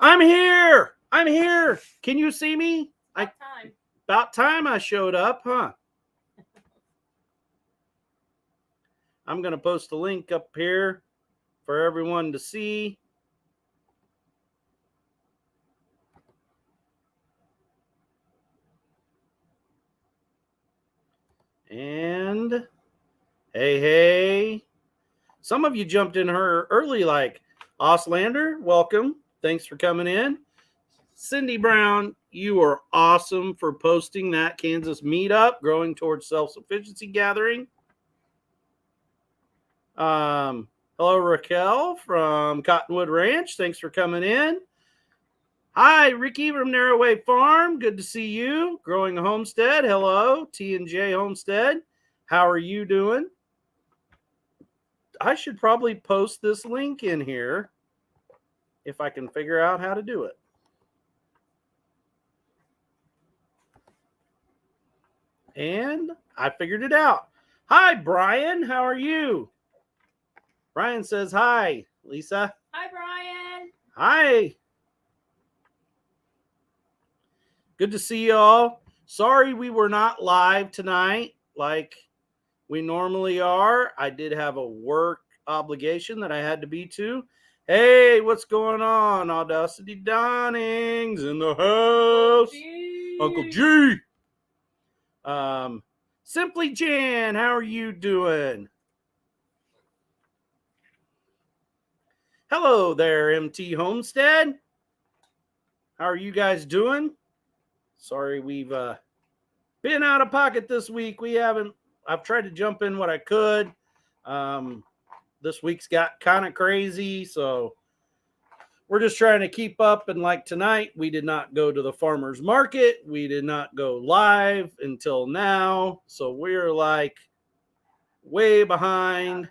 I'm here. I'm here. Can you see me? Time. About time I showed up, huh? I'm going to post a link up here for everyone to see. And hey. Some of you jumped in her early, like Oslander, welcome. Thanks for coming in. Cindy Brown, you are awesome for posting that Kansas meetup, growing towards self-sufficiency gathering. Hello, Raquel from Cottonwood Ranch. Thanks for coming in. Hi, Ricky from Narrowway Farm. Good to see you. Growing a Homestead. Hello, T&J Homestead. How are you doing? I should probably post this link in here if I can figure out how to do it. And I figured it out. Hi, Brian. How are you? Brian says hi. Lisa. Hi, Brian. Hi. Good to see you all. Sorry we were not live tonight like we normally are. I did have a work obligation that I had to be to. Hey, what's going on? Audacity Donning's in the house. Uncle G. Simply Jan, how are you doing? Hello there, MT Homestead. How are you guys doing? Sorry, we've been out of pocket this week. I've tried to jump in what I could. This week's got kind of crazy, so we're just trying to keep up. And like tonight, we did not go to the farmer's market. We did not go live until now. So we're like way behind.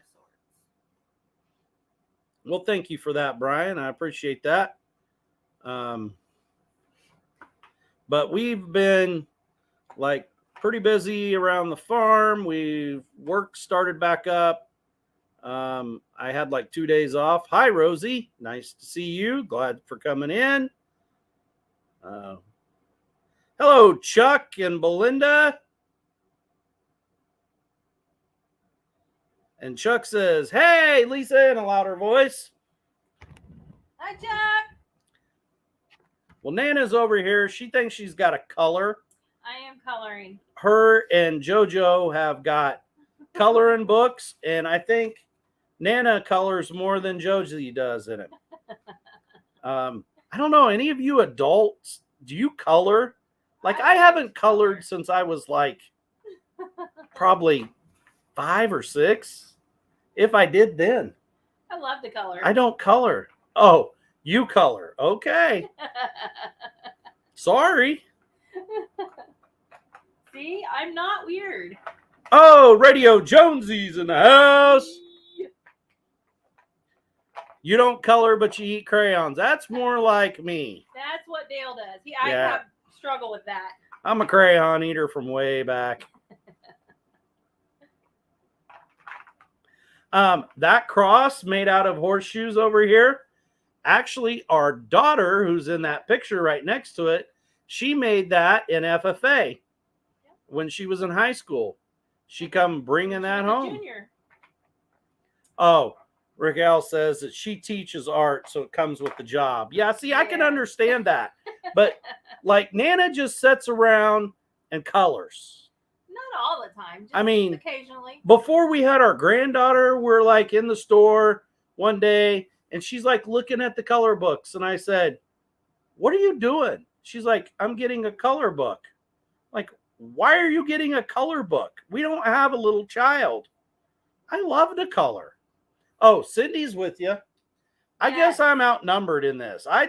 Well, thank you for that, Brian. I appreciate that. But we've been like pretty busy around the farm. Work started back up. I had like 2 days off. Hi, Rosie. Nice to see you. Glad for coming in. Hello, Chuck and Belinda. And Chuck says, hey, Lisa, in a louder voice. Hi, Chuck. Well, Nana's over here. She thinks she's got a color. I am coloring. Her and JoJo have got coloring books, and I think Nana colors more than Josie does in it. I don't know. Any of you adults, do you color? Like, I haven't colored since I was like probably 5 or 6. If I did then. I love to color. I don't color. Oh, you color. Okay. Sorry. See, I'm not weird. Oh, Radio Jonesy's in the house. You don't color, but you eat crayons. That's more like me. That's what Dale does. I have struggle with that. I'm a crayon eater from way back. That cross made out of horseshoes over here, actually our daughter, who's in that picture right next to it, she made that in FFA when she was in high school. She come bringing that home. Junior. Oh, Raquel says that she teaches art, so it comes with the job. Yeah, see, I can understand that. But like Nana just sits around and colors. Not all the time. Just occasionally. Before we had our granddaughter, we're like in the store one day, and she's like looking at the color books. And I said, what are you doing? She's like, I'm getting a color book. Like, why are you getting a color book? We don't have a little child. I love to color. Oh, Cindy's with you. I guess I'm outnumbered in this. I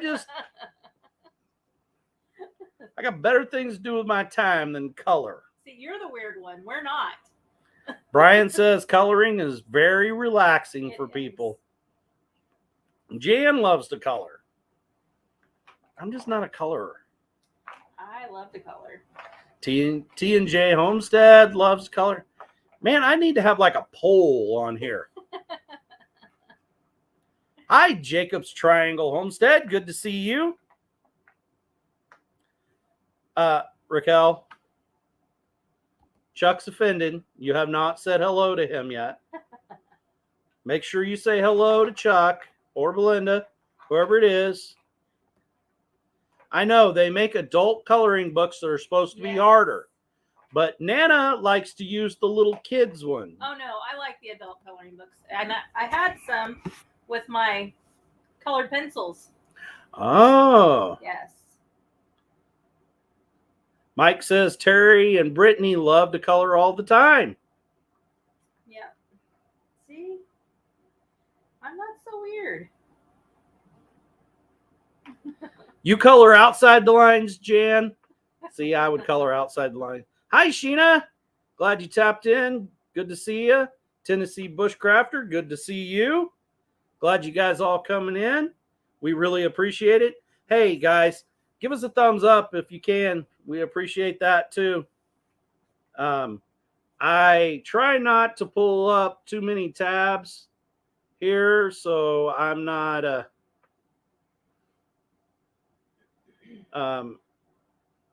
got better things to do with my time than color. See, you're the weird one. We're not. Brian says coloring is very relaxing for people. Jan loves to color. I'm just not a colorer. I love to color. T&J Homestead loves color. Man, I need to have like a poll on here. Hi, Jacob's Triangle Homestead. Good to see you. Raquel, Chuck's offended. You have not said hello to him yet. Make sure you say hello to Chuck or Belinda, whoever it is. I know they make adult coloring books that are supposed to be harder, but Nana likes to use the little kids one. Oh no, I like the adult coloring books, and I had some with my colored pencils. Oh. Yes. Mike says Terry and Brittany love to color all the time. Yeah. See? I'm not so weird. You color outside the lines, Jan? See, I would color outside the line. Hi, Sheena. Glad you tapped in. Good to see you. Tennessee Bushcrafter, good to see you. Glad you guys all coming in. We really appreciate it. Hey, guys, give us a thumbs up if you can. We appreciate that, too. I try not to pull up too many tabs here, so I'm not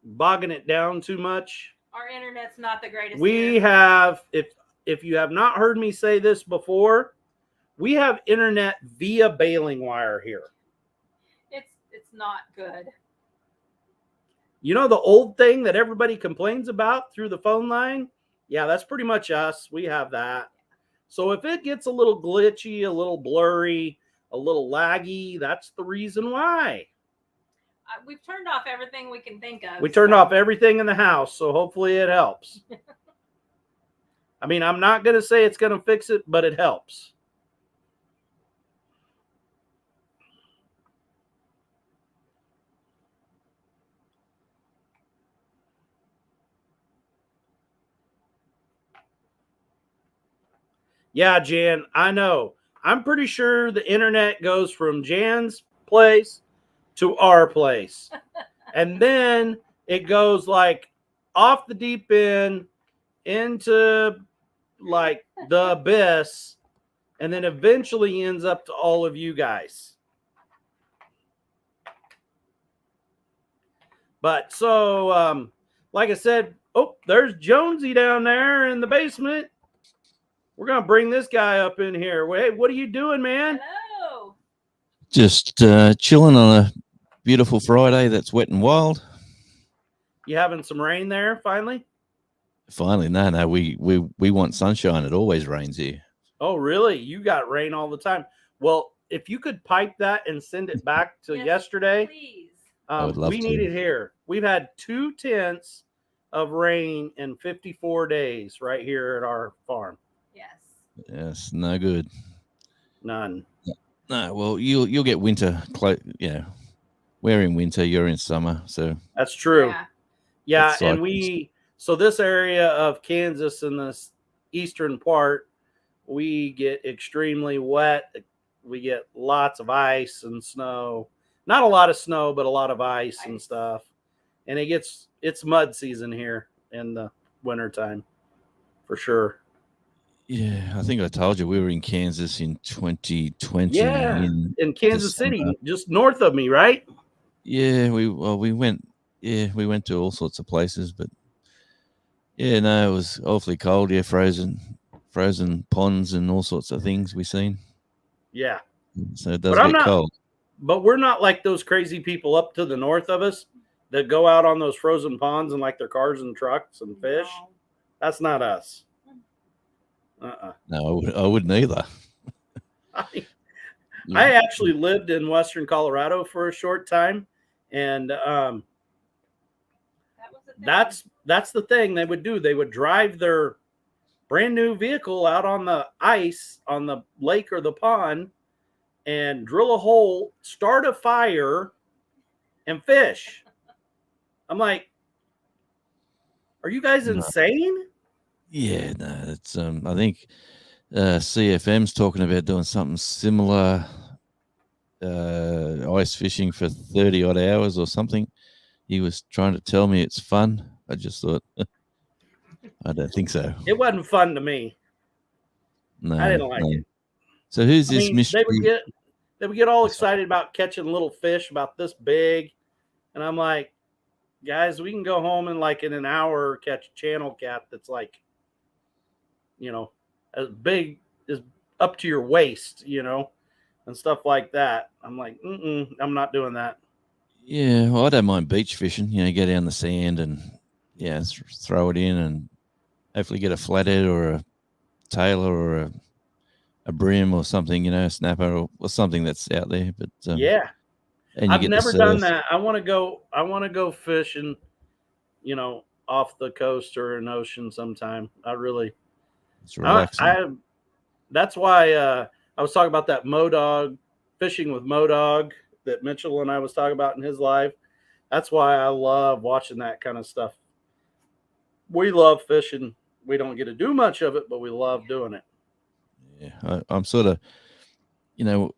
bogging it down too much. Our internet's not the greatest. We have, if you have not heard me say this before, we have internet via baling wire here. It's not good. You know the old thing that everybody complains about through the phone line? Yeah, that's pretty much us. We have that. So if it gets a little glitchy, a little blurry, a little laggy, that's the reason why. We've turned off everything we can think of. We turned off everything in the house, so hopefully it helps. I mean, I'm not going to say it's going to fix it, but it helps. Yeah, Jan, I know. I'm pretty sure the internet goes from Jan's place to our place. And then it goes like off the deep end into like the abyss, and then eventually ends up to all of you guys. But so, like I said, oh, there's Jonesy down there in the basement. We're going to bring this guy up in here. Hey, what are you doing, man? Hello. Just chilling on a beautiful Friday that's wet and wild. You having some rain there finally? Finally, no, we want sunshine. It always rains here. Oh, really? You got rain all the time. Well, if you could pipe that and send it back to yesterday, please. I would love we to. need it here. We've had 2 tenths of rain in 54 days right here at our farm. Yes, no good. None. No, well, you'll get winter. We're in winter. You're in summer, so that's true. Yeah, and so this area of Kansas in this eastern part, we get extremely wet. We get lots of ice and snow. Not a lot of snow, but a lot of ice and stuff. And it's mud season here in the wintertime for sure. Yeah, I think I told you we were in Kansas in 2020. Yeah, in Kansas City, just north of me, right? Yeah, we went. Yeah, we went to all sorts of places, but yeah, no, it was awfully cold. Yeah, frozen ponds and all sorts of things we seen. Yeah, so it does get cold. But we're not like those crazy people up to the north of us that go out on those frozen ponds and like their cars and trucks and fish. No. That's not us. No, I wouldn't either. I actually lived in Western Colorado for a short time, and that's the thing they would do. They would drive their brand new vehicle out on the ice on the lake or the pond and drill a hole, start a fire, and fish. I'm like, are you guys insane? Yeah, no, it's I think CFM's talking about doing something similar, ice fishing for 30 odd hours or something. He was trying to tell me it's fun. I just thought, I don't think so. It wasn't fun to me. No, I didn't like it. So who's this mystery? They would get all excited about catching little fish about this big. And I'm like, guys, we can go home and like in an hour catch a channel cat that's like, as big as up to your waist, and stuff like that. I'm like, I'm not doing that. Yeah, well, I don't mind beach fishing. Go down the sand and throw it in and hopefully get a flathead or a tailor or a brim or something. A snapper or something that's out there. But Yeah, and you I've get the never done surf. that. I want to go. I want to go fishing, off the coast or an ocean sometime. I really. It's relaxing. That's why I was talking about that Modog fishing with Modog that Mitchell and I was talking about in his live. That's why I love watching that kind of stuff. We love fishing. We don't get to do much of it, but we love doing it. Yeah, I'm sort of,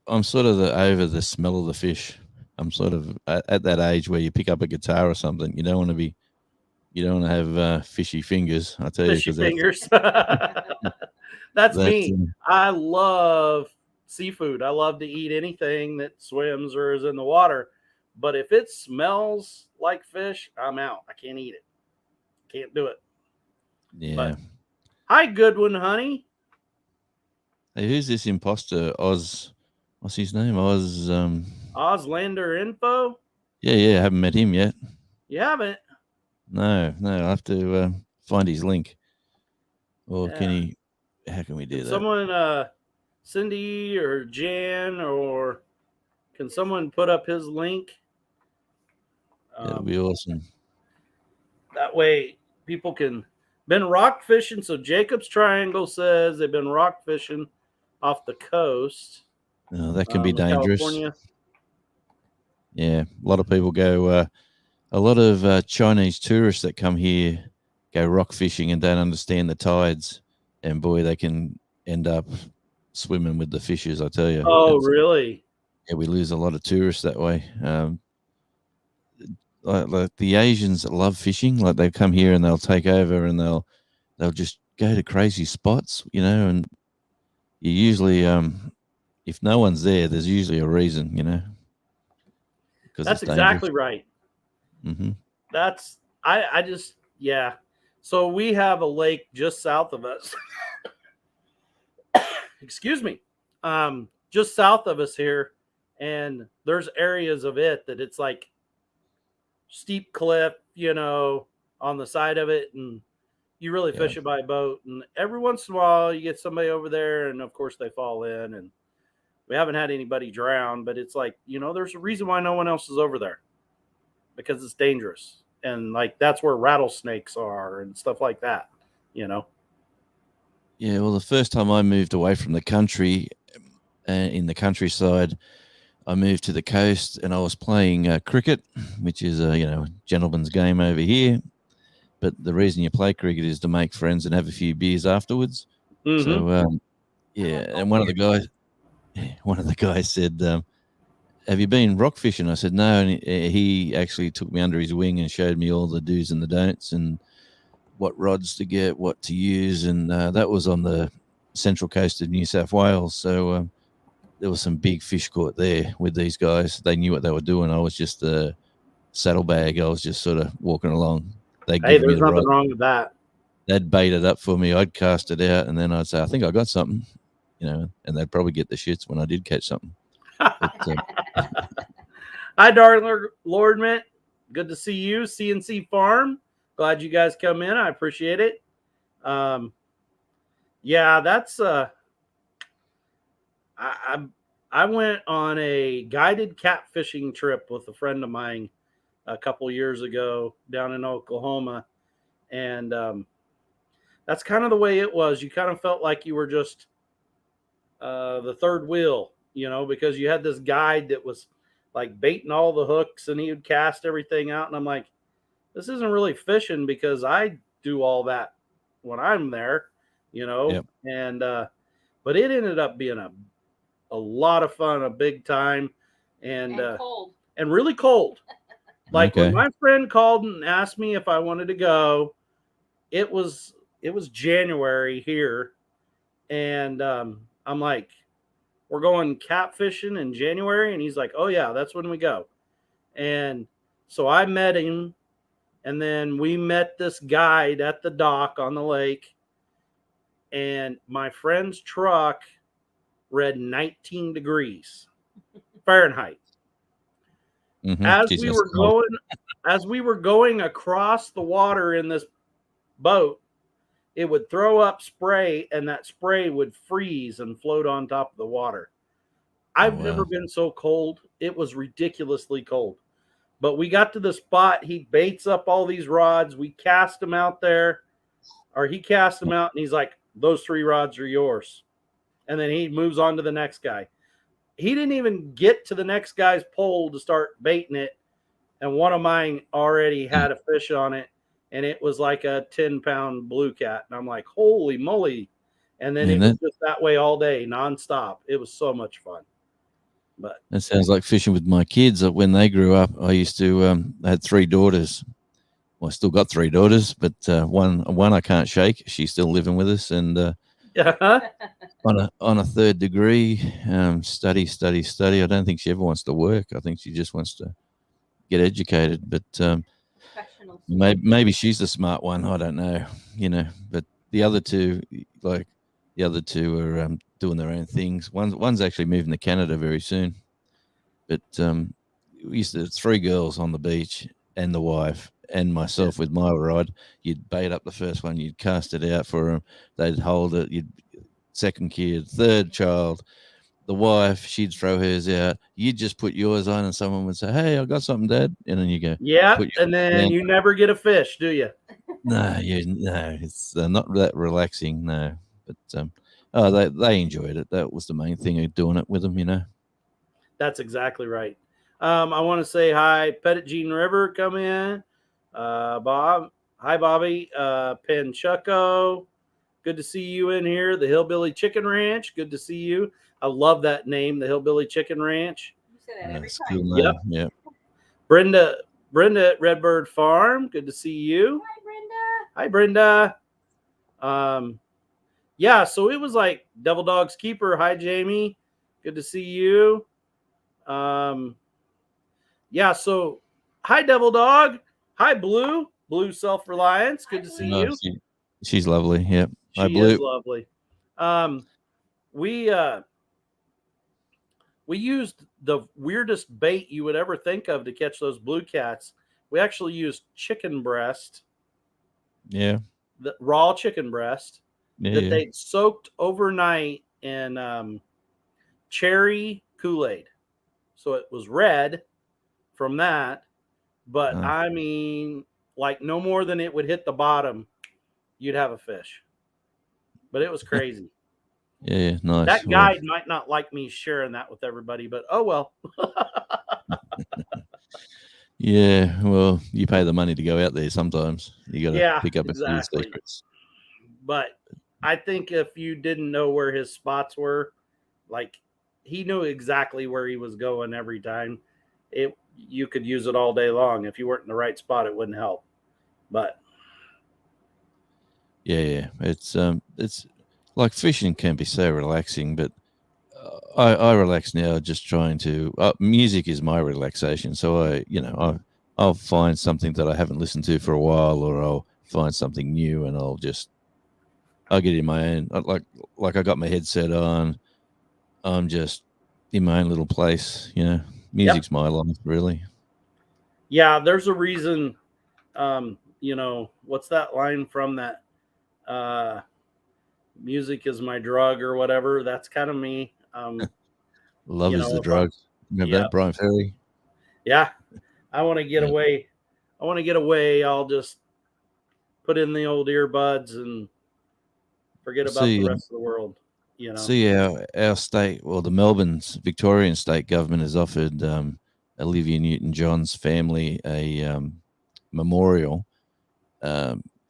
I'm sort of over the smell of the fish. I'm sort of at that age where you pick up a guitar or something. You don't want to have fishy fingers. I tell you, Fishy because fingers. That's me. I love seafood. I love to eat anything that swims or is in the water. But if it smells like fish, I'm out. I can't eat it. Can't do it. Yeah. But, hi, Goodwin, honey. Hey, who's this imposter? Oz. What's his name? Oz. Oslander Info. Yeah. I haven't met him yet. You haven't? No. I have to find his link. Or Yeah. can he? How can we do that? Someone, Cindy or Jan, or can someone put up his link? That'd be awesome. That way people can been rock fishing. So Jacob's Triangle says they've been rock fishing off the coast. Oh, that can be dangerous. California. Yeah, a lot of people go. A lot of Chinese tourists that come here go rock fishing and don't understand the tides, and boy, they can end up swimming with the fishes. I tell you. Oh, really? Yeah, we lose a lot of tourists that way. Like the Asians that love fishing, like they come here and they'll take over and they'll just go to crazy spots, and you usually if no one's there, there's usually a reason, because that's exactly right. Mm-hmm. That's I just So we have a lake just south of us. Excuse me. Just south of us here, and there's areas of it that it's like steep cliff, on the side of it, and you really fish it by boat. And every once in a while, you get somebody over there, and of course they fall in. And we haven't had anybody drown, but it's like there's a reason why no one else is over there, because it's dangerous, and like that's where rattlesnakes are and stuff like that. Yeah, well, the first time I moved away from the country, in the countryside, I moved to the coast and I was playing cricket, which is a gentleman's game over here. But the reason you play cricket is to make friends and have a few beers afterwards. Mm-hmm. So and one of the guys said, "Have you been rock fishing?" I said, "No." And he actually took me under his wing and showed me all the do's and the don'ts and what rods to get, what to use, and that was on the central coast of New South Wales. So there was some big fish caught there with these guys. They knew what they were doing. I was just a saddlebag. I was just sort of walking along. They'd give me the nothing rod. wrong with that. They'd bait it up for me. I'd cast it out, and then I'd say, "I think I got something," and they'd probably get the shits when I did catch something. But, hi, darling Lord Mint. Good to see you, CNC Farm. Glad you guys come in. I appreciate it. That's I went on a guided catfishing trip with a friend of mine a couple years ago down in Oklahoma, and that's kind of the way it was. You kind of felt like you were just the third wheel, because you had this guide that was like baiting all the hooks and he would cast everything out, and I'm like, this isn't really fishing because I do all that when I'm there, Yep. and but it ended up being a lot of fun, a big time, and cold, and really cold. Like okay. when my friend called and asked me if I wanted to go, it was January here, and I'm like, we're going catfishing in January. And he's like, oh, yeah, that's when we go. And so I met him. And then we met this guide at the dock on the lake. And my friend's truck read 19 degrees Fahrenheit. Mm-hmm. As we were going across the water in this boat, it would throw up spray, and that spray would freeze and float on top of the water. I've never been so cold. It was ridiculously cold. But we got to the spot. He baits up all these rods. We cast them out there, or he cast them out, and he's like, those 3 rods are yours. And then he moves on to the next guy. He didn't even get to the next guy's pole to start baiting it. And one of mine already had a fish on it. And it was like a 10-pound blue cat. And I'm like, holy moly. And then it was just that way all day, nonstop. It was so much fun. But that sounds like fishing with my kids. When they grew up, I used to I had 3 daughters. Well, I still got 3 daughters, but one I can't shake. She's still living with us, and on a 3rd degree, study. I don't think she ever wants to work. I think she just wants to get educated. But maybe she's the smart one. I don't know, But the other 2, are doing their own things. One's actually moving to Canada very soon. But we used to have 3 girls on the beach, and the wife, and myself with my rod. You'd bait up the first one, you'd cast it out for them, they'd hold it, you'd 2nd kid, 3rd child, the wife, she'd throw hers out, you'd just put yours on, and someone would say, hey, I got something, Dad, and then you go, yeah, and then you never get a fish, do you? No, it's not that relaxing, no. But they enjoyed it. That was the main thing of doing it with them, That's exactly right. I want to say hi, Pettit Jean River, come in. Bob, hi, Bobby. Panchucco, good to see you in here. The Hillbilly Chicken Ranch, good to see you. I love that name, the Hillbilly Chicken Ranch. You say that every time. Cool. Yep. Brenda at Redbird Farm, good to see you. Hi, Brenda. Yeah, so it was like Devil Dog's Keeper. Hi, Jamie. Good to see you. Yeah, so hi, Devil Dog. Hi, Blue. Blue Self-Reliance. Good to see you. She's lovely. Yep. She is lovely. We used the weirdest bait you would ever think of to catch those blue cats. We actually used chicken breast. Yeah. The raw chicken breast that they'd soaked overnight in cherry Kool-Aid. So it was red from that. But I mean, like no more than it would hit the bottom, you'd have a fish. But it was crazy. Yeah, nice. That guide might not like me sharing that with everybody, but oh well. Yeah, well, you pay the money to go out there sometimes. You got to pick up a few secrets. But I think if you didn't know where his spots were, like he knew exactly where he was going every time. You could use it all day long. If you weren't in the right spot, it wouldn't help. But yeah, it's like fishing can be so relaxing, but I relax now just trying to. Music is my relaxation, so I'll find something that I haven't listened to for a while, or I'll find something new, and I'll get in my own. Like I got my headset on. I'm just in my own little place, Music's my life, really. Yeah, there's a reason. What's that line from that? Music is my drug or whatever. That's kind of me. Love is the drug. Remember that, Brian Ferry? Yeah. I want to get away. I'll just put in the old earbuds and forget about the rest of the world. See, our state, well, the Melbourne's Victorian state government has offered Olivia Newton-John's family a memorial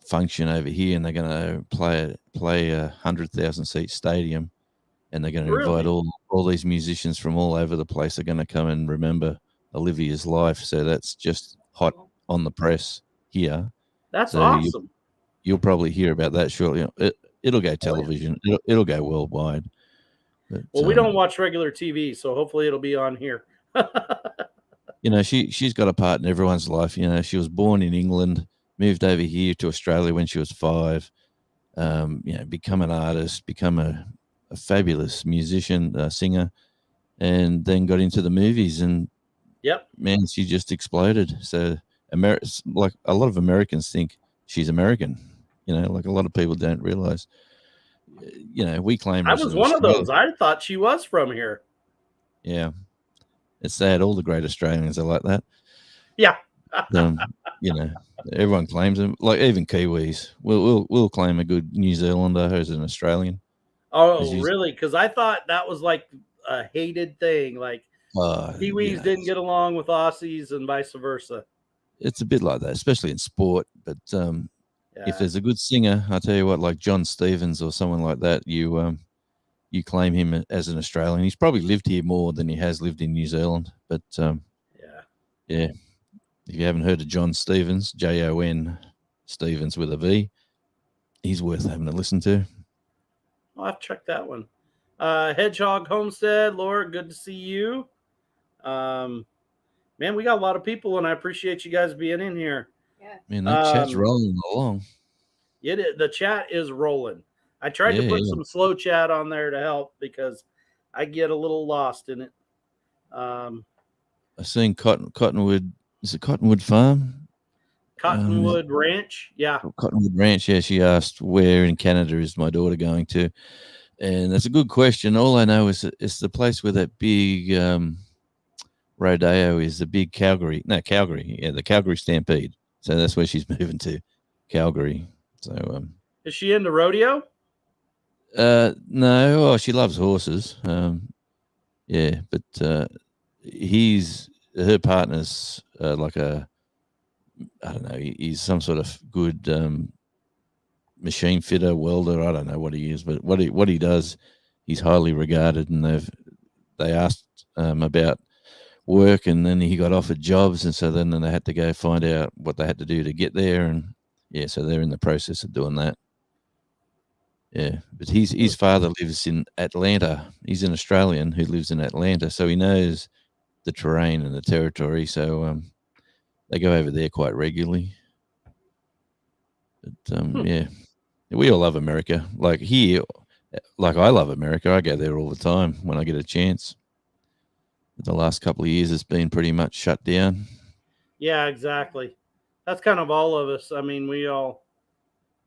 function over here, and they're going to play a 100,000-seat stadium, and they're going to invite all these musicians from all over the place. They're going to come and remember Olivia's life. So that's just hot on the press here. That's awesome. You'll probably hear about that shortly. It'll go television. It'll go worldwide. But, Well, we don't watch regular TV, so hopefully it'll be on here. she's got a part in everyone's life. She was born in England, moved over here to Australia when she was 5. Become an artist, become a fabulous musician, singer, and then got into the movies. And yep, man, she just exploded. So, like a lot of Americans think she's American. Like a lot of people don't realize. We claim her I as was an one of Australian. those. I thought she was from here. Yeah, it's sad. All the great Australians are like that. Yeah. Everyone claims them. Like even Kiwis, we'll claim a good New Zealander as an Australian. Oh, really? Because I thought that was like a hated thing. Like Kiwis didn't get along with Aussies and vice versa. It's a bit like that, especially in sport. But if there's a good singer, I tell you what, like John Stevens or someone like that, you claim him as an Australian. He's probably lived here more than he has lived in New Zealand. But yeah. If you haven't heard of John Stevens, Jon Stevens with a V, he's worth having a listen to. I'll have to check that one. Hedgehog Homestead, Laura, good to see you. Man, we got a lot of people, and I appreciate you guys being in here. Yeah. Man, that chat's rolling along. The chat is rolling. I tried to put some slow chat on there to help because I get a little lost in it. I seen Cottonwood. Is it Cottonwood Farm? Cottonwood Ranch, yeah. Cottonwood Ranch, yeah. She asked where in Canada is my daughter going to, and that's a good question. All I know is it's the place where that big rodeo is, the big Calgary. No, Calgary. Yeah, the Calgary Stampede. So that's where she's moving to, Calgary. So is she into rodeo? No. Oh, she loves horses. Yeah, but her partner's like I don't know, he's some sort of good machine fitter, welder. I don't know what he is, but what he does, he's highly regarded. And they asked about work, and then he got offered jobs, and so then they had to go find out what they had to do to get there, and so they're in the process of doing that. Yeah, but his father lives in Atlanta. He's an Australian who lives in Atlanta, so he knows the terrain and the territory. So they go over there quite regularly. But yeah, we all love America. Like here, like I love America. I go there all the time when I get a chance. But the last couple of years, it's been pretty much shut down. Yeah, exactly. That's kind of all of us. I mean, we all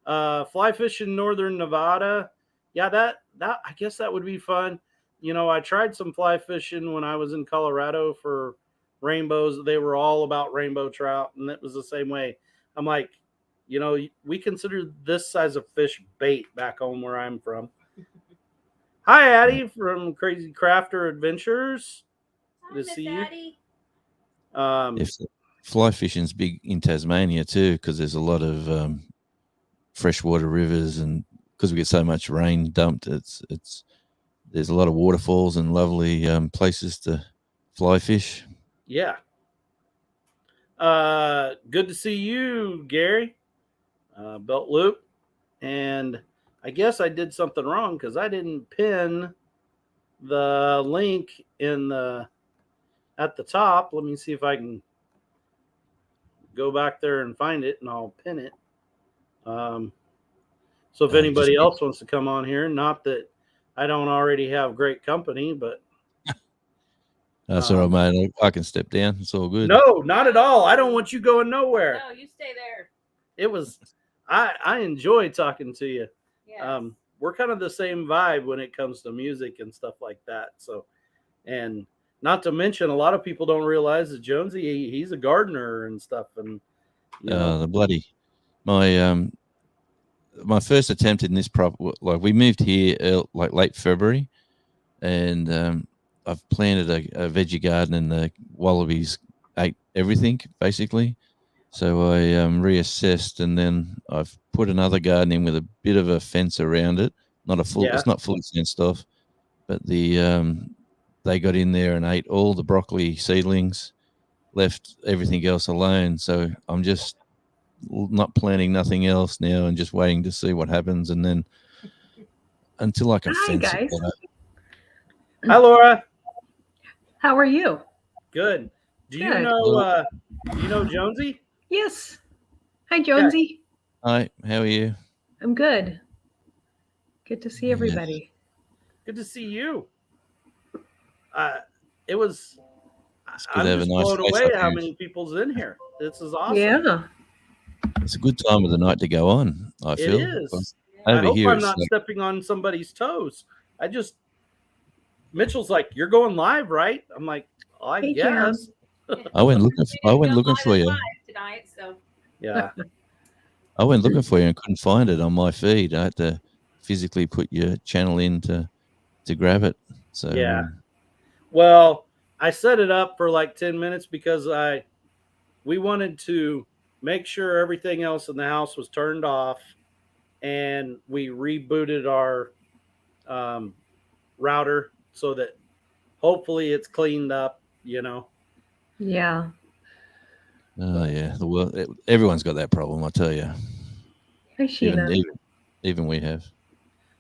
fly fish in northern Nevada. Yeah, that I guess that would be fun. I tried some fly fishing when I was in Colorado for rainbows. They were all about rainbow trout, and it was the same way. I'm like, we consider this size of fish bait back home where I'm from. Hi, Addie from Crazy Crafter Adventures. Good to see you. If fly fishing's big in Tasmania too, because there's a lot of freshwater rivers, and because we get so much rain dumped, there's a lot of waterfalls and lovely places to fly fish. Yeah. Good to see you, Gary. Belt Loop. And I guess I did something wrong because I didn't pin the link at the top. Let me see if I can go back there and find it, and I'll pin it. So if anybody else wants to come on here, not that I don't already have great company, but that's all right, mate. I can step down. It's all good. No, not at all. I don't want you going nowhere. No, you stay there. It was I enjoy talking to you. Yes. We're kind of the same vibe when it comes to music and stuff like that. So, and not to mention, a lot of people don't realize that Jonesy, he's a gardener and stuff. And the bloody my first attempt in this like we moved here like late February, and I've planted a veggie garden, and the wallabies ate everything basically. So I reassessed, and then I've put another garden in with a bit of a fence around it. It's not fully fenced off, but they got in there and ate all the broccoli seedlings, left everything else alone. So I'm just not planting nothing else now and just waiting to see what happens, and then until I can fence it. Hi, Laura. How are you? Good. Do you Good. know Jonesy? Yes. Hi, Jonesy. Hi, how are you? I'm good. Good to see Yeah. everybody. Good to see you. It was. It's good to I'm have a just nice blown face away like how you. many people's in here. This is awesome. Yeah. It's a good time of the night to go on, I It feel. is. Over I hope here, I'm it's not like, stepping on somebody's toes. Mitchell's like, "You're going live, right?" I'm like, well, I Hey, Jam. guess. I went looking for you. Tonight, so Yeah. I went looking for you and couldn't find it on my feed. I had to physically put your channel in to grab it. So Yeah. Well, I set it up for like 10 minutes because we wanted to make sure everything else in the house was turned off, and we rebooted our router so that hopefully it's cleaned up. Yeah. oh yeah, the world. Everyone's got that problem. I tell you. Hi, Sheena. Even we have.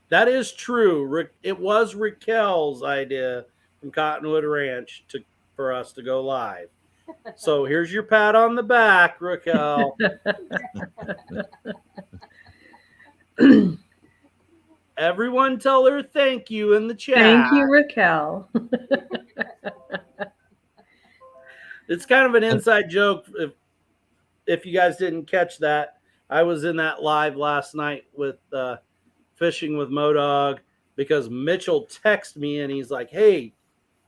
That is true. It was Raquel's idea from Cottonwood Ranch for us to go live. So here's your pat on the back, Raquel. Everyone tell her thank you in the chat. Thank you, Raquel. It's kind of an inside joke. If you guys didn't catch that, I was in that live last night with Fishing with Modog because Mitchell texted me and he's like, "Hey,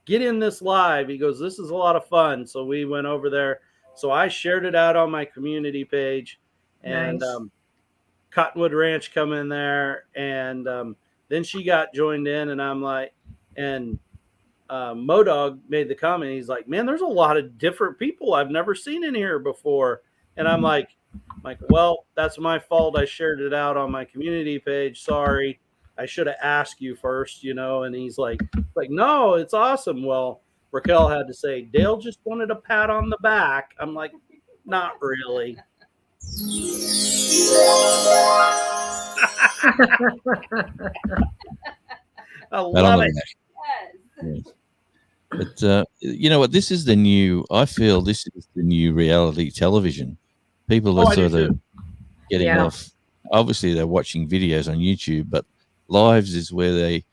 get in this live." He goes, "This is a lot of fun." So we went over there. So I shared it out on my community page, and Nice. Cottonwood Ranch come in there, and then she got joined in, and I'm like, and Modog made the comment. He's like, "Man, there's a lot of different people I've never seen in here before," and I'm like, well, that's my fault. I shared it out on my community page. Sorry, I should have asked you first, And he's like, no, it's awesome. Well, Raquel had to say, Dale just wanted a pat on the back. I'm like, not really. I love it. Yes. But you know what? This is the new. I feel this is the new reality television. People are sort of getting off. Obviously, they're watching videos on YouTube, but lives is where they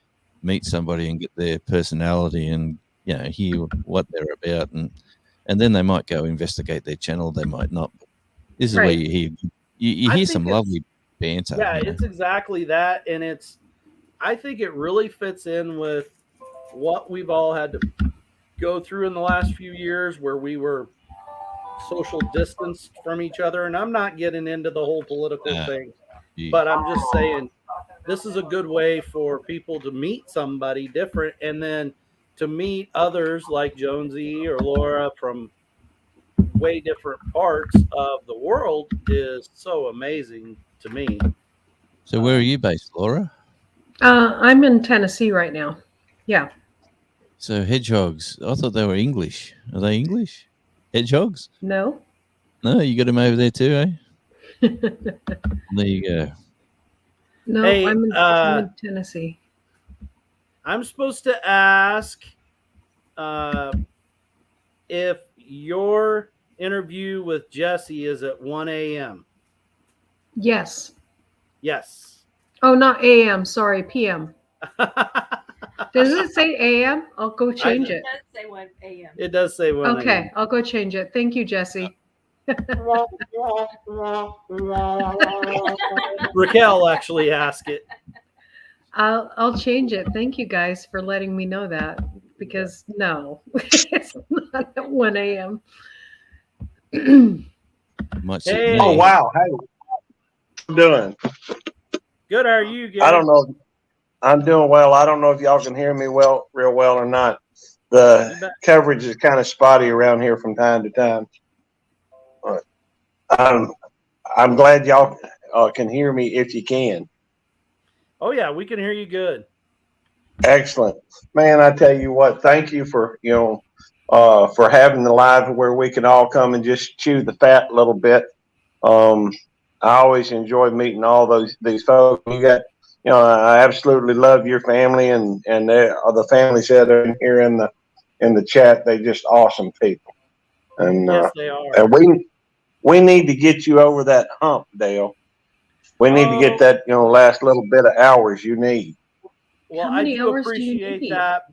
meet somebody and get their personality and hear what they're about, and then they might go investigate their channel. They might not. This is where you hear some lovely banter. Yeah, it's exactly that, and I think it really fits in with what we've all had to go through in the last few years, where we were social distanced from each other. And I'm not getting into the whole political thing, but I'm just saying this is a good way for people to meet somebody different, and then to meet others like Jonesy or Laura from way different parts of the world is so amazing to me. So where are you based, Laura? I'm in Tennessee right now. Yeah. So hedgehogs, I thought they were English. Are they English? Hedgehogs? No. No, you got them over there too, eh? There you go. No, hey, I'm in Tennessee. I'm supposed to ask if your interview with Jesse is at 1 a.m. Yes. Yes. Oh, not a.m. Sorry, p.m. Does it say a.m.? I'll go change it. It does say 1 a.m. It does say 1 a.m. Okay, I'll go change it. Thank you, Jesse. Raquel actually asked it. I'll change it. Thank you guys for letting me know that, because no, it's not at 1 a.m. Hey. Oh wow! Hey, how you doing? Good. How are you, Gary? I don't know. I'm doing well. I don't know if y'all can hear me real well or not. The coverage is kind of spotty around here from time to time. I'm glad y'all can hear me if you can. Oh yeah, we can hear you good. Excellent, man. I tell you what, thank you for for having the live where we can all come and just chew the fat a little bit. I always enjoy meeting all these folks. You got I absolutely love your family and the families that are in here in the chat. They just awesome people, and Yes, they are. and we need to get you over that hump, Dale. We need to get Oh, that last little bit of hours you need. well, How I many do hours do you appreciate need? that,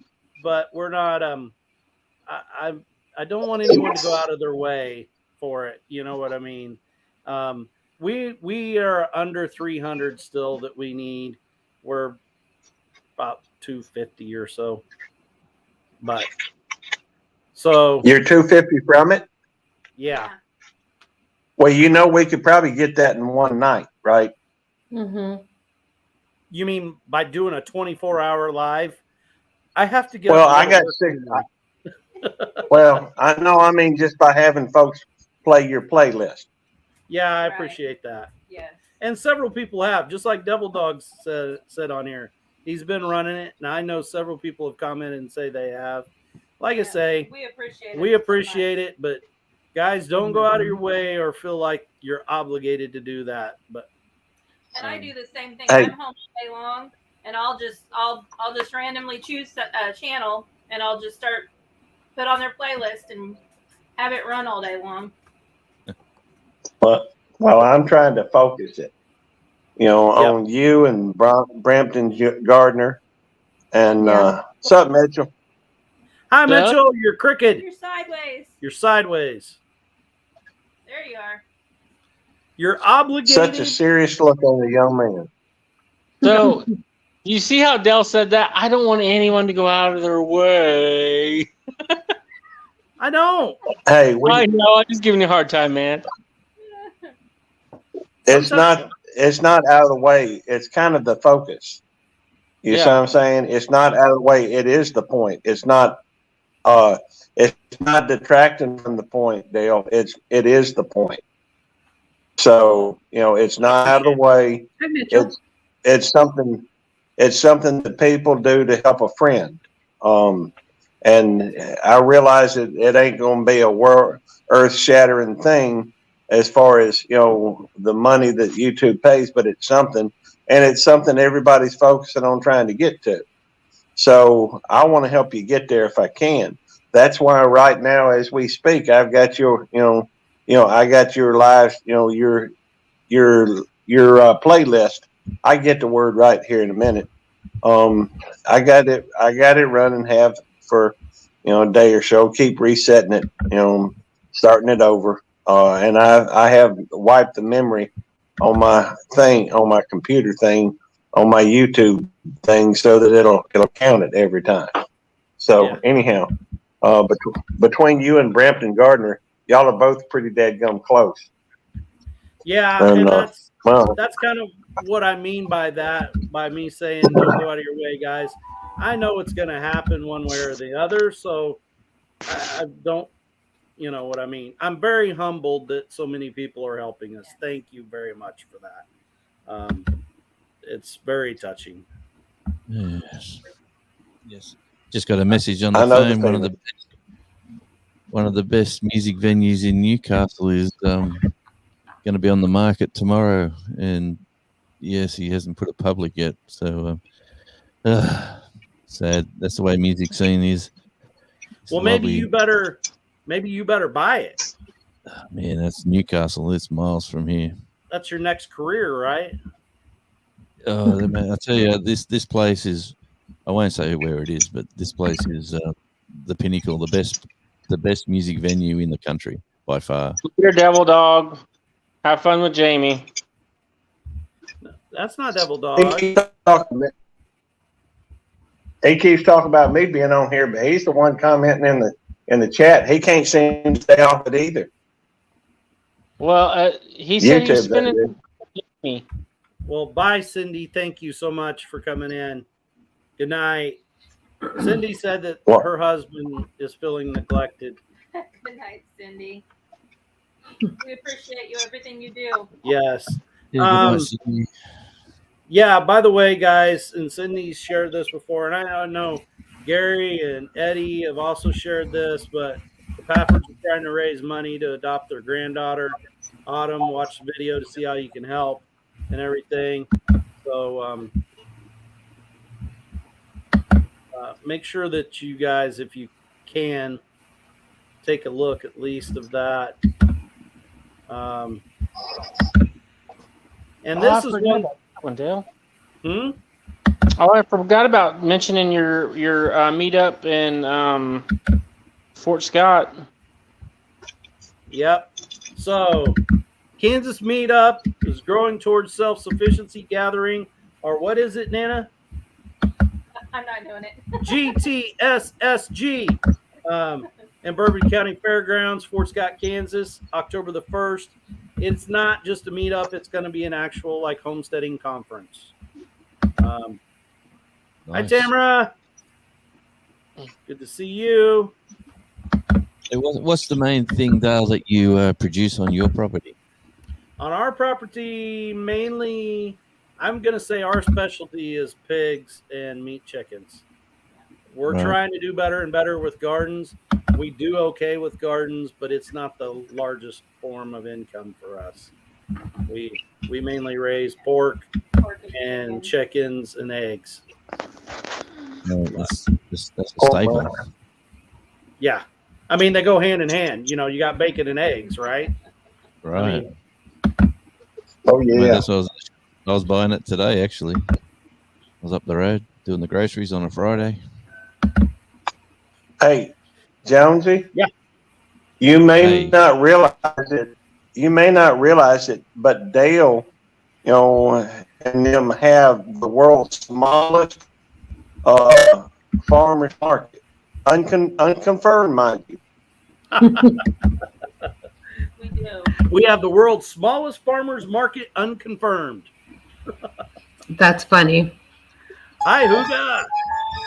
but we're not. I don't want anyone to go out of their way for it. You know what I mean? Um, we are under 300 still that we need. We're about 250 or so, but so You're 250 from it. yeah. Well, we could probably get that in one night, right? Mm-hmm. You mean by doing a 24-hour live? I have to get Well, up I and go to got work six. in the morning. Well, I know. I mean, just by having folks play your playlist. Yeah, I Right. appreciate that. Yes. And several people have, just like Devil Dog said on here. He's been running it, and I know several people have commented and say they have. Like I say, we appreciate it. we appreciate it, but guys, don't go out of your way or feel like you're obligated to do that. But And I do the same thing. Hey. I'm home all day long, and I'll just randomly choose a channel, and I'll just put on their playlist and have it run all day long. Well, I'm trying to focus it, on you and Brampton Gardner and Yeah. what's up, Mitchell? hi, Mitchell, you're crooked. You're sideways. You're sideways. There you are. You're obligated. Such a serious look on the young man. So, you see how Dell said that? I don't want anyone to go out of their way. I don't. Hey, I know. I'm just giving you a hard time, man. it's not out of the way. It's kind of the focus. You see what I'm saying? It's not out of the way. It is the point. It's not detracting from the point, Dale. It is the point. So, it's not out of the way. Hi, Mitchell. It's something that people do to help a friend. And I realize it ain't going to be a world earth shattering thing as far as, the money that YouTube pays, but it's something, and it's something everybody's focusing on trying to get to. So I want to help you get there if I can. That's why right now, as we speak, I've got your, I got your live, your playlist. I get the word right here in a minute. I got it running have for, a day or so, keep resetting it, starting it over. And I have wiped the memory on my computer thing, on my YouTube thing, so that it'll count it every time. So anyhow, between you and Brampton Gardner, y'all are both pretty dadgum close. Yeah, and that's kind of what I mean by that, by me saying don't go out of your way, guys. I know it's going to happen one way or the other, so I don't, you know what I mean. I'm very humbled that so many people are helping us. Thank you very much for that. It's very touching. Yes. Just got a message on the phone. One of the best music venues in Newcastle is going to be on the market tomorrow, and yes, he hasn't put it public yet. So sad. That's the way music scene is. Well, maybe you better buy it. Man, that's Newcastle. It's miles from here. That's your next career, right? Oh, man, I tell you, this place is. I won't say where it is, but this place is the pinnacle, the best music venue in the country by far. You're Devil Dog. Have fun with Jamie. That's not Devil Dog. He keeps talking about me being on here, but he's the one commenting in the chat. He can't seem to stay off it either. Well, he said he's spinning me. Well, bye, Cindy. Thank you so much for coming in. Good night. Cindy said that her husband is feeling neglected. Good night, Cindy. We appreciate you, everything you do. Yes. Yeah, Cindy. Yeah, by the way, guys, and Cindy's shared this before, and I know Gary and Eddie have also shared this, but the Paffords are trying to raise money to adopt their granddaughter. Autumn, watch the video to see how you can help and everything. So make sure that you guys, if you can, take a look at least of that. And this is one. One, Dale. Hmm? Oh, I forgot about mentioning your meetup in Fort Scott. Yep. So, Kansas meetup is growing towards self-sufficiency gathering, or what is it, Nana? I'm not doing it. GTSSG. In Bourbon County Fairgrounds, Fort Scott, Kansas, October the 1st. It's not just a meetup. It's going to be an actual like homesteading conference. Hi, Nice. Tamara. Good to see you. Hey, what's the main thing, Dale, that you produce on your property? On our property, mainly, I'm going to say our specialty is pigs and meat chickens. We're Right. trying to do better and better with gardens. We do okay with gardens, but it's not the largest form of income for us. We mainly raise pork Pork and chicken. chickens and eggs. No, that's a staple. Yeah. I mean, they go hand in hand. You know, you got bacon and eggs, right? Right. mean, Oh Well, yeah. that's what I was buying it today, actually. I was up the road doing the groceries on a Friday. Hey, Jonesy. Yeah. You may Hey. not realize it. You may not realize it, but Dale, and them have the world's smallest farmers market. Unconfirmed, mind you. We do. We have the world's smallest farmers market, unconfirmed. That's funny. Hi, Huga.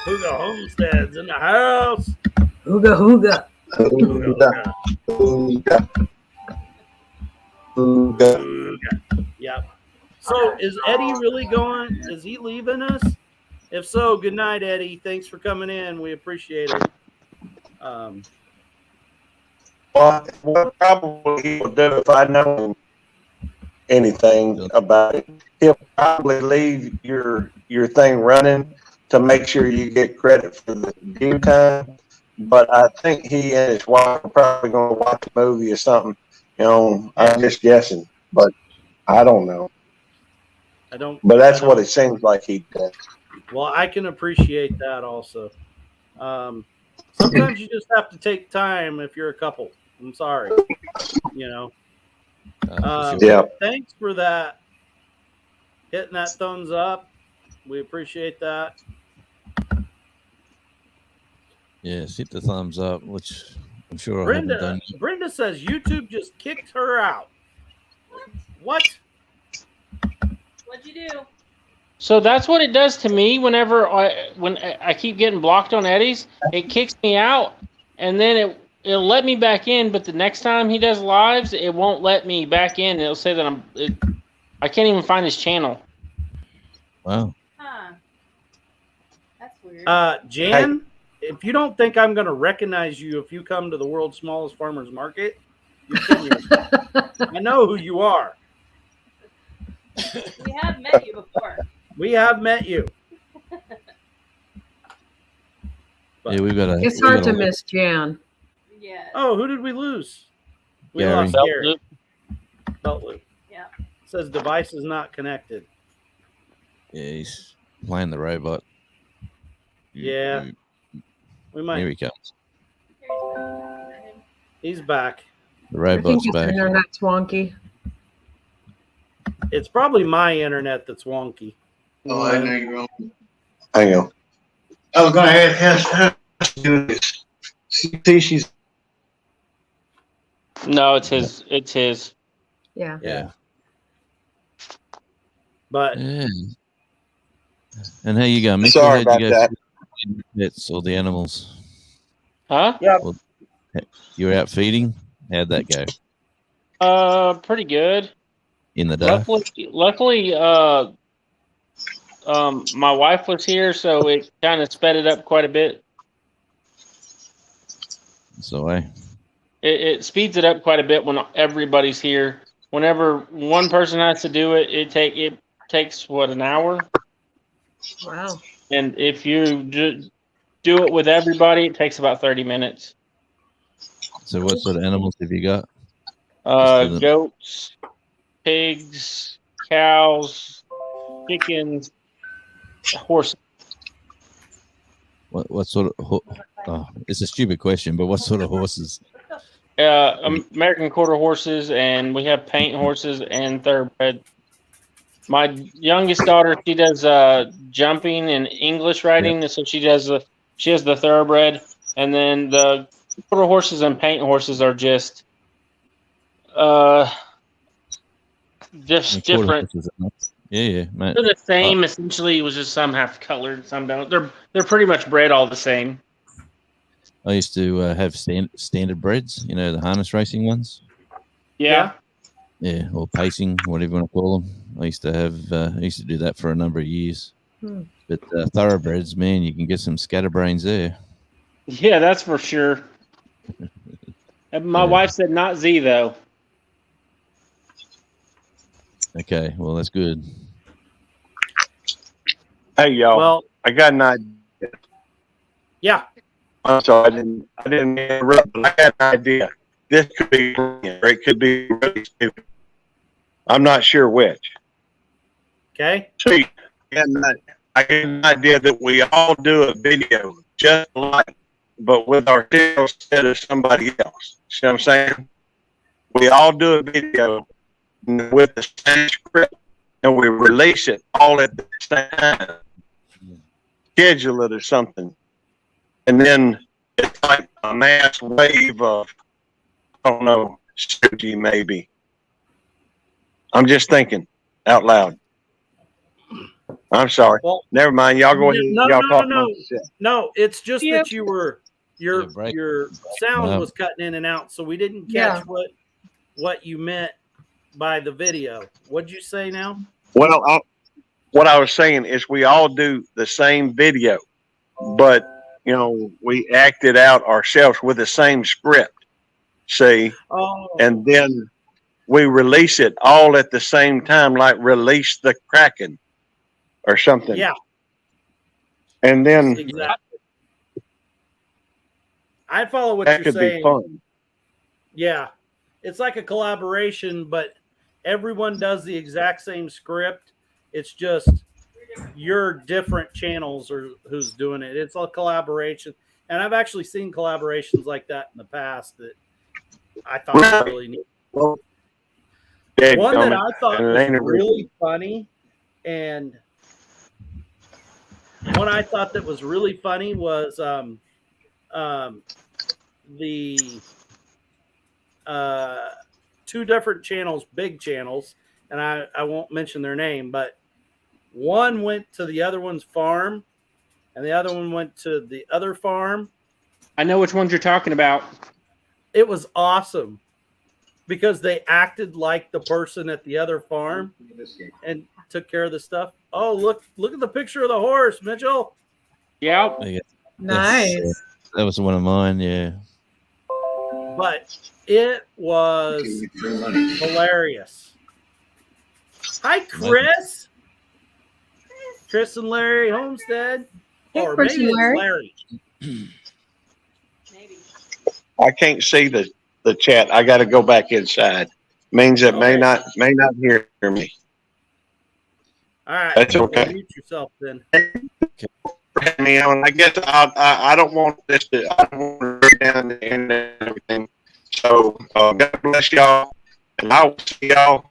Huga Homestead's in the house. Hooga hooga. Huga, Ooga. Ooga. Huga. Yep. So is Eddie really going? Is he leaving us? If so, good night, Eddie. Thanks for coming in. We appreciate it. What probably he will do if I know anything about it, he'll probably leave your thing running to make sure you get credit for the due time. But I think he and his wife are probably going to watch a movie or something. I'm just guessing, but I don't know. I don't. But that's I what don't- it seems like he does. Well, I can appreciate that also. Sometimes you just have to take time if you're a couple. I'm sorry. For sure. Yeah. Thanks for that. Hitting that thumbs up. We appreciate that. Yes, hit the thumbs up, which I'm sure I haven't done. Brenda says YouTube just kicked her out. What? What'd you do? So that's what it does to me whenever when I keep getting blocked on Eddie's. It kicks me out, and then it'll let me back in. But the next time he does lives, it won't let me back in. It'll say that I can't even find his channel. Wow. Huh. That's weird. Jan, if you don't think I'm going to recognize you if you come to the world's smallest farmers market, you're kidding yourself. I know who you are. We have met you before. We have met you. Yeah, we've got a. It's hard to miss Jan. Yeah. Oh, who did we lose? We Gary. lost Gary. Belt loop. Yeah. It says device is not connected. Yeah, he's playing the robot. Yeah. We Here might. he comes. He's back. The I think robot's his back. internet's wonky. It's probably my internet that's wonky. Oh, I know you're wrong. Hang on. I was going to ask her to do this. See, she's No, it's his. It's his. Yeah. Yeah. But Yeah. And how you going, Mickey? Sorry How'd you about go feeding the pets or the animals? Huh? You were out feeding? How'd that go? Pretty good. In the day? Luckily, my wife was here, so it kind of sped it up quite a bit. So, eh? It speeds it up quite a bit when everybody's here. Whenever one person has to do it, it takes what, an hour? Wow. And if you do it with everybody, it takes about 30 minutes. So what sort of animals have you got? Just to the- Goats, pigs, cows, chickens, horses. What sort of? Oh, it's a stupid question, but what sort of horses? American quarter horses, and we have paint horses and thoroughbred. My youngest daughter, she does jumping and English riding, so she has the thoroughbred, and then the quarter horses and paint horses are just Quarter different. horses, yeah, mate. They're the same essentially. It was just some have colored, some don't. They're pretty much bred all the same. I used to have standard breds, the harness racing ones. Yeah. Yeah, or pacing, whatever you want to call them. I used to do that for a number of years. But thoroughbreds, man, you can get some scatterbrains there. Yeah, that's for sure. My wife said not Z though. Okay, well that's good. Hey y'all, Well, I got an idea. yeah. I'm sorry, I didn't interrupt, but I got an idea. This could be brilliant, or it could be really stupid. I'm not sure which. Okay. See, I got an idea that we all do a video just like, but with ourselves instead of somebody else. See what I'm saying? We all do a video with the same script, and we release it all at the same time. Schedule it or something. And then it's like a mass wave of, I don't know, strategy maybe. I'm just thinking out loud. I'm sorry. Well, never mind. Y'all go ahead. No, y'all no, talk no, no. about shit. No, it's just Yep. that your sound Wow. was cutting in and out, so we didn't Yeah. catch what you meant by the video. What'd you say now? Well, what I was saying is we all do the same video, but we act it out ourselves with the same script. See, Oh, and then we release it all at the same time, like release the Kraken or something. yeah, And then exactly. I follow what that you're could saying. be fun. Yeah, it's like a collaboration, but everyone does the exact same script. It's just your different channels or who's doing it. It's a collaboration, and I've actually seen collaborations like that in the past that I thought was really neat. Well, One that I thought was really funny, and one I thought that was really funny was the two different channels, big channels, and I won't mention their name, but one went to the other one's farm, and the other one went to the other farm. I know which ones you're talking about. It was awesome because they acted like the person at the other farm and took care of the stuff. Oh, look at the picture of the horse, Mitchell. Yeah. Nice. That was one of mine. Yeah. But it was hilarious. Hi, Chris. Chris and Larry Homestead. Hey, Or Chris maybe and it's Larry. Maybe. I can't see the chat. I got to go back inside. Means it may not hear me. All right. That's Well, okay. mute yourself then. I guess I don't want this to. I don't want to break down and everything. So God bless y'all, and I will see y'all.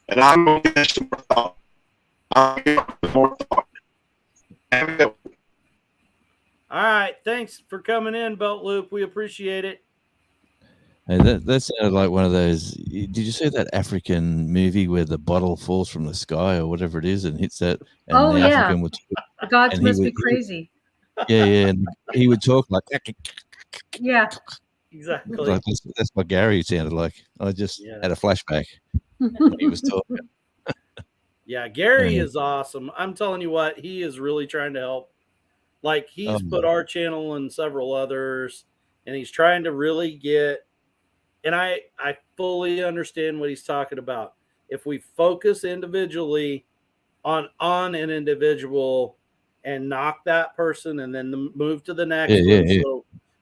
And I'm gonna get some more thought. I'm gonna get some more thought. Have a good one. All right. Thanks for coming in, Belt Loop. We appreciate it. Hey, that sounded like one of those. Did you see that African movie where the bottle falls from the sky or whatever it is and hits that? And Oh, the yeah. African would, The gods And he must be would- crazy. yeah, and he would talk like Yeah. Exactly. like that's what Gary sounded like. I just Yeah. had a flashback. He was talking. Yeah, Gary Yeah. is awesome. I'm telling you what, he is really trying to help. Like he's Oh. put our channel and several others, and he's trying to really get. And I fully understand what he's talking about. If we focus individually on an individual, and knock that person and then move to the next Yeah, one. yeah.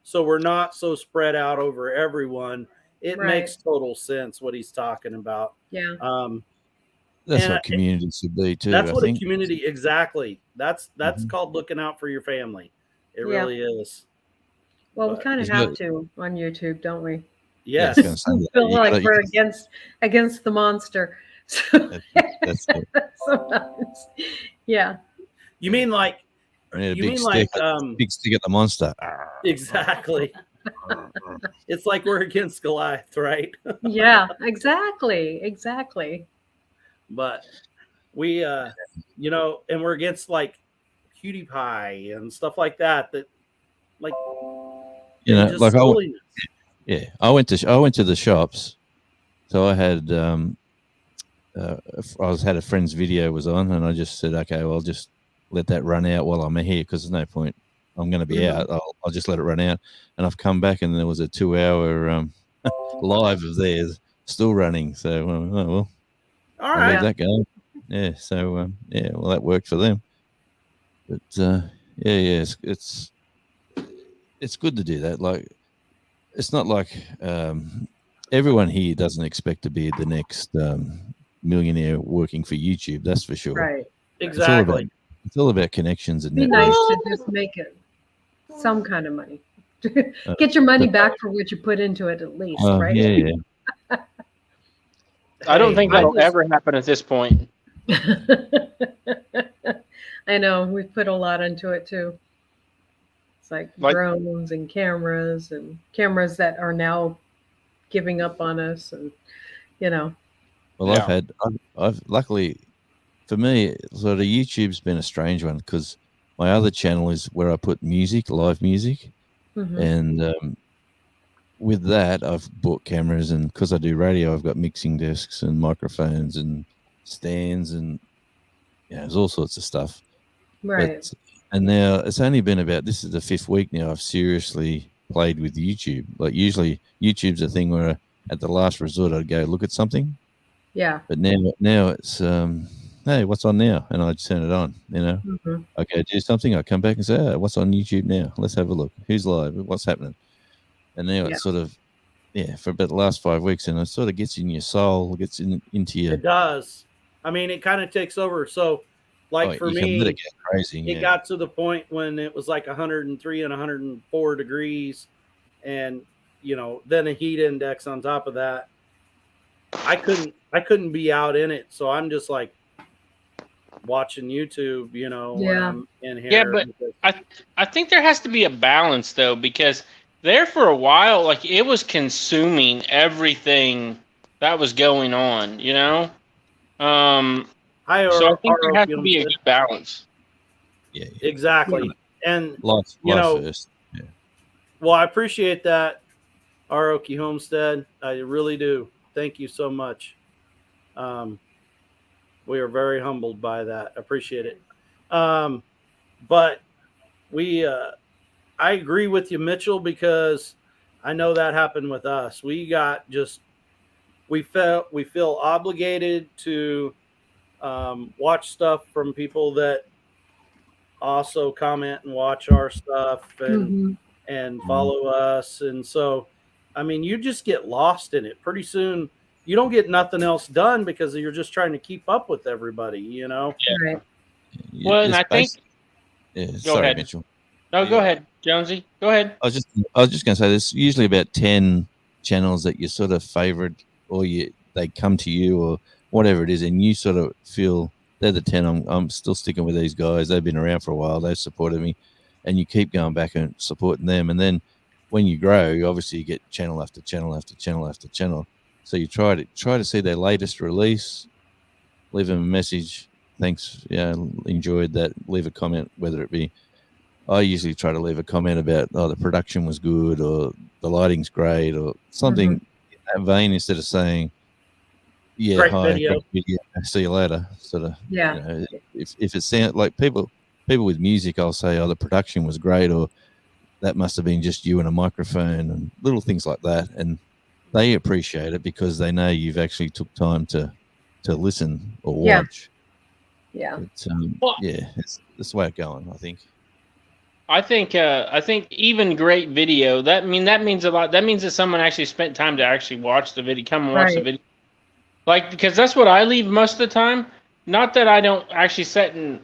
So we're not so spread out over everyone. It Right. makes total sense what he's talking about. Yeah. That's And what community should be too. that's I what think. a community exactly. That's Mhm. called looking out for your family. It Yeah. really is. Well, we But kind of It's have good. to on YouTube, don't we? Yeah, I yes. was going to say We that. feel You like gotta- we're against the monster. So that's it. sometimes, yeah. You mean like I need a you big mean stick, like big stick at the monster. exactly. It's like we're against Goliath, right? Yeah, exactly. But we you know, and we're against like PewDiePie and stuff like that like You know, just like silliness. I went to the shops, so I had had a friend's video was on, and I just said, okay, well, I'll just let that run out while I'm here because there's no point. I'm going to be Mhm. out. I'll just let it run out. And I've come back, and there was a 2-hour live of theirs still running. So, oh well, All I'll right. leave that going. Yeah. So, yeah, well, that worked for them. But yeah, it's good to do that. Like, it's not like everyone here doesn't expect to be the next millionaire working for YouTube. That's for sure. Right. Exactly. It's all about connections and Be networks. nice to just make it some kind of money. Get your money back for what you put into it at least, right? Yeah. I don't Hey, think I that'll just- ever happen at this point. I know we've put a lot into it too. It's like drones and cameras that are now giving up on us, and you know. Well, I've luckily for me, sort of YouTube's been a strange one because my other channel is where I put music, live music, Mhm. and with that I've bought cameras, and because I do radio, I've got mixing desks and microphones and stands, and there's all sorts of stuff. Right. But, and now it's only been this is the 5th week now I've seriously played with YouTube. Like usually YouTube's a thing where at the last resort I'd go look at something. Yeah. But now it's hey, what's on now? And I just turn it on, you know. Mhm. I go do something, I come back and say, oh, what's on YouTube now? Let's have a look. Who's live? What's happening? And now it's sort of for about the last 5 weeks, and it sort of gets in your soul, gets into your. It does. I mean, it kind of takes over. So, like for you me, can let it get crazy. it got to the point when it was like 103 and 104 degrees, and then a heat index on top of that. I couldn't be out in it, so I'm just like watching YouTube, when I'm in here. Yeah, but I think there has to be a balance though, because there for a while, like it was consuming everything that was going on, So I think there has to be a good balance. Yeah. Exactly. Yeah. And life first. Yeah. Well, I appreciate that, Aroki Homestead. I really do. Thank you so much. We are very humbled by that. Appreciate it. But I agree with you, Mitchell, because I know that happened with us. We feel obligated to watch stuff from people that also comment and watch our stuff and follow us. And so, I mean, you just get lost in it. Pretty soon, you don't get nothing else done because you're just trying to keep up with everybody, Yeah. Right. Well, and I think. Yeah. Go Sorry, ahead. Mitchell. No, go ahead, Jonesy. Go ahead. I was just going to say there's usually about 10 channels that you sort of favorite, or they come to you or whatever it is, and you sort of feel they're the 10. I'm still sticking with these guys. They've been around for a while. They've supported me, and you keep going back and supporting them. And then when you grow, you obviously get channel after channel after channel after channel. So you try to see their latest release, leave them a message. Thanks. Yeah, enjoyed that. Leave a comment, whether it be. I usually try to leave a comment about, the production was good, or the lighting's great, or something in that vein, instead of saying, Great hi, video. great video, see you later. Sort of, Yeah. If it sounds like people with music, I'll say, the production was great, or that must have been just you and a microphone, and little things like that. And they appreciate it because they know you've actually took time to listen or watch. Yeah. But, Well- yeah, that's the way it's going, I think. I think even great video, that means a lot. That means that someone actually spent time to actually watch the video, come and watch the Right. video. Like, because that's what I leave most of the time. Not that I don't actually sit and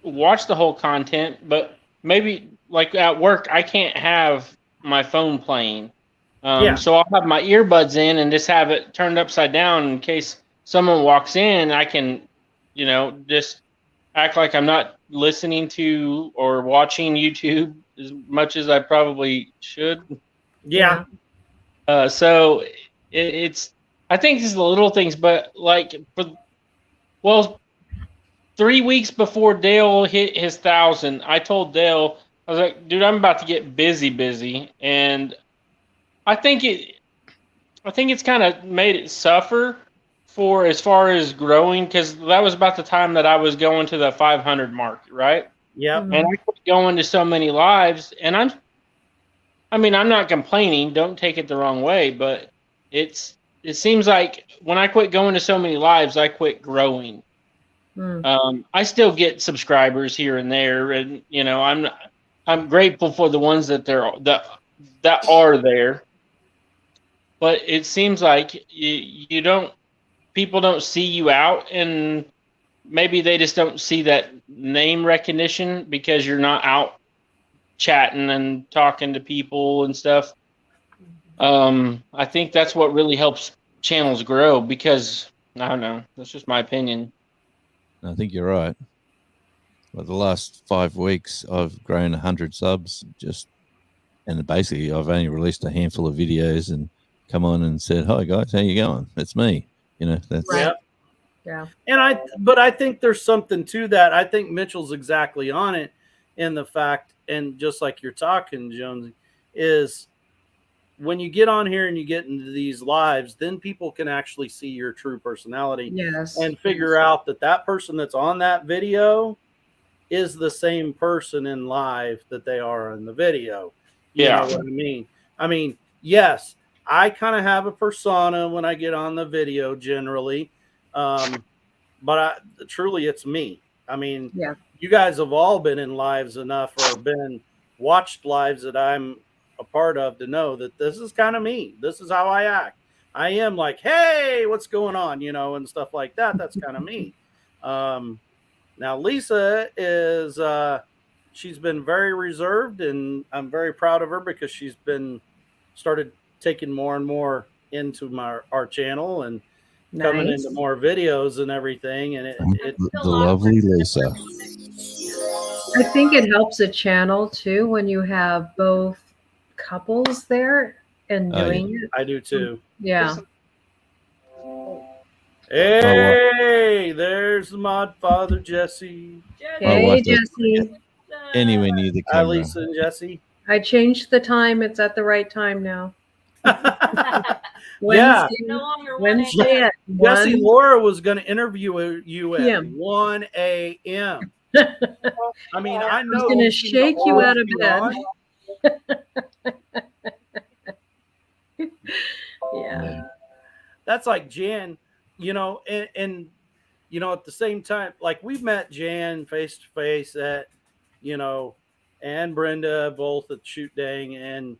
watch the whole content, but maybe like at work I can't have my phone playing. Yeah. So I'll have my earbuds in and just have it turned upside down in case someone walks in. I can, just act like I'm not listening to or watching YouTube as much as I probably should. Yeah. So it's, I think it's the little things, but like well, 3 weeks before Dale hit his 1,000, I told Dale, I was like, dude, I'm about to get busy, and I think it's kind of made it suffer for as far as growing, because that was about the time that I was going to the 500 mark, right? Yep. Mhm. And I quit going to so many lives, and I'm not complaining. Don't take it the wrong way, but it seems like when I quit going to so many lives, I quit growing. Mm. I still get subscribers here and there, and I'm grateful for the ones that are there. But it seems like people don't see you out, and maybe they just don't see that name recognition because you're not out chatting and talking to people and stuff. I think that's what really helps channels grow, because I don't know, that's just my opinion. I think you're right. But the last 5 weeks, I've grown 100 subs and basically I've only released a handful of videos and come on and said, "Hi guys, how you going? It's me." That's Right. Yep. Yeah. And I think there's something to that. I think Mitchell's exactly on it in the fact, and just like you're talking, Jones, is when you get on here and you get into these lives, then people can actually see your true personality Yes. and figure out that person that's on that video is the same person in live that they are in the video. You know what I mean? I mean, yes, I kind of have a persona when I get on the video generally. But truly it's me. I mean, Yeah. you guys have all been in lives enough or been watched lives that I'm a part of to know that this is kind of me. This is how I act. I am like, hey, what's going on? And stuff like that. That's kind of me. Now Lisa is, she's been very reserved, and I'm very proud of her because she's started taking more and more into our channel and coming Nice. into more videos and everything. And the lovely Lisa. I think it helps a channel too when you have both couples there and Oh, doing it. I do too. Yeah. Hey, there's the mod father, Jesse. My Hey, wife doesn't Jesse. Anywhere near the Hi, camera. Lisa and Jesse. I changed the time. It's at the right time now. Yeah. Wednesday, No longer 1 Wednesday a.m. at Jesse 1 Laura was going to interview you at p.m. 1 a.m. I mean, I know I was going to you've seen the shake you out of horrors bed. on. Yeah. That's like Jan, and at the same time, like we've met Jan face to face at, and Brenda both at Shoot Dang, and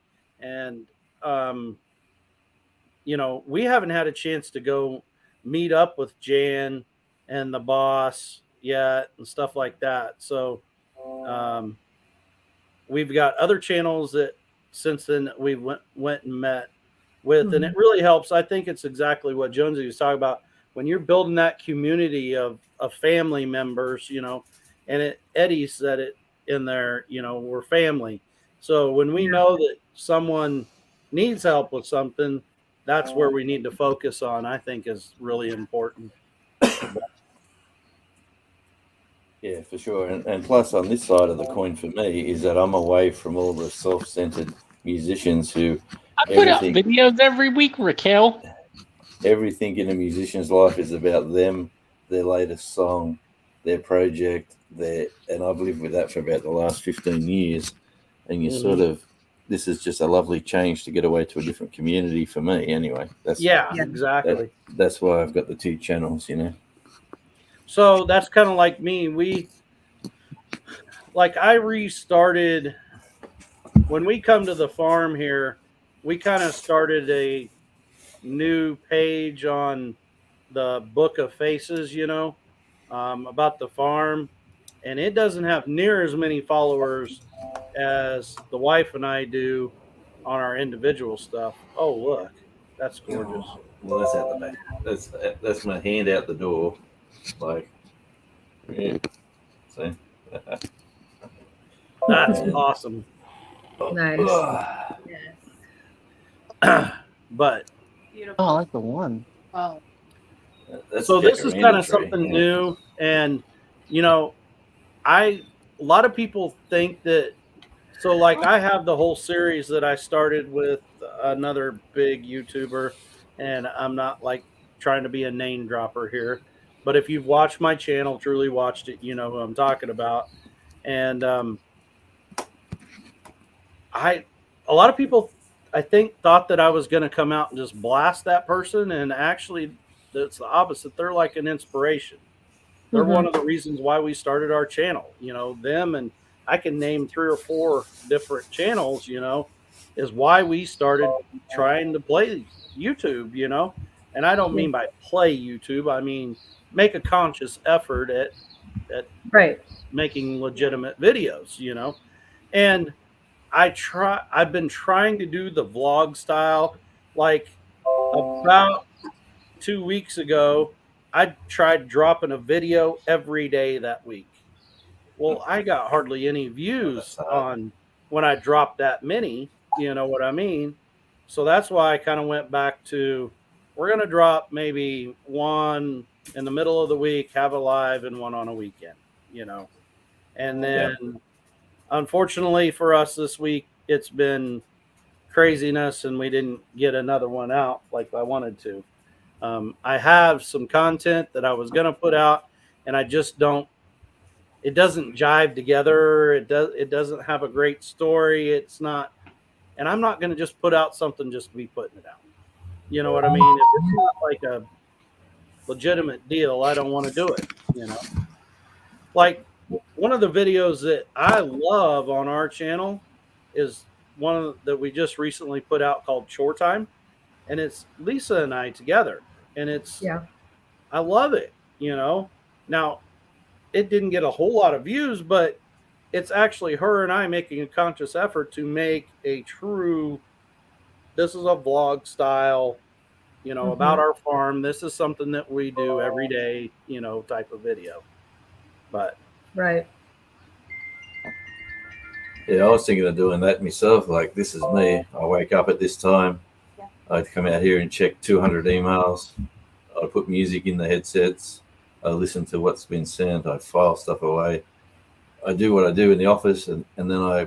we haven't had a chance to go meet up with Jan and the boss yet and stuff like that. So we've got other channels that since then we went and met with, and it really helps. I think it's exactly what Jonesy was talking about when you're building that community of family members, and Eddie said it in there, we're family. So when we know that someone needs help with something, that's where we need to focus on, I think is really important. Yeah, for sure. And plus on this side of the coin for me is that I'm away from all the self-centered musicians who I put out videos every week, Raquel. Everything in a musician's life is about them, their latest song, their project, and I've lived with that for about the last 15 years. And you sort of, this is just a lovely change to get away to a different community for me anyway. Exactly. That's why I've got the two channels, So that's kind of like me. I restarted when we come to the farm here. We kind of started a new page on the Book of Faces, about the farm, and it doesn't have near as many followers as the wife and I do on our individual stuff. Oh, look, that's gorgeous. Oh, well, that's out the back. That's my hand out the door. Like, yeah. See? That's awesome. Nice. Yes. But Beautiful. Oh, I like the one. Wow. so this is kind of something new, and a lot of people think that. So I have the whole series that I started with another big YouTuber, and I'm not trying to be a name dropper here, but if you've watched my channel, truly watched it, you know who I'm talking about. And a lot of people, I think, thought that I was going to come out and just blast that person, and actually, it's the opposite. They're like an inspiration. They're one of the reasons why we started our channel. Them, and I can name 3 or 4 different channels. Is why we started trying to play YouTube. And I don't mean by play YouTube. I mean make a conscious effort at Right. making legitimate videos. And I've been trying to do the vlog style. About 2 weeks ago, I tried dropping a video every day that week. Well, I got hardly any views on when I dropped that many, you know what I mean? So that's why I kind of went back to, we're going to drop maybe one in the middle of the week, have a live, and one on a weekend, And then, unfortunately for us this week, it's been craziness, and we didn't get another one out like I wanted to. I have some content that I was going to put out, and I just don't. It doesn't jive together. It doesn't have a great story. It's not, and I'm not going to just put out something just to be putting it out. You know what I mean? If it's not like a legitimate deal, I don't want to do it. Like one of the videos that I love on our channel is one that we just recently put out called Chore Time, and it's Lisa and I together, and I love it. Now it didn't get a whole lot of views, but it's actually her and I making a conscious effort to make a true, this is a vlog style, about our farm. This is something that we do every day, type of video. But right. Yeah, I was thinking of doing that myself. Like, this is me. I wake up at this time. I'd come out here and check 200 emails. I'd put music in the headsets. I listen to what's been sent. I file stuff away. I do what I do in the office, and then I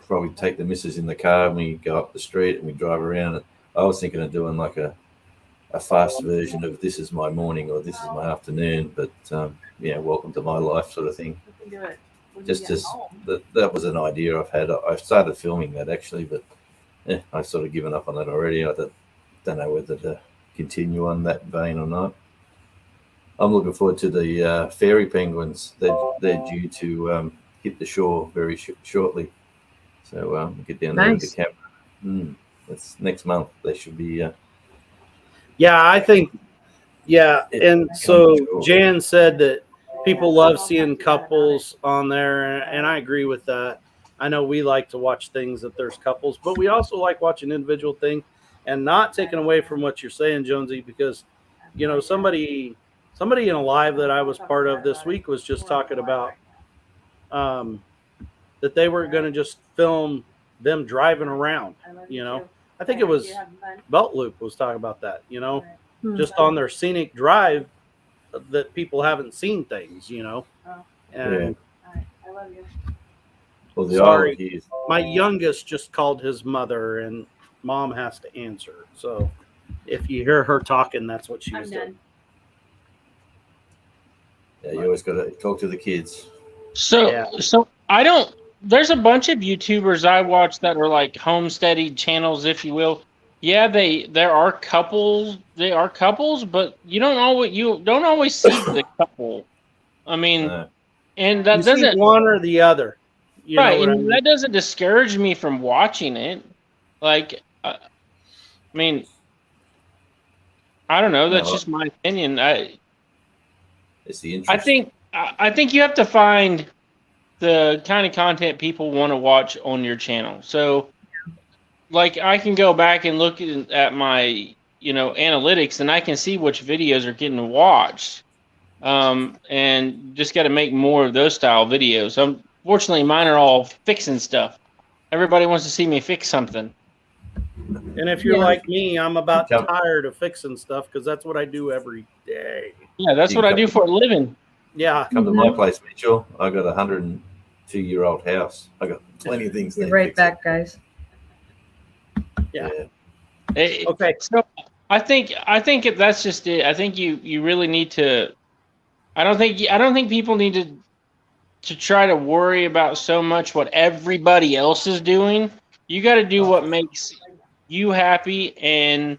probably take the missus in the car and we go up the street and we drive around. I was thinking of doing like a fast version of this is my morning or this is my afternoon, but welcome to my life sort of thing. We can do it. That was an idea I've had. I started filming that actually, but I've sort of given up on that already. I don't know whether to continue on that vein or not. I'm looking forward to the fairy penguins. They're due to hit the shore very shortly. So get down there with the camera. That's next month. They should be. I think. Yeah, and so Jan said that people love seeing couples on there, and I agree with that. I know we like to watch things that there's couples, but we also like watching individual things, and not taking away from what you're saying, Jonesy, because somebody in a live that I was part of this week was just talking about that they were going to just film them driving around. I think it was Belt Loop was talking about that. Just on their scenic drive, that people haven't seen things. And I love you. Well, sorry, my youngest just called his mother, and mom has to answer. So if you hear her talking, that's what she was doing. Yeah, you always got to talk to the kids. So I don't. There's a bunch of YouTubers I watch that are like homesteady channels, if you will. Yeah, there are couples. They are couples, but you don't always see the couple. I mean, and You that see doesn't one or the other. You know right, what I and mean? that doesn't discourage me from watching it. Like, I mean, I don't know. That's No, just my opinion. it's the interest. I think you have to find the kind of content people want to watch on your channel. So, like, I can go back and look at my analytics, and I can see which videos are getting watched. And just got to make more of those style videos. Unfortunately, mine are all fixing stuff. Everybody wants to see me fix something. And if you're Yeah. like me, I'm about Come- tired of fixing stuff because that's what I do every day. Yeah, that's You what I can do for a living. Yeah. Come to my place, Mitchell. I got a 102-year-old house. I got plenty of things. Be need right fixing. back, guys. Yeah. Okay. So I think that's just it. I think you really need to. I don't think people need to try to worry about so much what everybody else is doing. You got to do what makes you happy, and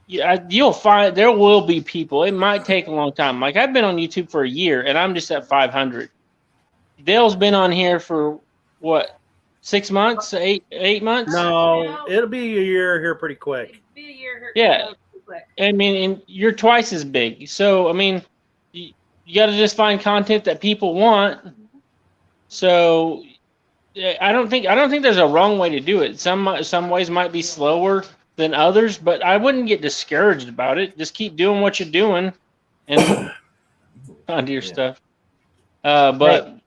you'll find there will be people. It might take a long time. Like I've been on YouTube for a year, and I'm just at 500. Dale's been on here for what, 6 months, 8 months? No, it'll be a year here pretty quick. It'd be a year here. Yeah. Quick. I mean, and you're twice as big. So I mean, you got to just find content that people want. So I don't think there's a wrong way to do it. Some ways might be slower than others, but I wouldn't get discouraged about it. Just keep doing what you're doing and onto your stuff. But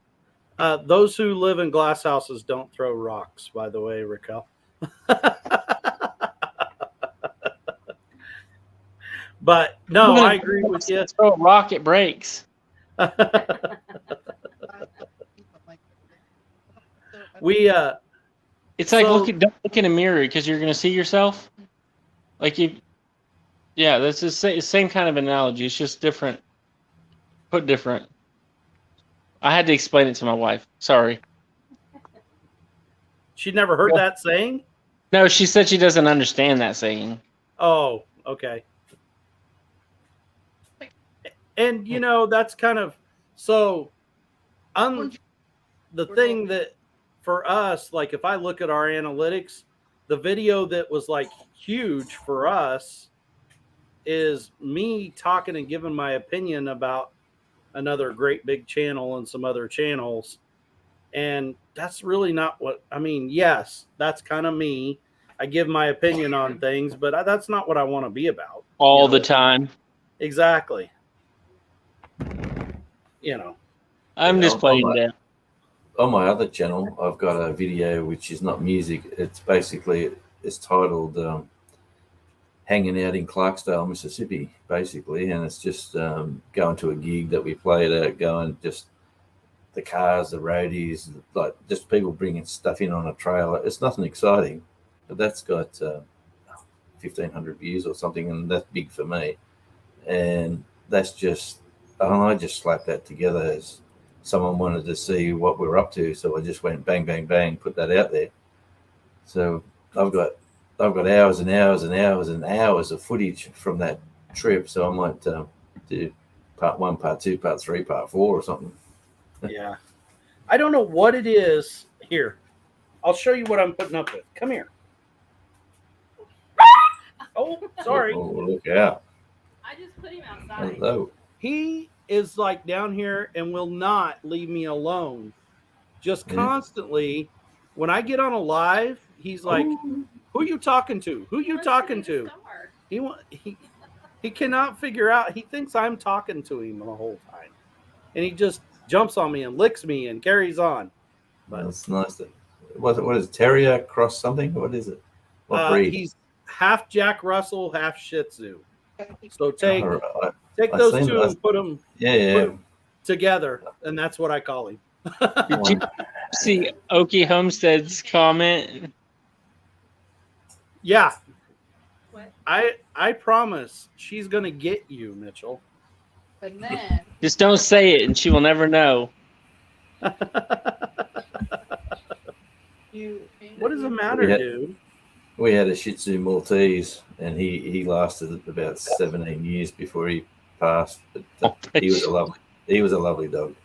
Those who live in glass houses don't throw rocks, by the way, Raquel. But no, I agree with you. Throw a rock, it breaks. We It's like So- don't look in a mirror because you're going to see yourself. Like yeah, that's the same kind of analogy. It's just different, put different. I had to explain it to my wife. Sorry. she never heard that saying? No, she said she doesn't understand that saying. Oh, okay. And that's kind of so the thing that for us, like if I look at our analytics, the video that was like huge for us is me talking and giving my opinion about another great big channel and some other channels. And that's really not what I mean. Yes, that's kind of me. I give my opinion on things, but that's not what I want to be about. All the time. Exactly. I'm just playing down. On my other channel, I've got a video which is not music. It's titled "Hanging Out in Clarksdale, Mississippi," basically, and it's just going to a gig that we played at, going just the cars, the roadies, like just people bringing stuff in on a trailer. It's nothing exciting, but that's got 1,500 views or something, and that's big for me. And that's just, I just slapped that together as someone wanted to see what we're up to, so I just went bang, bang, bang, put that out there. So I've got hours and hours and hours and hours of footage from that trip. So I might do part 1, part 2, part 3, part 4 or something. Yeah. I don't know what it is. Here, I'll show you what I'm putting up with. Come here. Oh, sorry. Oh, look out. I just put him outside. Hello. He is like down here and will not leave me alone. Just Yeah. constantly. When I get on a live, he's like, "Who you talking to? Who you talking to?" He cannot figure out. He thinks I'm talking to him the whole time, and he just jumps on me and licks me and carries on. But That's nice. What is it, terrier cross something? What is it? What breed? he's half Jack Russell, half Shih Tzu. So take I those seen two that. and put them Yeah. together, and that's what I call him. Did you see Okie Homestead's comment? Yeah. What? I promise she's gonna get you, Mitchell. But then Just don't say it, and she will never know. What is the matter, Yeah. dude? we had a Shih Tzu Maltese, and he lasted about 17 years before he passed. But he was a lovely dog.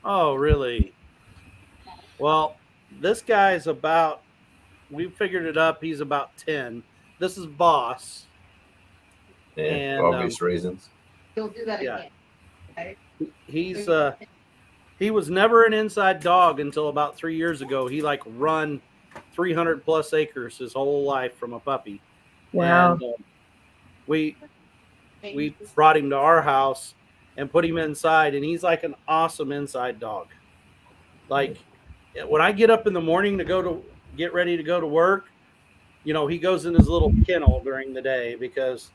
Oh, really? Well, this guy's about. We figured it up. He's about 10. This is Boss. Yeah, And, for obvious reasons. Don't do that Yeah. again. He's he was never an inside dog until about 3 years ago. He like run 300 plus acres his whole life from a puppy. Wow. And we brought him to our house and put him inside, and he's like an awesome inside dog. Like when I get up in the morning to get ready to go to work, you know, he goes in his little kennel during the day, because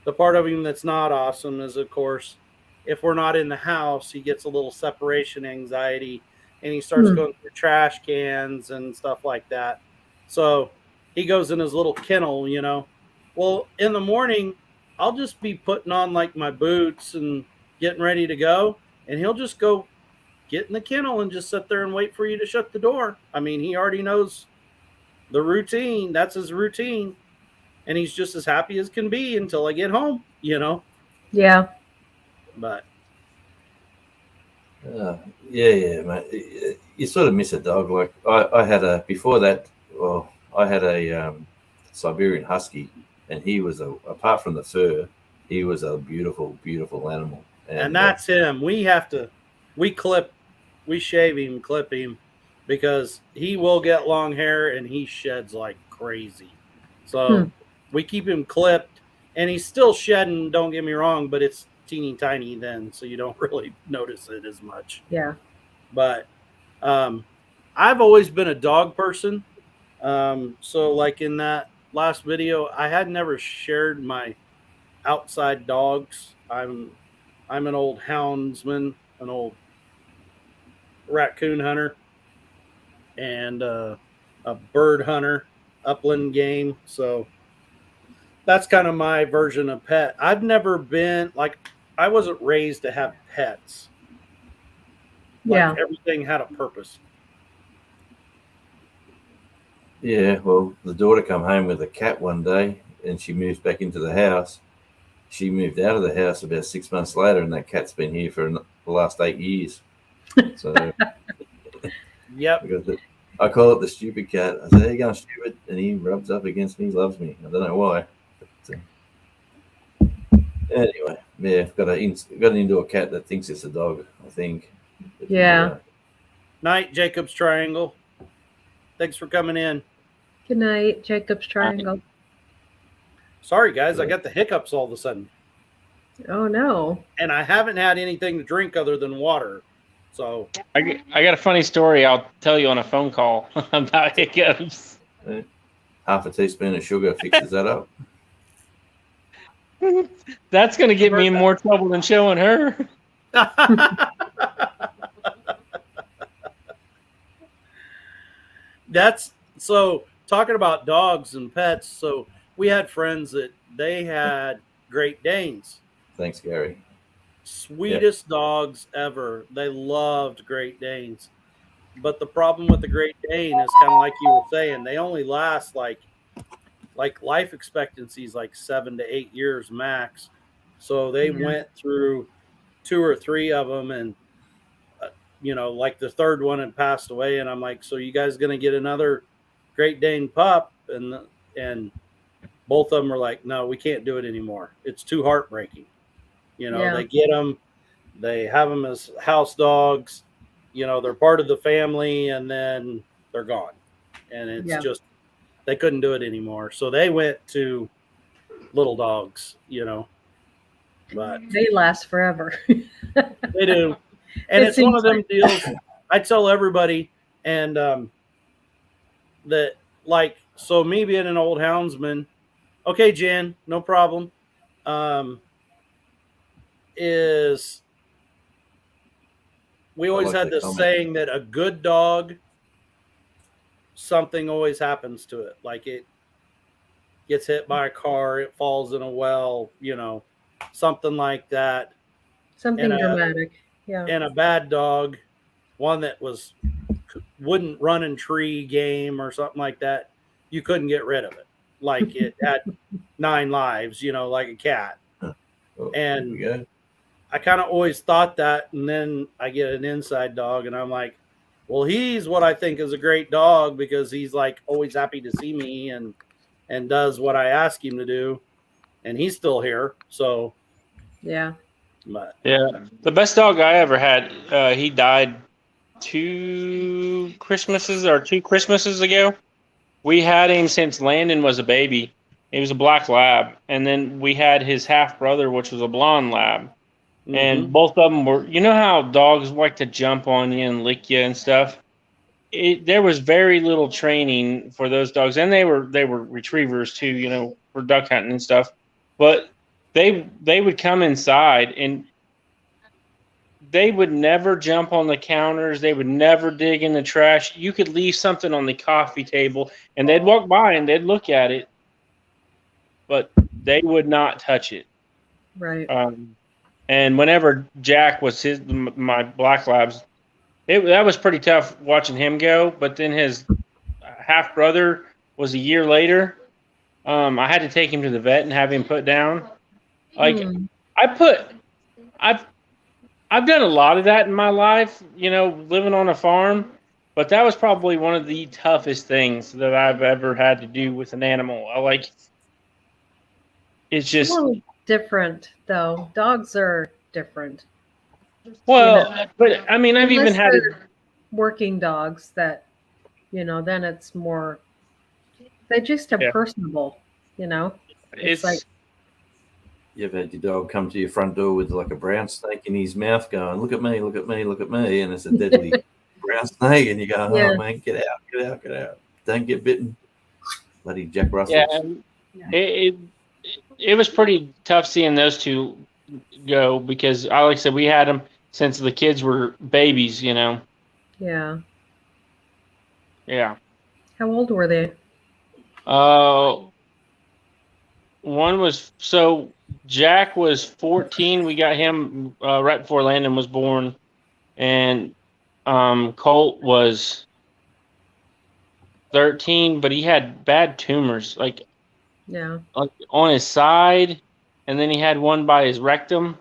the part of him that's not awesome is, of course, if we're not in the house, he gets a little separation anxiety, and he starts going through trash cans and stuff like that. So he goes in his little kennel, you know. Well, in the morning, I'll just be putting on like my boots and getting ready to go, and he'll just go get in the kennel and just sit there and wait for you to shut the door. I mean, he already knows the routine. That's his routine. And he's just as happy as can be until I get home, you know? Yeah. But yeah, mate. You sort of miss a dog. Like I had before that, well, I had a Siberian Husky, and he was apart from the fur, he was a beautiful, beautiful animal. And that's him. We shave him, clip him, because he will get long hair and he sheds like crazy. So we keep him clipped, and he's still shedding, don't get me wrong, but it's teeny tiny then, so you don't really notice it as much. Yeah. But I've always been a dog person. So like in that last video, I had never shared my outside dogs. I'm an old houndsman, an old raccoon hunter, and a bird hunter, upland game. So that's kind of my version of pet. I've never been like, I wasn't raised to have pets. Like everything had a purpose. Yeah, well, the daughter come home with a cat one day, and she moves back into the house. She moved out of the house about 6 months later, and that cat's been here for the last 8 years. So, yep. I call it the stupid cat. I say, "How you going, stupid?" And he rubs up against me. He loves me. I don't know why. But, anyway, yeah, got an indoor cat that thinks it's a dog, I think. Yeah. Night, Jacob's Triangle. Thanks for coming in. Good night, Jacob's Triangle. Sorry, guys, I got the hiccups all of a sudden. Oh, no. And I haven't had anything to drink other than water. So I got a funny story I'll tell you on a phone call about hiccups. Half a teaspoon of sugar fixes that up. That's going to get me in more trouble than showing her. That's so talking about dogs and pets. So we had friends that they had Great Danes. Thanks, Gary. Sweetest dogs ever. They loved Great Danes. But the problem with the Great Dane is kind of like you were saying, they only last like life expectancy is like 7 to 8 years max. So they went through 2 or 3 of them, and you know, like the third one had passed away, and I'm like, so you guys going to get another Great Dane pup? And both of them were like, no, we can't do it anymore. It's too heartbreaking. You know, they get them, they have them as house dogs, you know, they're part of the family, and then they're gone. And it's just, they couldn't do it anymore. So they went to little dogs, you know, but they last forever. They do. And it's one of them deals I tell everybody, and that, like, so me being an old houndsman, okay, Jan, no problem, is we always had this saying that a good dog, something always happens to it. Like it gets hit by a car, it falls in a well, you know, something like that. Something dramatic. Yeah. And a bad dog, one that wouldn't run in tree game or something like that, you couldn't get rid of it. Like it had 9 lives, like a cat. Oh, And there we go. I kind of always thought that. And then I get an inside dog and I'm like, well, he's what I think is a great dog because he's like always happy to see me and does what I ask him to do. And he's still here. So, Yeah. but Yeah, the best dog I ever had, he died 2 Christmases ago. We had him since Landon was a baby. He was a black lab, and then we had his half brother, which was a blonde lab. And both of them were, you know how dogs like to jump on you and lick you and stuff. There was very little training for those dogs, and they were retrievers too, for duck hunting and stuff. But they would come inside and they would never jump on the counters. They would never dig in the trash. You could leave something on the coffee table, and they'd walk by and they'd look at it, but they would not touch it. Right. And whenever Jack was my black labs, that was pretty tough watching him go. But then his half brother was a year later. I had to take him to the vet and have him put down. Like I've done a lot of that in my life, living on a farm, but that was probably one of the toughest things that I've ever had to do with an animal. It's just different though. Dogs are different. Well, but I mean, I've even had working dogs that, then it's more, they just are personable, It's like, You've had your dog come to your front door with like a brown snake in his mouth going, look at me, look at me, look at me. And it's a deadly brown snake. And you go, oh, man, get out, get out, get out. Don't get bitten. Bloody Jack Russell. Yeah, it was pretty tough seeing those two go because, like I said, we had them since the kids were babies, Yeah. Yeah. How old were they? One was, so Jack was 14. We got him right before Landon was born. And Colt was 13, but he had bad tumors, like on his side. And then he had one by his rectum.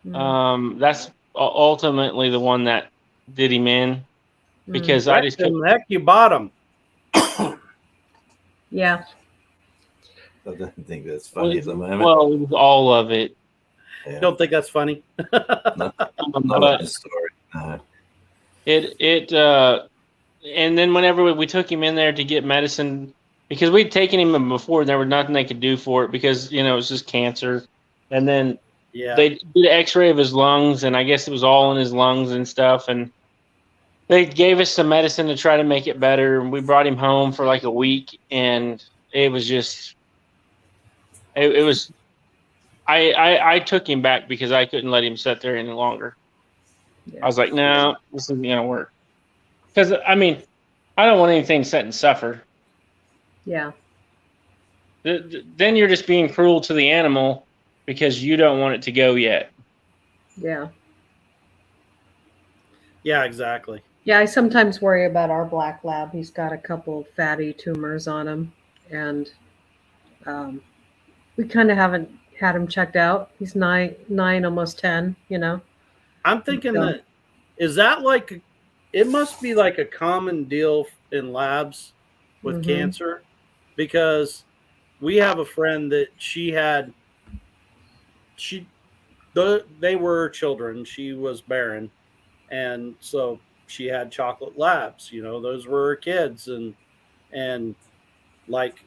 That's ultimately the one that did him in because I just couldn't. Heck, you bought him. Yeah. I don't think that's funny at the moment. Well, it was all of it. Yeah. Don't think that's funny. Not the story. No. And then whenever we took him in there to get medicine, because we'd taken him before and there was nothing they could do for it because, it was just cancer. And then they did an x-ray of his lungs, and I guess it was all in his lungs and stuff. And they gave us some medicine to try to make it better. And we brought him home for like a week, and it was just, it was, I took him back because I couldn't let him sit there any longer. I was like, no, this isn't going to work. Because, I mean, I don't want anything to sit and suffer. Yeah. Then you're just being cruel to the animal because you don't want it to go yet. Yeah. Yeah, exactly. Yeah, I sometimes worry about our black lab. He's got a couple fatty tumors on him, and we kind of haven't had him checked out. He's nine, almost 10, I'm thinking is that like, it must be like a common deal in labs with cancer, because we have a friend that they were children. She was barren. And so she had chocolate labs, those were her kids. And like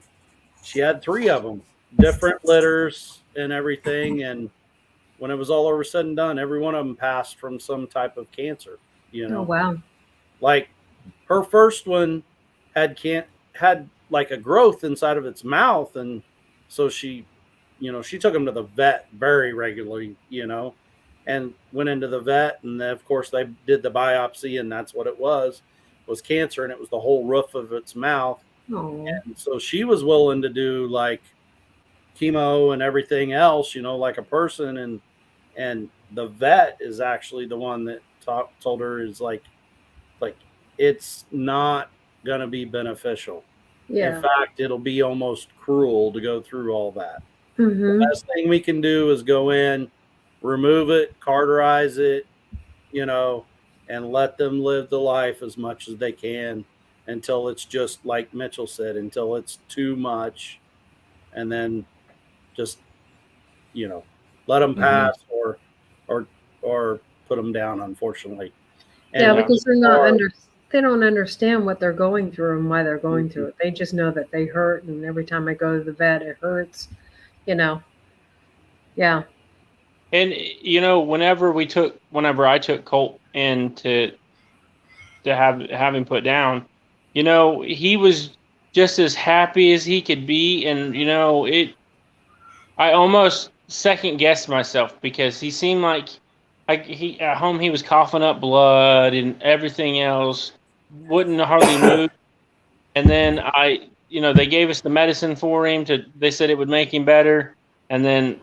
she had 3 of them, different litters and everything. And when it was all over said and done, every one of them passed from some type of cancer, Oh, wow. Like her first one had like a growth inside of its mouth. And so she took him to the vet very regularly, and went into the vet. And then, of course, they did the biopsy, and that's what it was cancer. And it was the whole roof of its mouth. Oh. And so she was willing to do like chemo and everything else, like a person. And the vet is actually the one that told her is like, it's not going to be beneficial. Yeah. In fact, it'll be almost cruel to go through all that. Mm-hmm. The best thing we can do is go in, remove it, cauterize it, and let them live the life as much as they can until it's just like Mitchell said, until it's too much, and then just let them pass or put them down. Unfortunately, Yeah, and because they don't understand what they're going through and why they're going through it. They just know that they hurt, and every time I go to the vet, it hurts. Yeah. And whenever I took Colt in to have him put down, he was just as happy as he could be, and I almost second guessed myself because he seemed like he at home he was coughing up blood and everything else, wouldn't hardly move. And then they gave us the medicine for him they said it would make him better. And then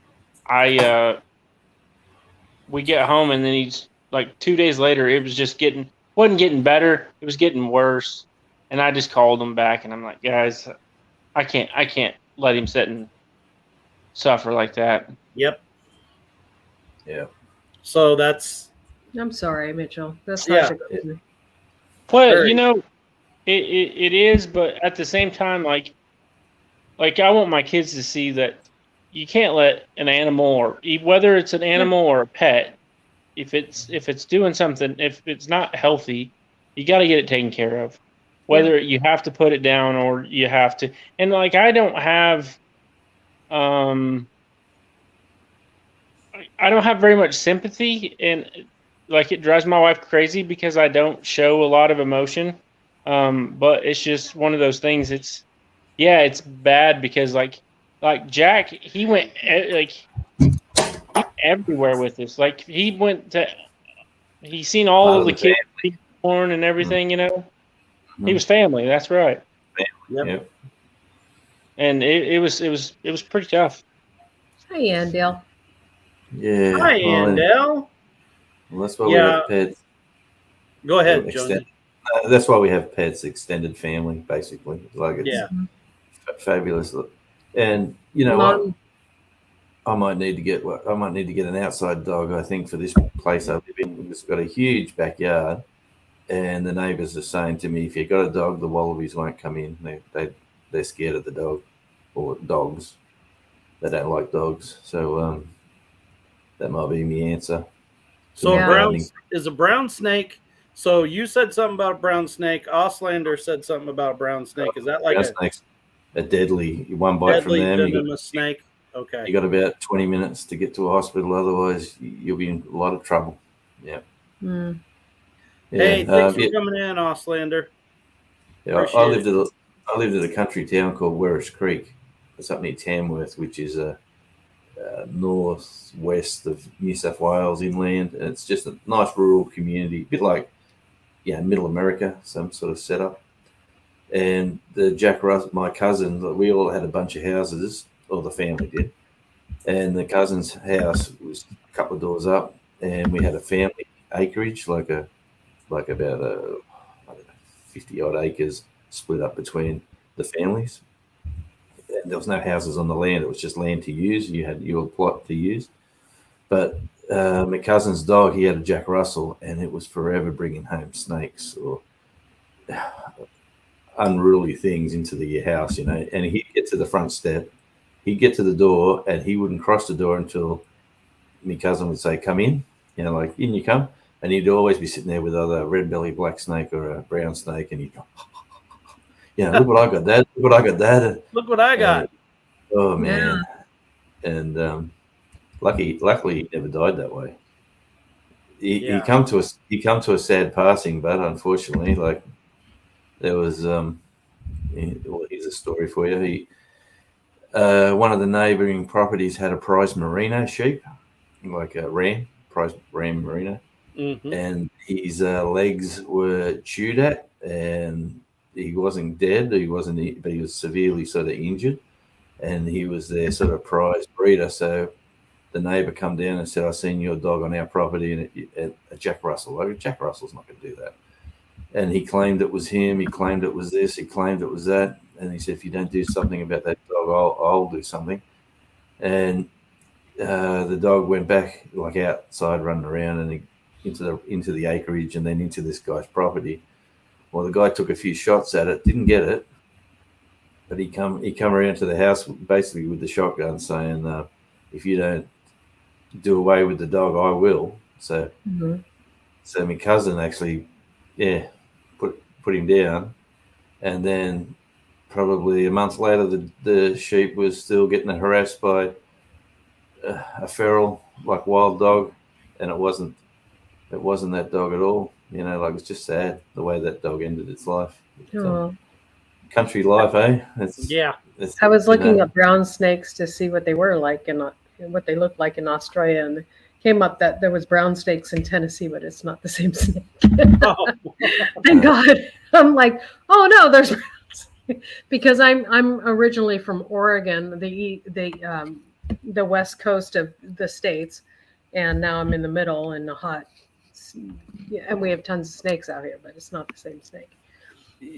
we get home and then he's like 2 days later, it was just wasn't getting better. It was getting worse. And I just called him back and I'm like, guys, I can't let him sit and suffer like that. Yep. Yeah. So that's. I'm sorry, Mitchell. That's hard to go through. Well, it is, but at the same time, like I want my kids to see that you can't let an animal, or whether it's an animal or a pet, if it's doing something, if it's not healthy, you got to get it taken care of. Whether you have to put it down or you have to, and like I don't have very much sympathy, and like it drives my wife crazy because I don't show a lot of emotion. But it's just one of those things. It's bad because like Jack, he went everywhere with us. Like he's seen all of the kids born and everything. He was family. That's right. Yep. And it was pretty tough. Hi, Andale. Yeah. Hi, Andale. Well, that's why we have pets. Go ahead, Jonesy. That's why we have pets, extended family, basically. Like it's fabulous. And what? I might need to get an outside dog. I think for this place I live in, it's got a huge backyard, and the neighbours are saying to me, if you've got a dog, the wallabies won't come in. They're scared of the dog or dogs. They don't like dogs. So that might be my answer. So is a brown snake. So you said something about a brown snake. Auslander said something about a brown snake. Is that like a deadly one bite from them? Venomous snake. Okay. You got about 20 minutes to get to a hospital. Otherwise, you'll be in a lot of trouble. Yeah. Mm. Hey, thanks for coming in, Auslander. Yeah, I lived at a country town called Werris Creek. It's up near Tamworth, which is northwest of New South Wales inland, and it's just a nice rural community, a bit like Middle America, some sort of setup. And the Jack Russell, my cousin, we all had a bunch of houses, or the family did, and the cousin's house was a couple of doors up, and we had a family acreage, like about 50 odd acres split up between the families. And there was no houses on the land; it was just land to use. You had your plot to use. But my cousin's dog, he had a Jack Russell, and it was forever bringing home snakes or unruly things into the house, And he'd get to the front step, he'd get to the door, and he wouldn't cross the door until my cousin would say, "Come in," like in you come. And he'd always be sitting there with either a red belly black snake or a brown snake, and he'd go, look what I got, Dad. Look what I got, Dad. Look what I got. Oh man! And luckily, he never died that way. He come to a sad passing, but unfortunately, like there was here's a story for you. One of the neighbouring properties had a prize merino sheep, like a prize ram merino, and his legs were chewed at, and he wasn't dead. But he was severely sort of injured, and he was their sort of prize breeder. So the neighbour come down and said, "I've seen your dog on our property, and a Jack Russell." Like, Jack Russell's not going to do that. And he claimed it was him. He claimed it was this. He claimed it was that. and he said, if you don't do something about that dog, I'll do something. And the dog went back like outside, running around, and into the acreage, and then into this guy's property. Well, the guy took a few shots at it, didn't get it, but he come around to the house basically with the shotgun, saying, "If you don't do away with the dog, I will." So, so my cousin actually, put him down, and then probably a month later, the sheep was still getting harassed by a feral, like wild dog, and it wasn't that dog at all. You know, like, it's just sad the way that dog ended its life. Country life, eh? I was looking up brown snakes to see what they were like and what they looked like in Australia, and it came up that there was brown snakes in Tennessee, but it's not the same snake. Thank God. I'm like, oh no, there's brown snakes. Because I'm originally from Oregon, the west coast of the states, and now I'm in the middle in the hot. Yeah, and we have tons of snakes out here, but it's not the same snake.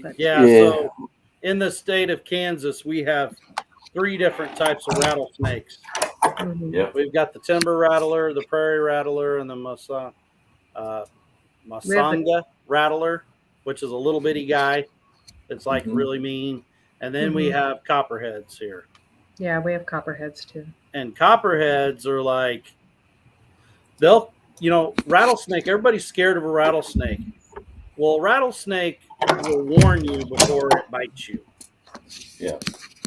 But, So in the state of Kansas, we have 3 different types of rattlesnakes. We've got the timber rattler, the prairie rattler, and the Masanga rattler, which is a little bitty guy that's like really mean. And then we have copperheads here. Yeah, we have copperheads too. And copperheads are like, rattlesnake, everybody's scared of a rattlesnake. Well, a rattlesnake will warn you before it bites you. Yeah.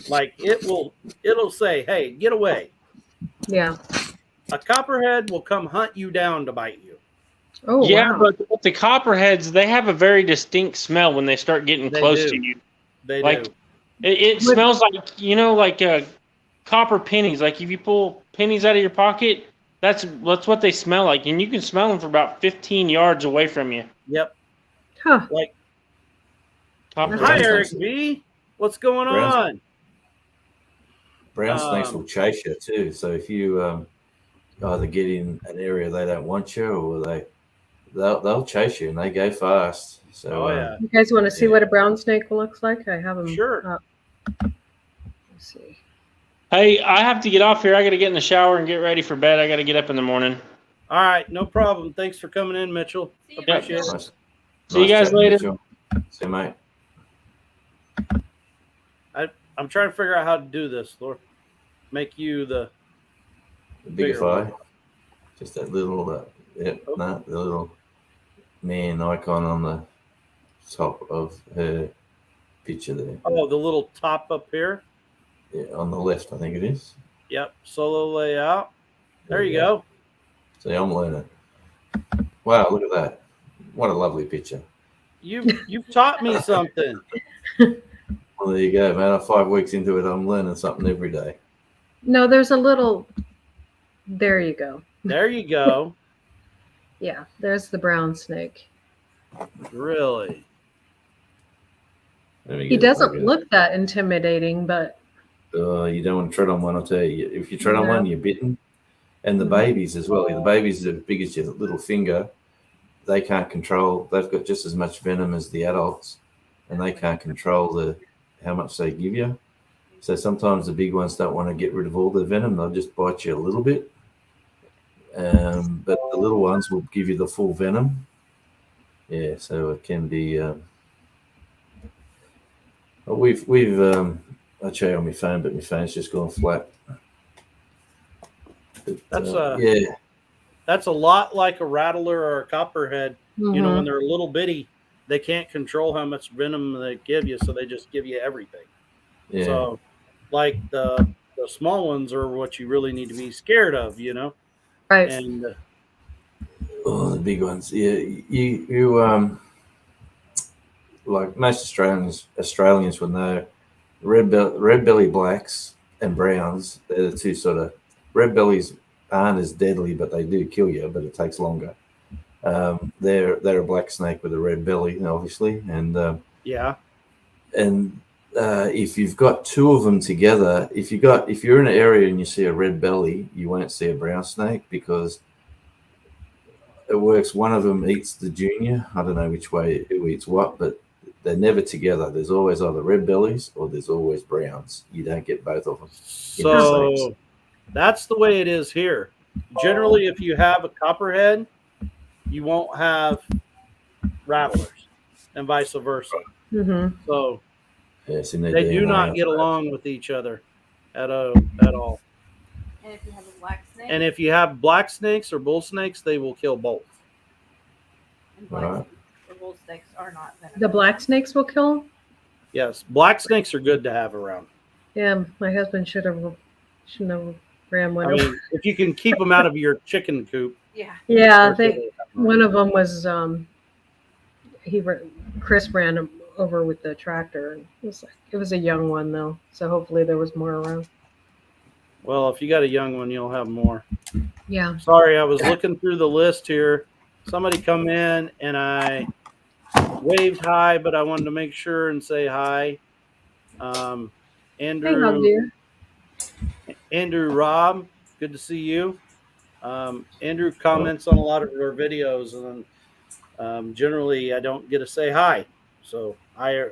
Like, it'll say, hey, get away. Yeah. A copperhead will come hunt you down to bite you. Oh, yeah, wow. but the copperheads, they have a very distinct smell when they start getting close to you. They like, do. It smells like, copper pennies. Like, if you pull pennies out of your pocket, that's what they smell like. And you can smell them for about 15 yards away from you. Yep. Huh. Like, Copper hi, pennies. Eric B. What's going on? Brown snakes will chase you too. So if you either get in an area they don't want you, or they'll chase you, and they go fast. So you guys want to see what a brown snake looks like? I have them. Sure. Let's see. Hey, I have to get off here. I got to get in the shower and get ready for bed. I got to get up in the morning. All right, no problem. Thanks for coming in, Mitchell. Appreciate it. See you guys later. See you, mate. I'm trying to figure out how to do this, Lord. Make you the bigger fly. Just that little, the little man icon on the top of her picture there. Oh, the little top up here? Yeah, on the left, I think it is. Yep, solo layout. There you go. See, I'm learning. Wow, look at that. What a lovely picture. You've taught me something. Well, there you go, man. I'm 5 weeks into it. I'm learning something every day. No, there's a little. There you go. There you go. Yeah, there's the brown snake. Really? He doesn't look that intimidating, but. You don't want to tread on one, I'll tell you. If you tread on one, you're bitten. And the babies as well. The babies are as big as your little finger. They can't control. They've got just as much venom as the adults, and they can't control how much they give you. So sometimes the big ones don't want to get rid of all their venom. They'll just bite you a little bit. But the little ones will give you the full venom. Yeah, so it can be. I'll show you on my phone, but my phone's just gone flat. But, that's a lot like a rattler or a copperhead. You know, when they're a little bitty, they can't control how much venom they give you, so they just give you everything. Yeah. So, like the small ones are what you really need to be scared of, you know. Right. And the big ones, yeah. You like most Australians would know, red belly blacks and browns. They're the two sort of. Red bellies aren't as deadly, but they do kill you, but it takes longer. They're a black snake with a red belly, obviously, and if you've got two of them together, if you're in an area and you see a red belly, you won't see a brown snake because it works. One of them eats the junior. I don't know which way who eats what, but they're never together. There's always either red bellies or there's always browns. You don't get both of them. So that's the way it is here. Generally, if you have a copperhead, you won't have rattlers, and vice versa. Mm-hmm. So Yes, in their they do DNA, not I get suppose. along with each other at all. And if you have a black snake, And if you have black snakes or bull snakes, they will kill both. and black Alright. snakes or bull snakes are not venomous. The black snakes will kill 'em? Yes, black snakes are good to have around. Yeah, my husband shouldn't have ran one I over. mean, if you can keep them out of your chicken coop. Yeah. Yeah, that's what one of them was Chris ran him over with the tractor. And it was a young one though, so hopefully there was more around. Well, if you got a young one, you'll have more. Yeah. Sorry, I was looking through the list here. Somebody come in and I waved hi, but I wanted to make sure and say hi. Hey, how Andrew, dear? Andrew Robb, good to see you. Andrew comments on a lot of our videos, and generally I don't get to say hi. So, how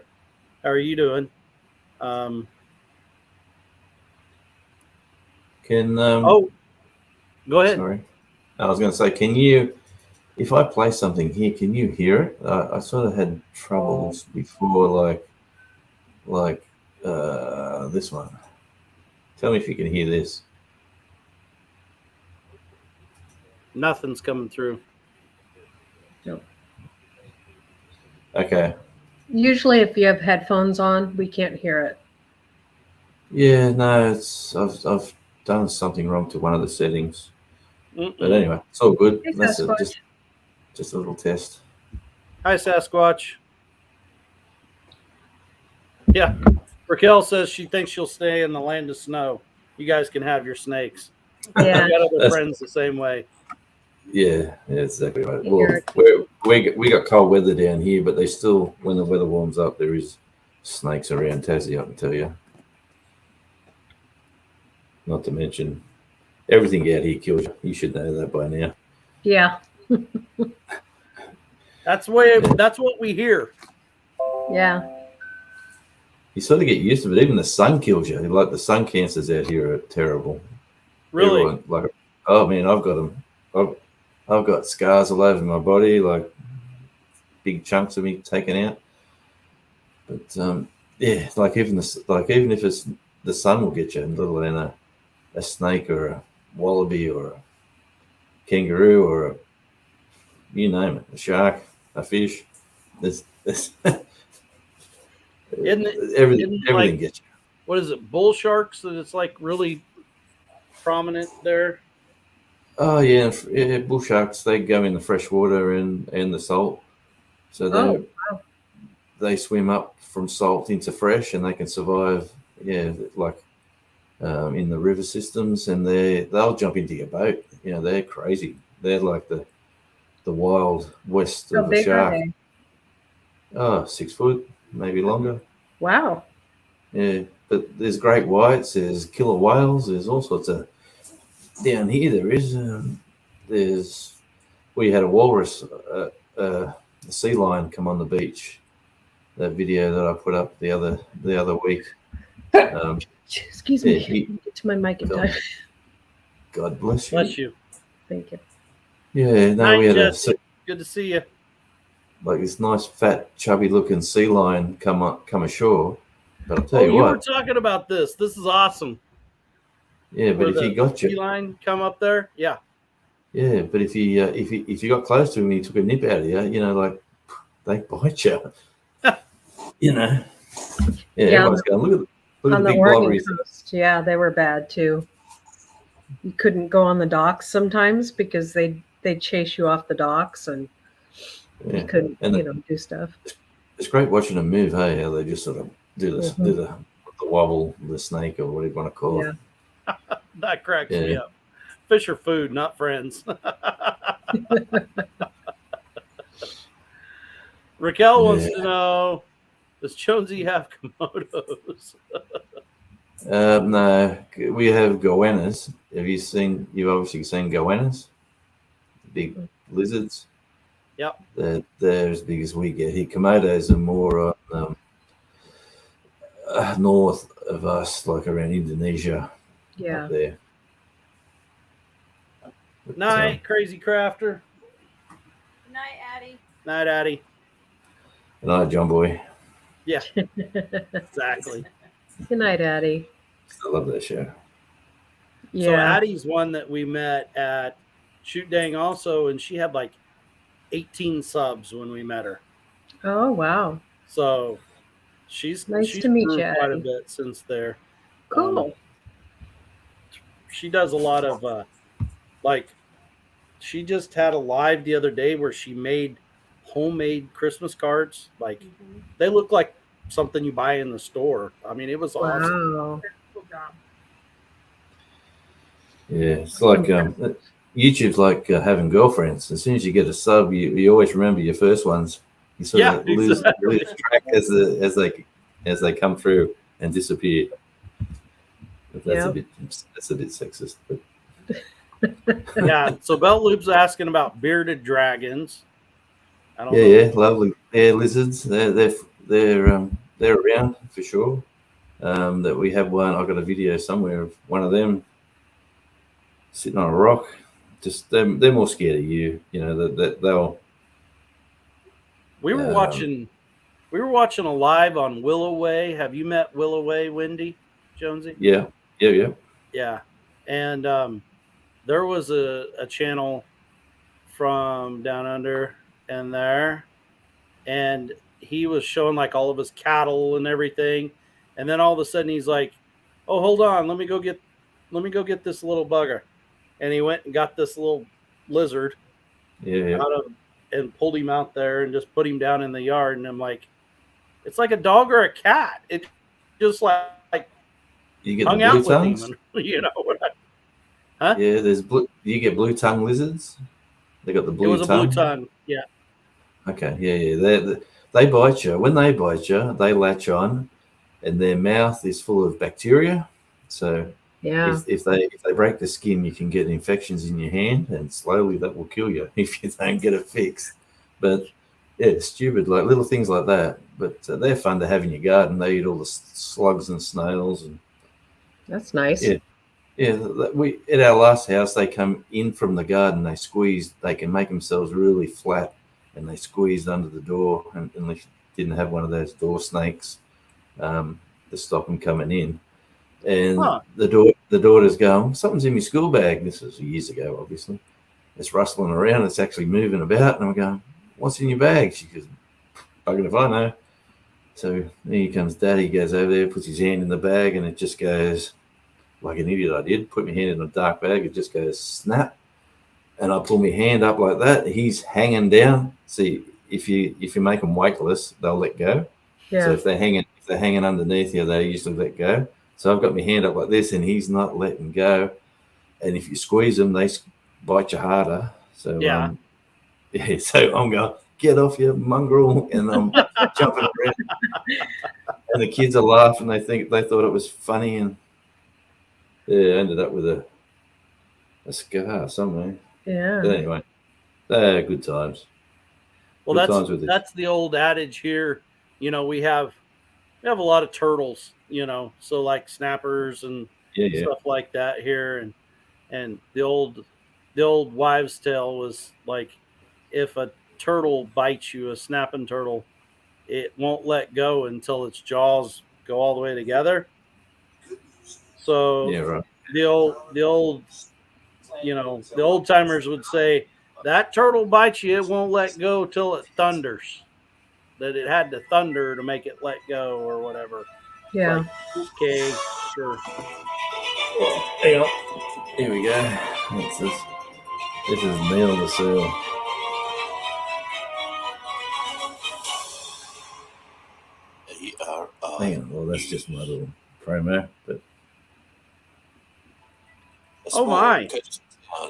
are you doing? Can Go ahead. sorry, I was going to say, can you, if I play something here, can you hear it? I sort of had troubles before, like this one. Tell me if you can hear this. Nothing's coming through. Okay. Usually, if you have headphones on, we can't hear it. Yeah, no, I've done something wrong to one of the settings. But anyway, it's all good. Hey, That's Sasquatch. just a little test. Hi, Sasquatch. Yeah, Raquel says she thinks she'll stay in the land of snow. You guys can have your snakes. Yeah. I got other That's- friends the same way. Yeah, exactly right. You're Well, we got cold weather down here, but they still, when the weather warms up, there is snakes around Tassie, I can tell you. Not to mention, everything out here kills you. You should know that by now. Yeah. That's what we hear. Yeah. You sort of get used to it. Even the sun kills you. Like the sun cancers out here are terrible. Really? Everyone, like, oh man, I've got them. I've got scars all over my body, like big chunks of me taken out. But yeah, even if it's the sun will get you, let alone a snake or a wallaby or a kangaroo or you name it, a shark, a fish. There's everything like, gets you. What is it? Bull sharks that it's like really prominent there. Oh yeah, bull sharks. They go in the fresh water and the salt, so they swim up from salt into fresh, and they can survive. Yeah, like in the river systems, and they'll jump into your boat. You know, they're crazy. They're like the wild west How of a big are shark. they? Oh, 6 foot, maybe longer. Wow. Yeah, but there's great whites, there's killer whales, there's all sorts of. Down here we had a walrus, a sea lion come on the beach. That video that I put up the other week. Excuse me. Yeah, Get to my mic in time. God bless you. Bless you. Thank you. Yeah, no, Hi, we had Jess. Good to see you. like this nice fat chubby looking sea lion come ashore. But I'll tell you you were what. talking about this. This is awesome. Yeah, but Where if he got sea you, line come up there, yeah. yeah, but if you got close to him, and he took a nip out of you, you know, like they bite you. You know. Yeah, everyone's going, look at On the the big Oregon blubbery. coast, yeah, they were bad too. You couldn't go on the docks sometimes because they'd chase you off the docks and Yeah. you couldn't, And do stuff. it's great watching them move. Hey, how they just sort of do this, Mhm. do the wobble, the snake, or whatever you want to call it. That cracks me Yeah. up. Fish are food, not friends. Raquel wants to know, does Jonesy have Komodos? No, we have goannas. You've obviously seen goannas, big lizards. Yep. They're as big as we get here. Komodos are more on north of us, like around Indonesia. Yeah. Up there. But, Night, Crazy Crafter. Good night, Addie. Night, Addie. good night, John Boy. Yeah, exactly. Good night, Addie. I love that show. Yeah. So Addie's one that we met at Shoot Dang also, and she had like 18 subs when we met her. Oh, wow. So she's Nice to meet grew you, quite a Addie. bit since there. Cool. She does a lot of like she just had a live the other day where she made homemade Christmas cards. Like they look like something you buy in the store. I mean, it was awesome. Wow. Cool job. Yeah, it's like YouTube's like having girlfriends. As soon as you get a sub, you always remember your first ones. You sort of lose track as they come through and disappear. But that's a bit sexist. But Yeah. So Belt Loop's asking about bearded dragons. I don't know. yeah, lovely. Yeah, lizards. They're around for sure. That we have one. I've got a video somewhere of one of them sitting on a rock. Just they're more scared of you. You know that they'll. We were watching a live on Willow Way. Have you met Willow Way, Wendy, Jonesy? Yeah. Yeah. And there was a channel from down under and there, and he was showing like all of his cattle and everything, and then all of a sudden he's like, "Oh, hold on, let me go get this little bugger," and he went and got this little lizard out of and pulled him out there and just put him down in the yard, and I'm like, it's like a dog or a cat. It just like You get hung the out blue with tongues. him, and, you know what? Huh? Yeah, there's blue. You get blue tongue lizards. They got the blue It was tongue. a blue tongue. Yeah. Okay, yeah. They bite you. When they bite you, they latch on, and their mouth is full of bacteria. So Yeah. if they break the skin, you can get infections in your hand, and slowly that will kill you if you don't get it fixed. But yeah, stupid like little things like that. But they're fun to have in your garden. They eat all the slugs and snails, and That's nice. Yeah. yeah. We at our last house, they come in from the garden. They squeeze. They can make themselves really flat, and they squeezed under the door, and they didn't have one of those door snakes to stop them coming in. And the daughter's going, something's in my school bag. This was years ago, obviously. It's rustling around. It's actually moving about. And I'm going, what's in your bag? She goes, bugger if I know. So here comes Daddy, goes over there, puts his hand in the bag, and it just goes, like an idiot I did, put my hand in a dark bag. It just goes snap. And I pull my hand up like that. He's hanging down. See, if you make them weightless, they'll let go. Yeah. So if they're hanging underneath you, they usually let go. So I've got my hand up like this, and he's not letting go. And if you squeeze them, they bite you harder. So Yeah. So I'm going, get off your mongrel, and I'm jumping around. And the kids are laughing. They thought it was funny, and I ended up with a scar somewhere. Yeah. But anyway, good times. Well, Good times with it. that's the old adage here. You know, we have a lot of turtles. You know, so like snappers and stuff like that here, and the old wives' tale was like, if a turtle bites you, a snapping turtle, it won't let go until its jaws go all the way together. So Right. the old the old timers would say, that turtle bites you, it won't let go till it thunders. That it had to thunder to make it let go or whatever. Yeah. Like, okay, sure. Hang on. Here we go. This is Neil the Seal. Hang on. Well, that's just my little promo. But Oh my!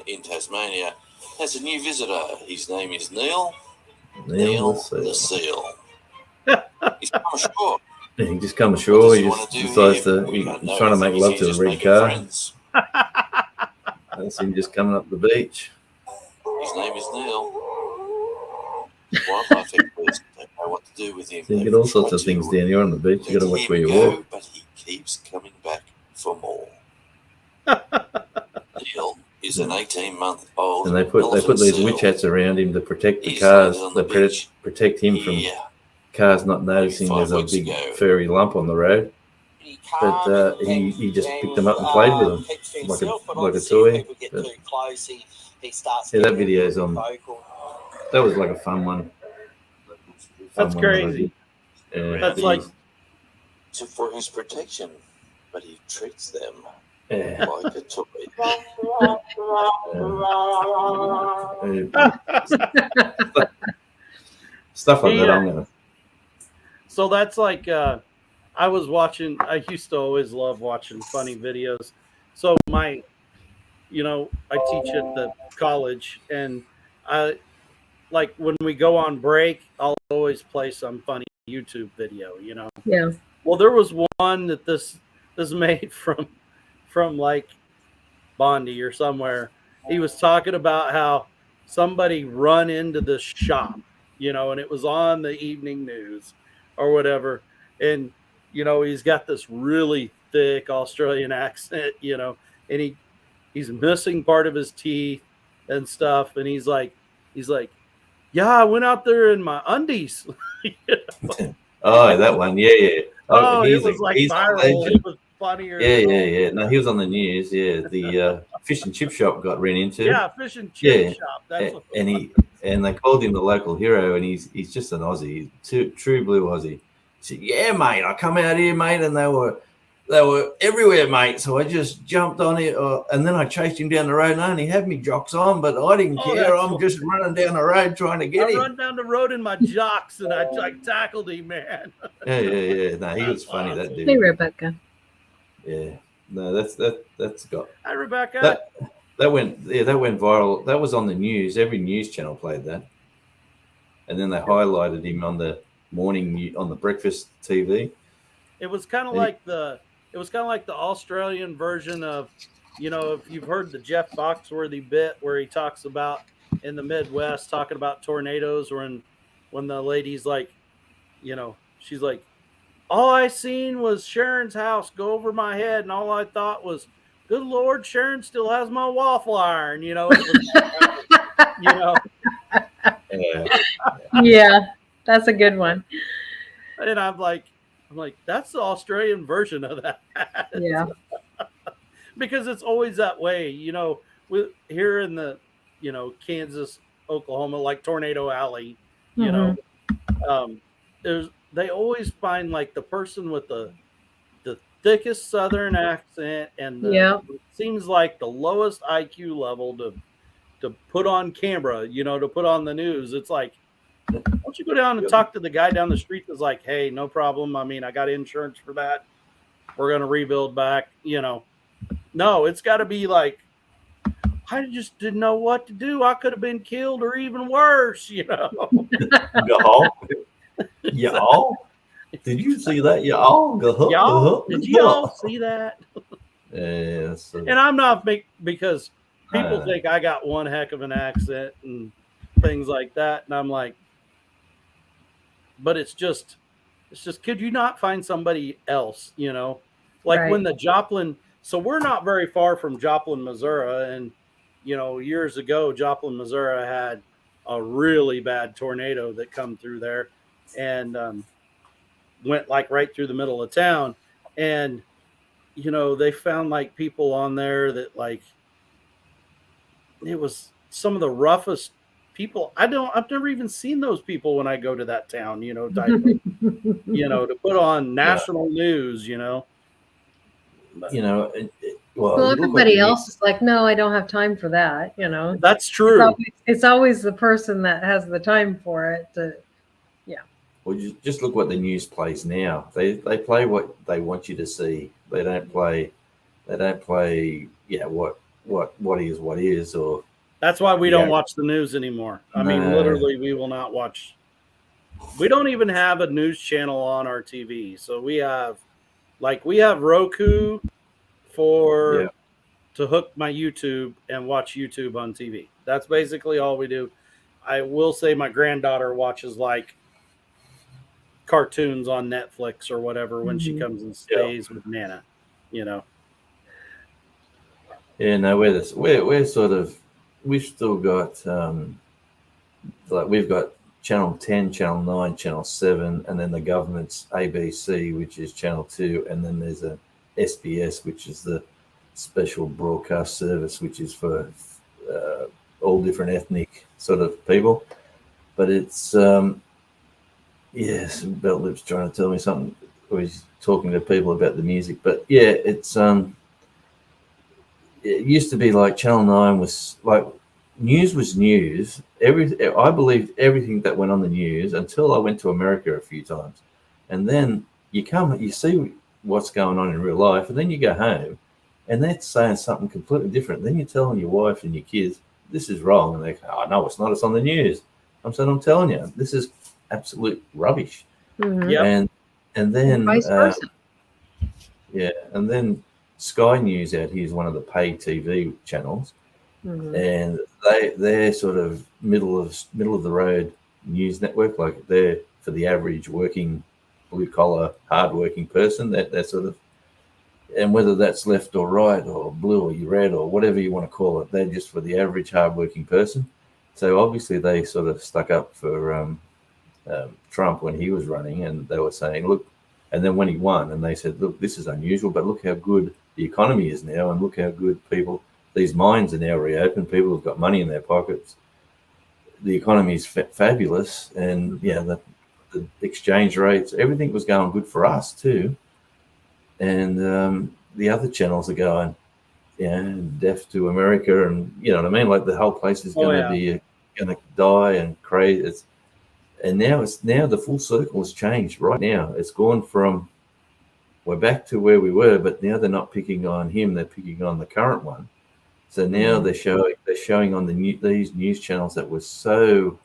In Tasmania has a new visitor. His name is Neil. Neil the the Seal. Seal. He's come ashore. He just come ashore. What He does just he wanna do decides here? to. We don't He's know. trying to I make think love he's to the just red making car. friends. That's him just coming up the beach. His name is Neil. Wildlife experts don't know what to do with him. So you get all sorts of things down here on the beach. You got to watch where you walk. But he keeps coming back for more. Neil is an 18-month-old. And they put these witch hats around him to protect the cars. They protect him from cars not noticing there's a big furry lump on the road. But he just picked them up and played with them like a toy. But, yeah, that video's on. That was like a fun one. That's crazy. That's like for his protection, but he treats them yeah. like a toy. Stuff like that. I'm gonna. So that's like I was watching. I used to always love watching funny videos. So I teach at the college, and I like when we go on break, I'll always play some funny YouTube video. Yeah. Well, there was one that this made from like Bondi or somewhere. He was talking about how somebody run into the shop, and it was on the evening news or whatever. And, he's got this really thick Australian accent, and he's missing part of his teeth and stuff. And he's like, yeah, I went out there in my undies. Oh, that one. Yeah. Oh, it was like viral. It was funnier. Yeah. No, he was on the news. Yeah, the fish and chip shop got ran into. Yeah, fish and chip shop. That's and they called him the local hero, and he's just an Aussie, true blue Aussie. He said, "Yeah, mate, I come out here, mate, and they were everywhere, mate. So I just jumped on it, and then I chased him down the road, and I only had me jocks on, but I didn't care. I'm just running down the road trying to get him. I run down the road in my jocks, and I tackled him, man. Yeah. No, he was funny, that dude. Hey, Rebecca. Yeah. No, that's got. Hi, Rebecca. That went viral. That was on the news. Every news channel played that, and then they highlighted him on the morning on the breakfast TV. It was kind of like the Australian version of, if you've heard the Jeff Foxworthy bit where he talks about in the Midwest talking about tornadoes, when the lady's like, she's like, all I seen was Sharon's house go over my head, and all I thought was, good Lord, Sharon still has my waffle iron. It was, Yeah, that's a good one. And I'm like, that's the Australian version of that. Yeah. Because it's always that way, with here in the, Kansas, Oklahoma, like Tornado Alley, they always find like the person with the thickest Southern accent and it seems like the lowest IQ level to put on camera, to put on the news. It's like, why don't you go down and talk to the guy down the street that's like, hey, no problem. I mean, I got insurance for that. We're going to rebuild back, No, it's got to be like, I just didn't know what to do. I could have been killed or even worse, Y'all? Did you see that? Y'all? Did y'all see that? Yeah. And I'm not because people think I got one heck of an accent and things like that. And I'm like, but it's just, could you not find somebody else, like when the Joplin, so we're not very far from Joplin, Missouri. And, years ago, Joplin, Missouri had a really bad tornado that come through there and went like right through the middle of town. And, they found like people on there that like, it was some of the roughest people. I've never even seen those people when I go to that town, type of, to put on national news, But, well, everybody else is like, no, I don't have time for that. That's true. It's always the person that has the time for it. Well, just look what the news plays now. They play what they want you to see. They don't play. Yeah, what is or. That's why we don't watch the news anymore. I mean, literally, we will not watch. We don't even have a news channel on our TV. So we have Roku to hook my YouTube and watch YouTube on TV. That's basically all we do. I will say my granddaughter watches like cartoons on Netflix or whatever when she comes and stays with Nana, you know. Yeah, no, we're sort of, we've still got like we've got Channel 10, Channel 9, Channel 7, and then the government's ABC, which is Channel 2, and then there's a SBS, which is the special broadcast service, which is for all different ethnic sort of people. But it's yes, Belt Lip's trying to tell me something. Or he's talking to people about the music. But yeah, it's it used to be like Channel 9 was like news was news. I believed everything that went on the news until I went to America a few times. And then you see what's going on in real life, and then you go home and they're saying something completely different. Then you're telling your wife and your kids, this is wrong. And they go, oh, no, it's not. It's on the news. I'm saying, I'm telling you, this is absolute rubbish. Yeah. And then, vice versa. yeah, and then Sky News out here is one of the paid TV channels, and they're sort of middle of the road news network. Like they're for the average working, blue collar, hard working person. That sort of, and whether that's left or right or blue or red or whatever you want to call it, they're just for the average hard working person. So obviously they sort of stuck up for Trump when he was running, and they were saying, look, and then when he won, and they said, look, this is unusual, but look how good the economy is now, and look how good these mines are now reopened. People have got money in their pockets. The economy is fabulous, and the exchange rates, everything was going good for us too. And the other channels are going, deaf to America, and you know what I mean. Like the whole place is going to die and crazy. And now the full circle has changed. Right now, it's gone from we're back to where we were, but now they're not picking on him; they're picking on the current one. So now they're showing on these news channels that were so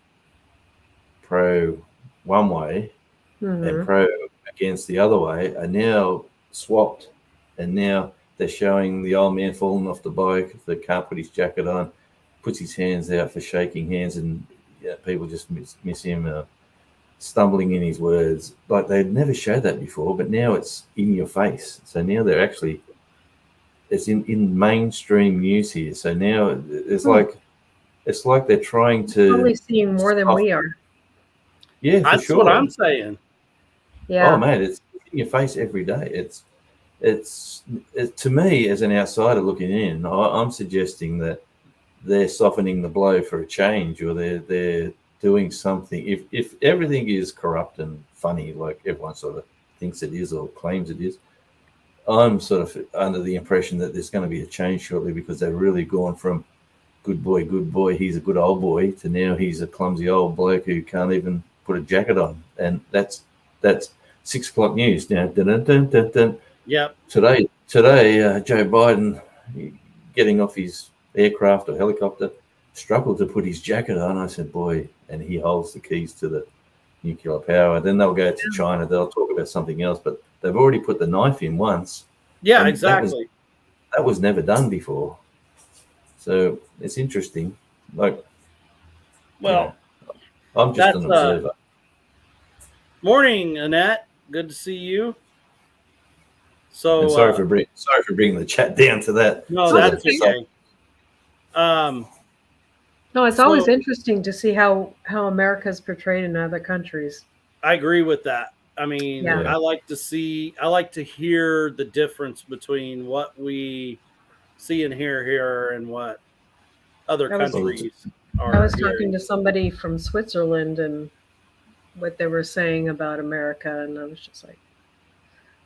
pro one way and pro against the other way are now swapped, and now they're showing the old man falling off the bike that can't put his jacket on, puts his hands out for shaking hands, and people just miss him stumbling in his words. Like they'd never showed that before, but now it's in your face. So now they're actually, it's in mainstream news here. So now it's like they're trying to Probably seeing more than we are. Yeah, for That's sure. what I'm saying. Yeah. Oh man, it's in your face every day. It's to me as an outsider looking in, I'm suggesting that they're softening the blow for a change, or they're doing something. If everything is corrupt and funny, like everyone sort of thinks it is or claims it is, I'm sort of under the impression that there's going to be a change shortly, because they've really gone from good boy, he's a good old boy, to now he's a clumsy old bloke who can't even put a jacket on. And that's 6 o'clock news now. Dun, dun, dun, dun. Yep. Today, Joe Biden getting off his aircraft or helicopter struggled to put his jacket on. I said, boy, and he holds the keys to the nuclear power. Then they'll go to China. They'll talk about something else, but they've already put the knife in once. Yeah, And exactly. That was never done before. So it's interesting. Like, Well, I'm just an observer. Morning, Annette. Good to see you. So And sorry for bringing the chat down to that. No, that's okay. No, it's always interesting to see how America's portrayed in other countries. I agree with that. I mean, Yeah. I like to hear the difference between what we see and hear here and what other countries are. I was talking to somebody from Switzerland and what they were saying about America, and I was just like,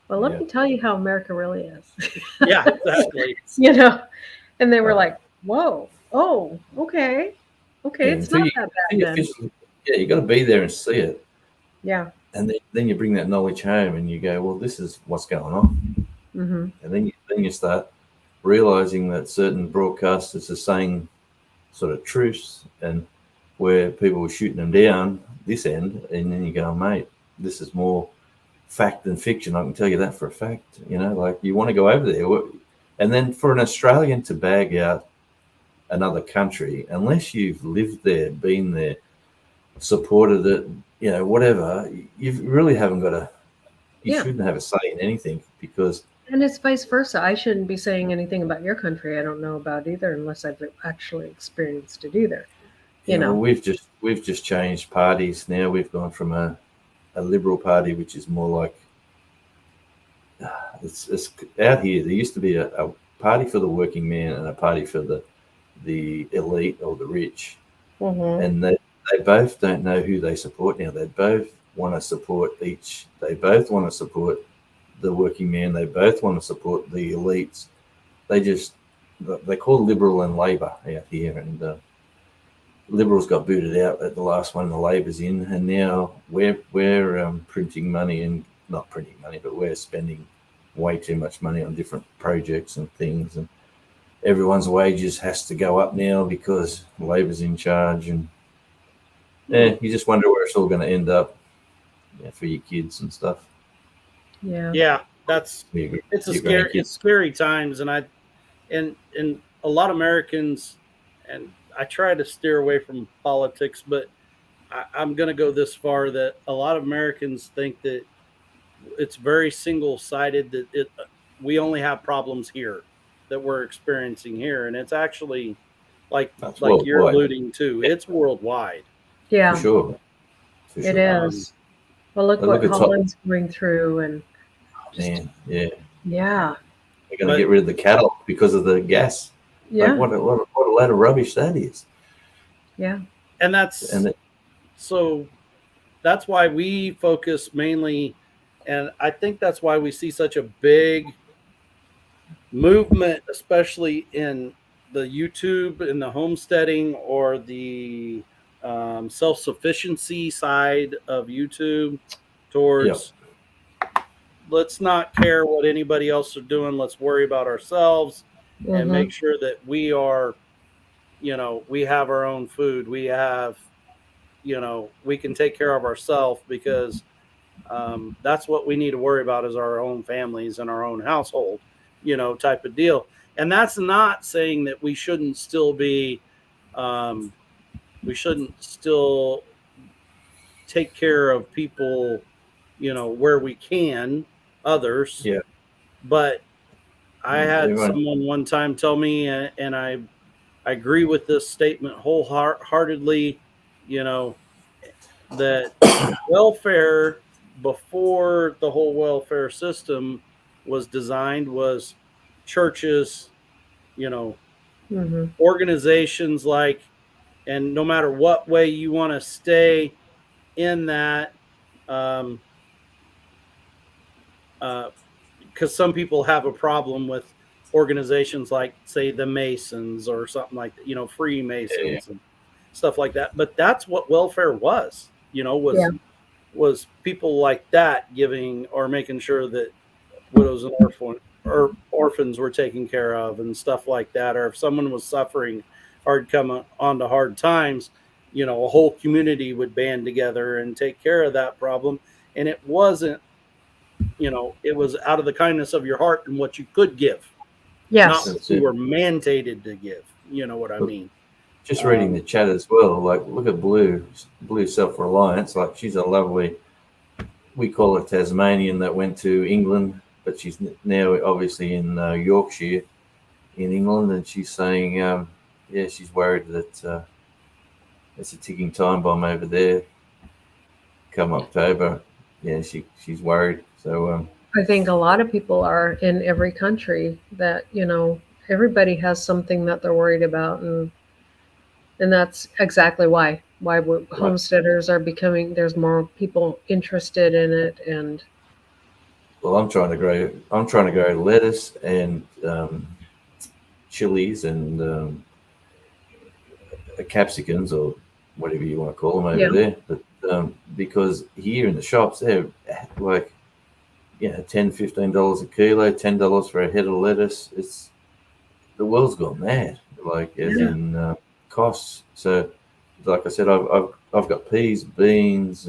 well, let me tell you how America really is. Yeah, exactly. And they were like, whoa, oh, okay, it's not that bad then. Yeah, you got to be there and see it. Yeah. And then you bring that knowledge home and you go, well, this is what's going on. Mm-hmm. And then you start realizing that certain broadcasters are saying sort of truths, and where people were shooting them down this end, and then you go, mate, this is more fact than fiction. I can tell you that for a fact. Like you want to go over there. And then for an Australian to bag out another country, unless you've lived there, been there, supported it, whatever, you really haven't got you Yeah. shouldn't have a say in anything, because And it's vice versa. I shouldn't be saying anything about your country I don't know about either, unless I've actually experienced it either. we've just changed parties now. We've gone from a Liberal Party, which is more like it's out here. There used to be a party for the working man and a party for the elite or the rich, and they both don't know who they support now. They both want to support each. They both want to support the working man. They both want to support the elites. They call Liberal and Labor out here, and Liberals got booted out at the last one. The Labor's in, and now we're printing money, and not printing money, but we're spending way too much money on different projects and things, and everyone's wages has to go up now because Labor's in charge, and you just wonder where it's all going to end up for your kids and stuff. Yeah. It's scary times, and a lot of Americans, and I try to steer away from politics, but I'm going to go this far that a lot of Americans think that it's very single-sided, that we only have problems here that we're experiencing here, and it's actually like you're alluding to, it's worldwide. Yeah, for sure. It is. Well, look what Holland's going through, and yeah, they're going to get rid of the cattle because of the gas. Yeah, what a load of rubbish that is. Yeah, and so that's why we focus mainly, and I think that's why we see such a big movement, especially in the YouTube and the homesteading or the self-sufficiency side of YouTube, towards let's not care what anybody else are doing. Let's worry about ourselves and make sure that we are, we have our own food. We have, we can take care of ourselves, because that's what we need to worry about, is our own families and our own household, type of deal. And that's not saying that we shouldn't still be, we shouldn't still take care of people, where we can, others. Yeah. But I had someone one time tell me, and I agree with this statement wholeheartedly, that welfare, before the whole welfare system was designed, was churches, organizations and no matter what way you want to stay in that, because some people have a problem with organizations like, say, the Masons or something like that, Freemasons and stuff like that. But that's what welfare was, was people like that giving or making sure that widows and orphans were taken care of and stuff like that. Or if someone was suffering or had come onto hard times, a whole community would band together and take care of that problem. And it wasn't, it was out of the kindness of your heart and what you could give. Yes. Not what you were mandated to give. You know what I mean? Just reading the chat as well, look at Blue Self-Reliance. She's a lovely, we call her Tasmanian, that went to England, but she's now obviously in Yorkshire in England, and she's saying, she's worried that it's a ticking time bomb over there come October. Yeah, she's worried. So I think a lot of people are in every country that, everybody has something that they're worried about, and that's exactly why homesteaders are becoming, there's more people interested in it. And well, I'm trying to grow lettuce and chilies and capsicums, or whatever you want to call them over there. But because here in the shops, they're like, $10, $15 a kilo, $10 for a head of lettuce. The world's gone mad, in costs. So, like I said, I've got peas, beans,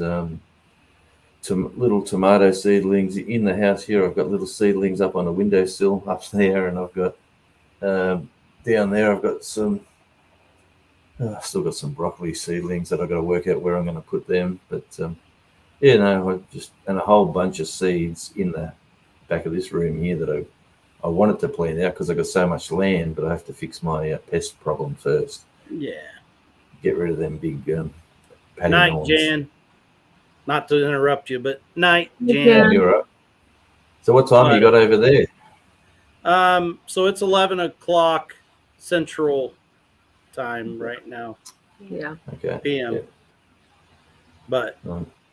little tomato seedlings in the house here. I've got little seedlings up on a windowsill up there, and I've got down there. I've got some I've still got some broccoli seedlings that I've got to work out where I'm going to put them. But yeah, no, and a whole bunch of seeds in the back of this room here that I wanted to plant out because I've got so much land, but I have to fix my pest problem first. Yeah. Get rid of them big patty Night, horns. Jan. Not to interrupt you, but night, Yeah. Jan. You're right. So what time you got over there? So it's 11 o'clock Central Time right now. Yeah. Okay. PM. Yeah. But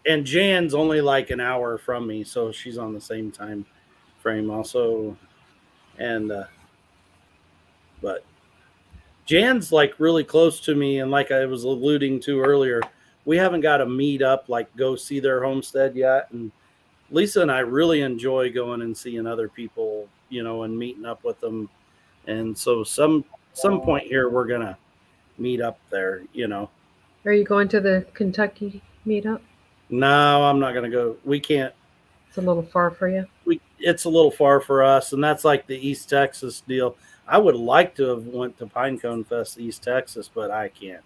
and Jan's only like an hour from me, so she's on the same time frame also. And but Jan's like really close to me, and like I was alluding to earlier, we haven't got to meet up, like go see their homestead yet. And Lisa and I really enjoy going and seeing other people, you know, and meeting up with them. And so some point here we're gonna meet up there, you know. Are you going to the Kentucky meetup? No, I'm not gonna go. We can't. It's a little far for you. It's a little far for us, and that's like the East Texas deal. I would like to have went to Pinecone Fest East Texas, but I can't.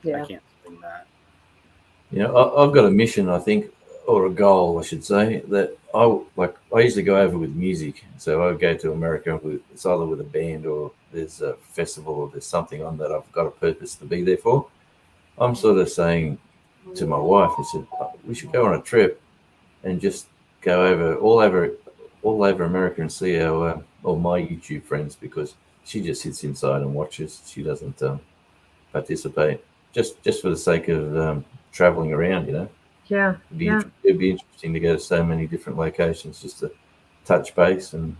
Yeah. I can't do that. You know, I've got a mission, I think, or a goal, I should say, that I usually go over with music. So I go to America it's either with a band or there's a festival or there's something on that I've got a purpose to be there for. I'm sort of saying to my wife, I said, we should go on a trip and just go all over America and see our all my YouTube friends, because she just sits inside and watches. She doesn't participate just for the sake of traveling around, you know. Yeah. It'd be interesting to go to so many different locations just to touch base, and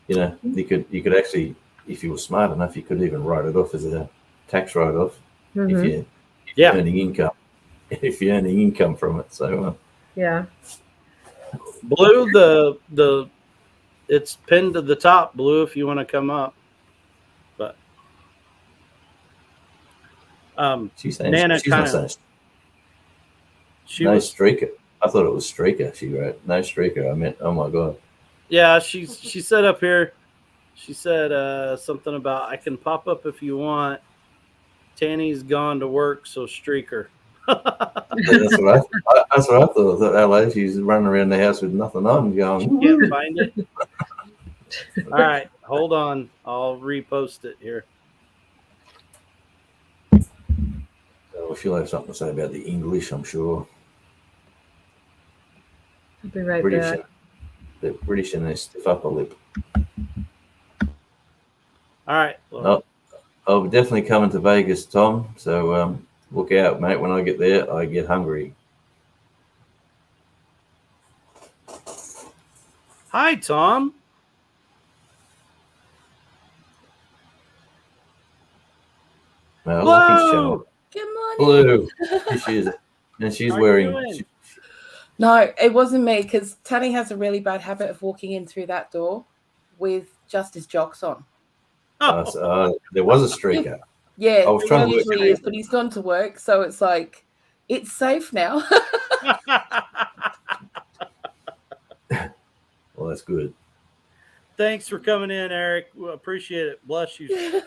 you know, you could actually, if you were smart enough, you could even write it off as a tax write-off if you're earning income. If you're earning income from it, so yeah. Blue, the it's pinned to the top, Blue, if you want to come up. But she's saying Nana she's not saying streaker. I thought it was streaker. She wrote no streaker. I meant, oh my god. Yeah, she said up here. She said something about I can pop up if you want. Tanny's gone to work, so streaker. That's what I thought. That LA, she's running around the house with nothing on, going. Can't find it. All right, hold on. I'll repost it here. Oh, she'll have something to say about the English, I'm sure. I'll be right British, back. the British and their stiff upper lip. All right. Well, I'll be definitely coming to Vegas, Tom. So look out, mate. When I get there, I get hungry. hi, Tom. Lucky's channel. Good morning. Blue. Here she is. And she's How you wearing. doing? No, it wasn't me, because Tanny has a really bad habit of walking in through that door with just his jocks on. There was a streaker. Yeah, I was trying to work usually is, but he's gone to work, so it's like it's safe now. Well, that's good. Thanks for coming in, Eric. We appreciate it. Bless you.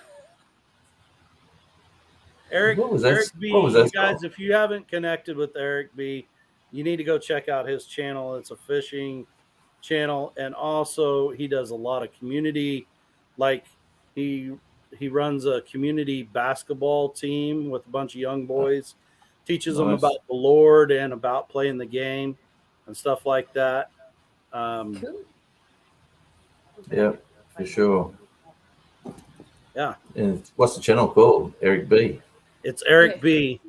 Eric, What was that- Eric B, what was that you guys, called? if you haven't connected with Eric B, you need to go check out his channel. It's a fishing channel, and also he does a lot of community, like he runs a community basketball team with a bunch of young boys, teaches them Nice. about the Lord and about playing the game and stuff like that. Cool. Yeah, for sure. Yeah. And what's the channel called? Eric B. It's Eric Yeah. B.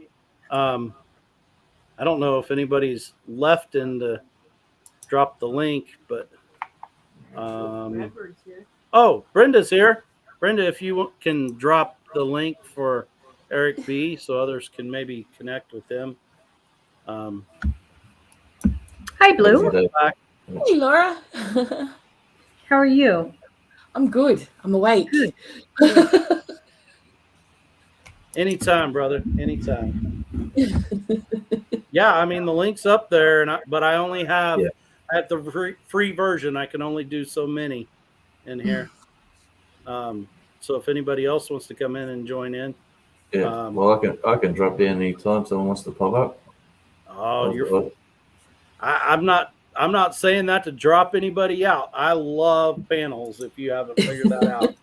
I don't know if anybody's left in to drop the link, but oh, Brenda's here. Brenda, if you can drop the link for Eric B, so others can maybe connect with him. Hi, Blue. Hey, Laura. How are you? I'm good. I'm awake. Good. Anytime, brother. Anytime. Yeah, I mean the link's up there, but I only have I have the free version. I can only do so many in here. So if anybody else wants to come in and join in, Yeah. Well, I can drop down anytime someone wants to pop up. I'm not saying that to drop anybody out. I love panels. If you haven't figured that out,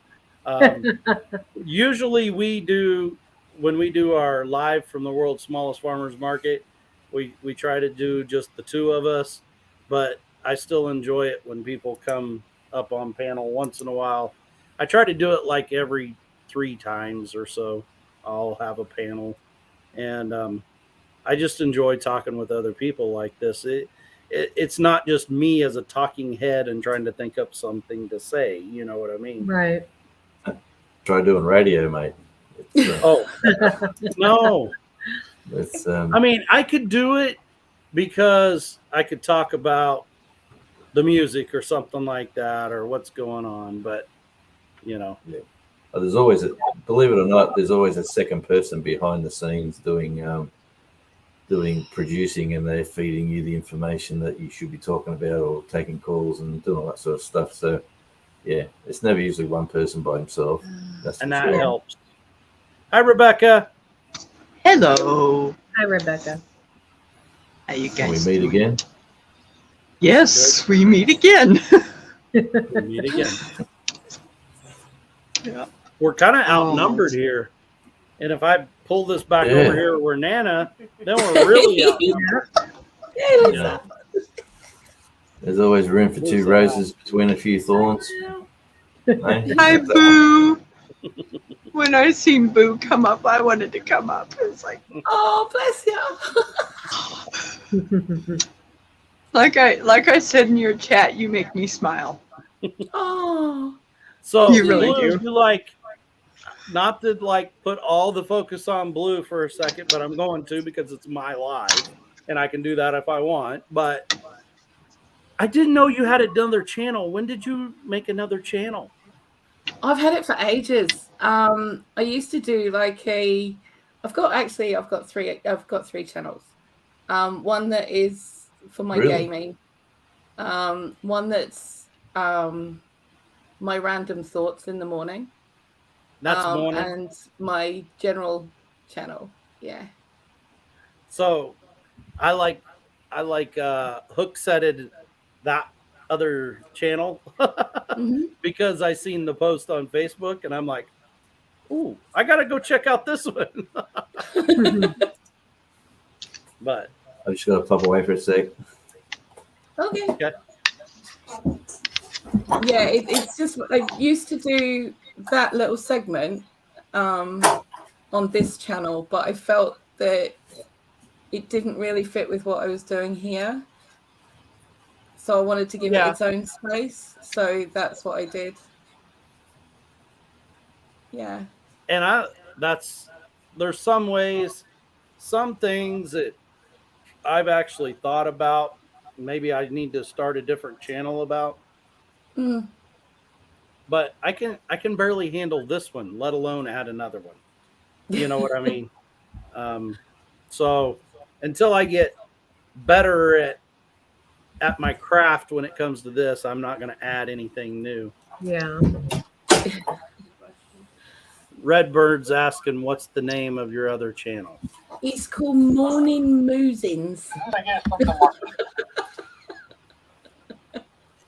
usually when we do our live from the world's smallest farmers market, we try to do just the two of us. But I still enjoy it when people come up on panel once in a while. I try to do it like every 3 times or so. I'll have a panel, and I just enjoy talking with other people like this. It's not just me as a talking head and trying to think up something to say. You know what I mean? Right. Try doing radio, mate. Oh no! It's I mean, I could do it because I could talk about the music or something like that, or what's going on. But you know, there's always believe it or not, there's always a second person behind the scenes doing producing, and they're feeding you the information that you should be talking about or taking calls and doing all that sort of stuff. So yeah, it's never usually one person by himself. And that helps. Hi, Rebecca. Hello. Hi, Rebecca. How you Can guys we meet doing? again? Yes, we meet again. We meet again. Yeah. We're kind of outnumbered here. And if I pull this back over here where Nana, then we're really outnumbered. Yeah. There's always room for 2 roses between a few thorns. Hi, Boo. When I seen Boo come up, I wanted to come up. It was like, Oh, bless you. like I said in your chat, you make me smile. Oh. So You really Blue, do. you like, not to like put all the focus on Blue for a second, but I'm going to because it's my live and I can do that if I want. But I didn't know you had another channel. When did you make another channel? I've had it for ages. I used to do like I've got 3 channels. One that is for my gaming. One that's my random thoughts in the morning. That's morning. And my general channel. Yeah. So I like hook setted that other channel because I seen the post on Facebook and I'm like, ooh, I gotta go check out this one. But I'm just gonna pop away for a sec. Okay. Yeah, it's just I used to do that little segment on this channel, but I felt that it didn't really fit with what I was doing here. So I wanted to give it its own space. So that's what I did. Yeah. And there's some ways, some things that I've actually thought about. Maybe I need to start a different channel about. But I can barely handle this one, let alone add another one. You know what I mean? So until I get better at my craft when it comes to this, I'm not going to add anything new. Yeah. Redbird's asking, what's the name of your other channel? It's called Morning Moosins.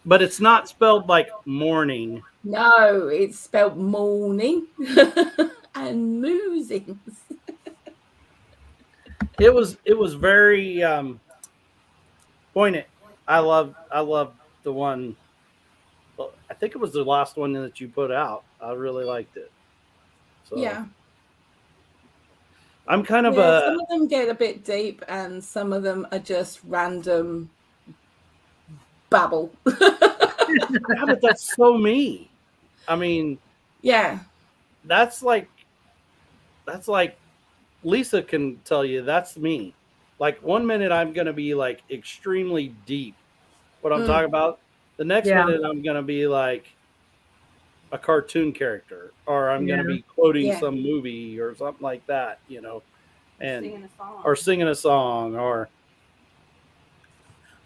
But it's not spelled like morning. No, it's spelled morning and moosins. It was very poignant. I love the one. I think it was the last one that you put out. I really liked it. So yeah. I'm kind of some of them get a bit deep and some of them are just random babble. Yeah, but that's so me. I mean, yeah. That's like Lisa can tell you that's me. Like 1 minute I'm going to be like extremely deep what I'm talking about. The next minute I'm going to be like a cartoon character, or I'm going to be quoting some movie or something like that, you know, and singing a song, or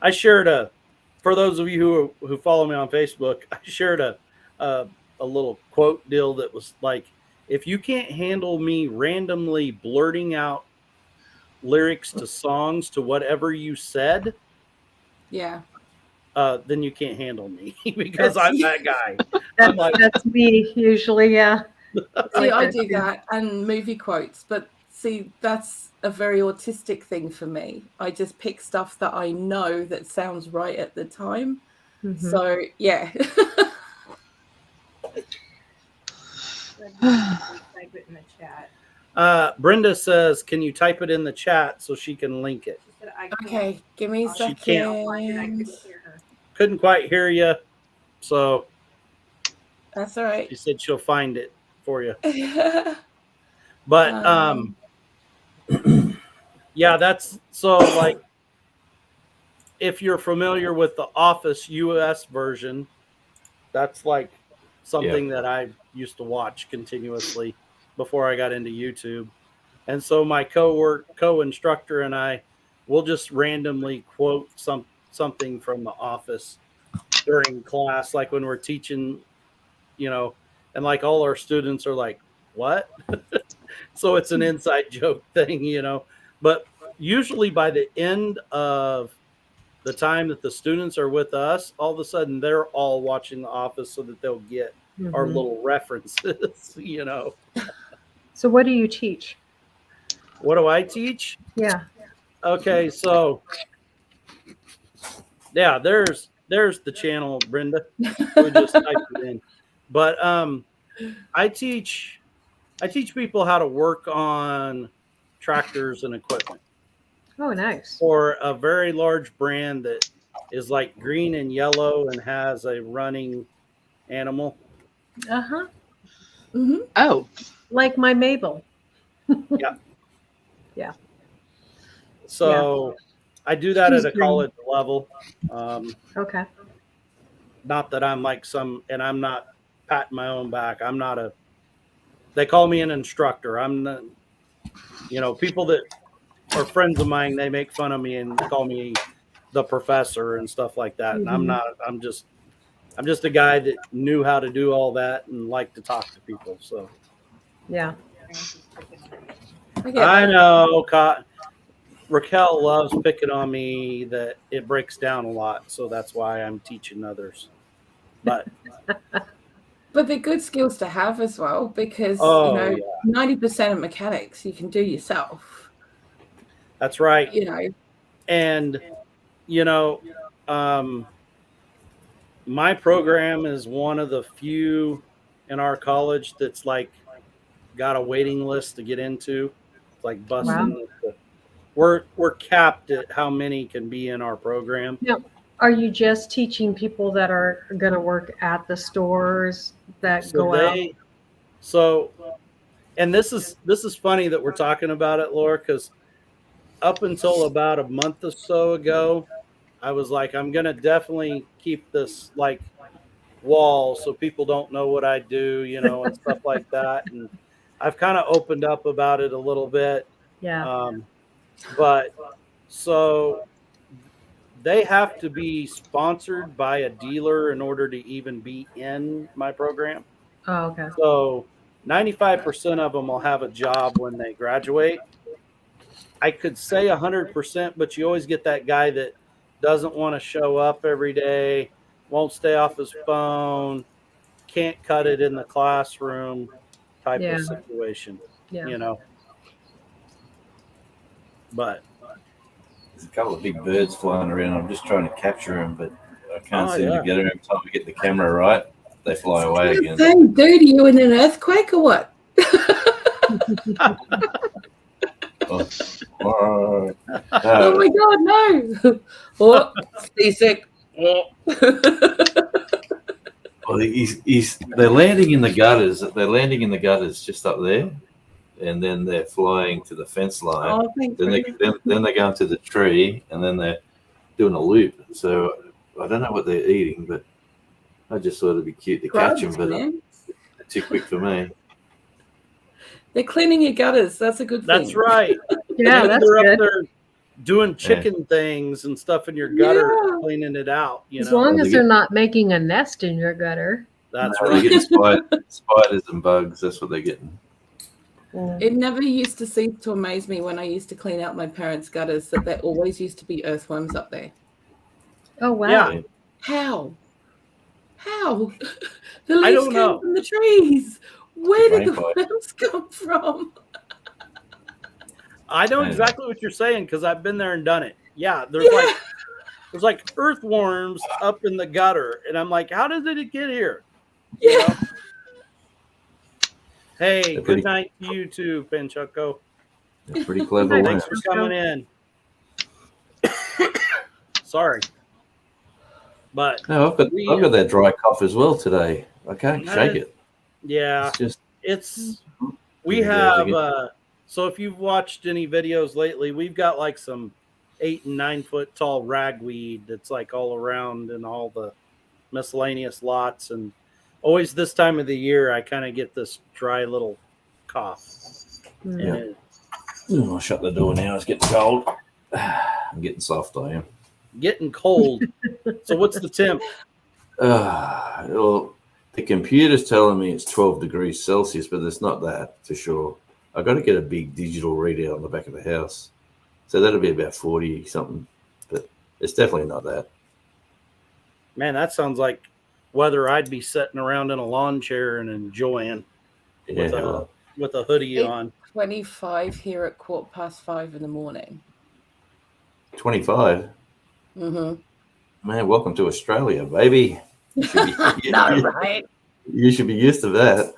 I shared for those of you who follow me on Facebook, I shared a little quote deal that was like, if you can't handle me randomly blurting out lyrics to songs to whatever you said, Yeah. then you can't handle me because I'm that guy. That's me usually. Yeah. See, I that do too. that and movie quotes, but see, that's a very autistic thing for me. I just pick stuff that I know that sounds right at the time. Mhm. So, yeah. Type it in the chat. Brenda says, "Can you type it in the chat so she can link it?" She said, I can't. Okay, give me a She can't. I second. couldn't hear her. Couldn't quite hear you, so That's all right. she said she'll find it for you. But yeah, that's so like if you're familiar with the Office US version, that's like something that I used to watch continuously before I got into YouTube. And so my co-instructor and I will just randomly quote something from the Office during class, like when we're teaching, and like all our students are like, "What?" So it's an inside joke thing. But usually by the end of the time that the students are with us, all of a sudden they're all watching The Office so that they'll get our Mhm. little references. So what do you teach? What do I teach? Yeah. Okay, so yeah, there's the channel, Brenda. We just typed it in. But I teach people how to work on tractors and equipment Oh, nice. for a very large brand that is like green and yellow and has a running animal. Uh-huh. Mhm. Oh, Like my Mabel. Yeah. Yeah. So I do that She's at a green. college level. Okay. Not that I'm like and I'm not patting my own back. I'm not they call me an instructor. I'm not, people that are friends of mine, they make fun of me and call me the professor and stuff like that. And I'm Mhm. not, I'm just a guy that knew how to do all that and liked to talk to people. So Yeah. I get I that. know Raquel loves picking on me that it breaks down a lot. So that's why I'm teaching others. But But they're good skills to have as well because, yeah, 90% of mechanics you can do yourself. that's right. And, my program is one of the few in our college that's like got a waiting list to get into. It's like busting. We're capped at how many can be in our program. Now, are you just teaching people that are going to work at the stores that go out? And this is funny that we're talking about it, Laura, because up until about a month or so ago, I was like, I'm gonna definitely keep this like wall so people don't know what I do, and stuff like that. And I've kind of opened up about it a little bit. Yeah. But so they have to be sponsored by a dealer in order to even be in my program. Oh, okay. So 95% of them will have a job when they graduate. I could say 100%, but you always get that guy that doesn't want to show up every day, won't stay off his phone, can't cut it in the classroom type of situation, But there's a couple of big birds flying around. I'm just trying to capture them, but I can't seem to get them. Every time we get the camera right, they fly away again. What did they do to you in an earthquake or what? Oh my God, no! Oh, seasick. Well, they're landing in the gutters. They're landing in the gutters just up there, and then they're flying to the fence line. Oh, then they go into the tree, and then they're doing a loop. So I don't know what they're eating, but I just thought it'd be cute to catch them, but they're too quick for me. They're cleaning your gutters. That's a good thing. That's right. Yeah, that's they're good. up there doing chicken things and stuff in your gutter, cleaning it out. As long as they're not making a nest in your gutter. That's They're right. getting spiders and bugs. That's what they're getting. It never used to cease to amaze me when I used to clean out my parents' gutters that there always used to be earthworms up there. Oh wow. Yeah. How? The I leaves don't came know. from the trees. Where did the Rainbow. worms come from? I know I know. exactly what you're saying because I've been there and done it. Yeah, there's Yeah. like earthworms up in the gutter, and I'm like, how did it get here? Yeah. Hey, They're good pretty- night to you too, Penchucko. They're pretty clever Nice. worms. Thanks for coming in. Sorry, but No, I've got that dry cough as well today. I can't shake it. yeah, It's just we have so if you've watched any videos lately, we've got like some 8 and 9 foot tall ragweed that's like all around in all the miscellaneous lots, and always this time of the year I kind of get this dry little cough. Hmm. Yeah. And I'll shut the door now. It's getting cold. I'm getting soft. I am. getting cold. So what's the temp? Well, the computer's telling me it's 12 degrees Celsius, but it's not that for sure. I've got to get a big digital readout on the back of the house. So that'll be about 40 something, but it's definitely not that. Man, that sounds like weather I'd be sitting around in a lawn chair and enjoying Yeah. with a hoodie on. 25 here at 5:15 in the morning. 25. Mm-hmm. Man, welcome to Australia, baby. You should be, No, right? you should be used to that.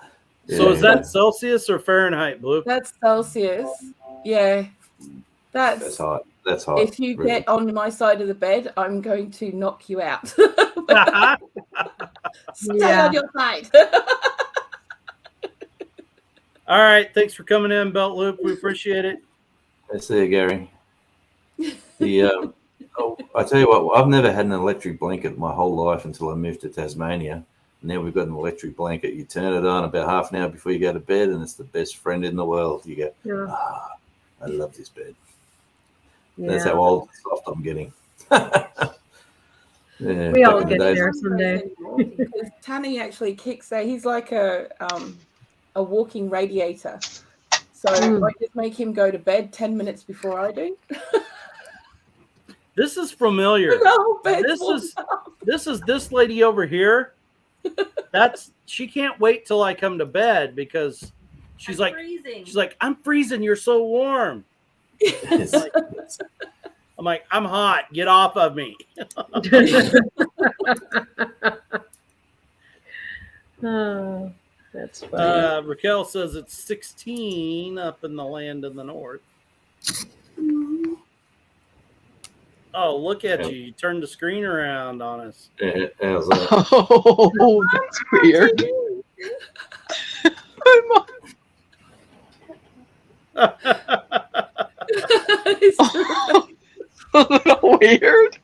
So is that Celsius or Fahrenheit, Blue? That's Celsius. Yeah. That's hot. That's hot. If you really. get on my side of the bed, I'm going to knock you out. Stay Yeah. on your side. All right, thanks for coming in, Belt Loop. We appreciate it. I see you, Gary. The I tell you what, I've never had an electric blanket my whole life until I moved to Tasmania. Now we've got an electric blanket. You turn it on about half an hour before you go to bed, and it's the best friend in the world. You go, Yeah. I love this bed. Yeah. That's how old and soft I'm getting. Yeah, We back all in the get days- there someday. Because Tanny actually kicks there. He's like a walking radiator. So I just make him go to bed 10 minutes before I do. This is familiar. No, This is this lady over here. She can't wait till I come to bed because she's like freezing. she's like, I'm freezing, you're so warm. I'm like, I'm hot, get off of me. Oh, that's funny. Raquel says it's 16 up in the land in the north. Oh, look at you. You turned the screen around on us. How's that? Oh, that's weird. A little weird.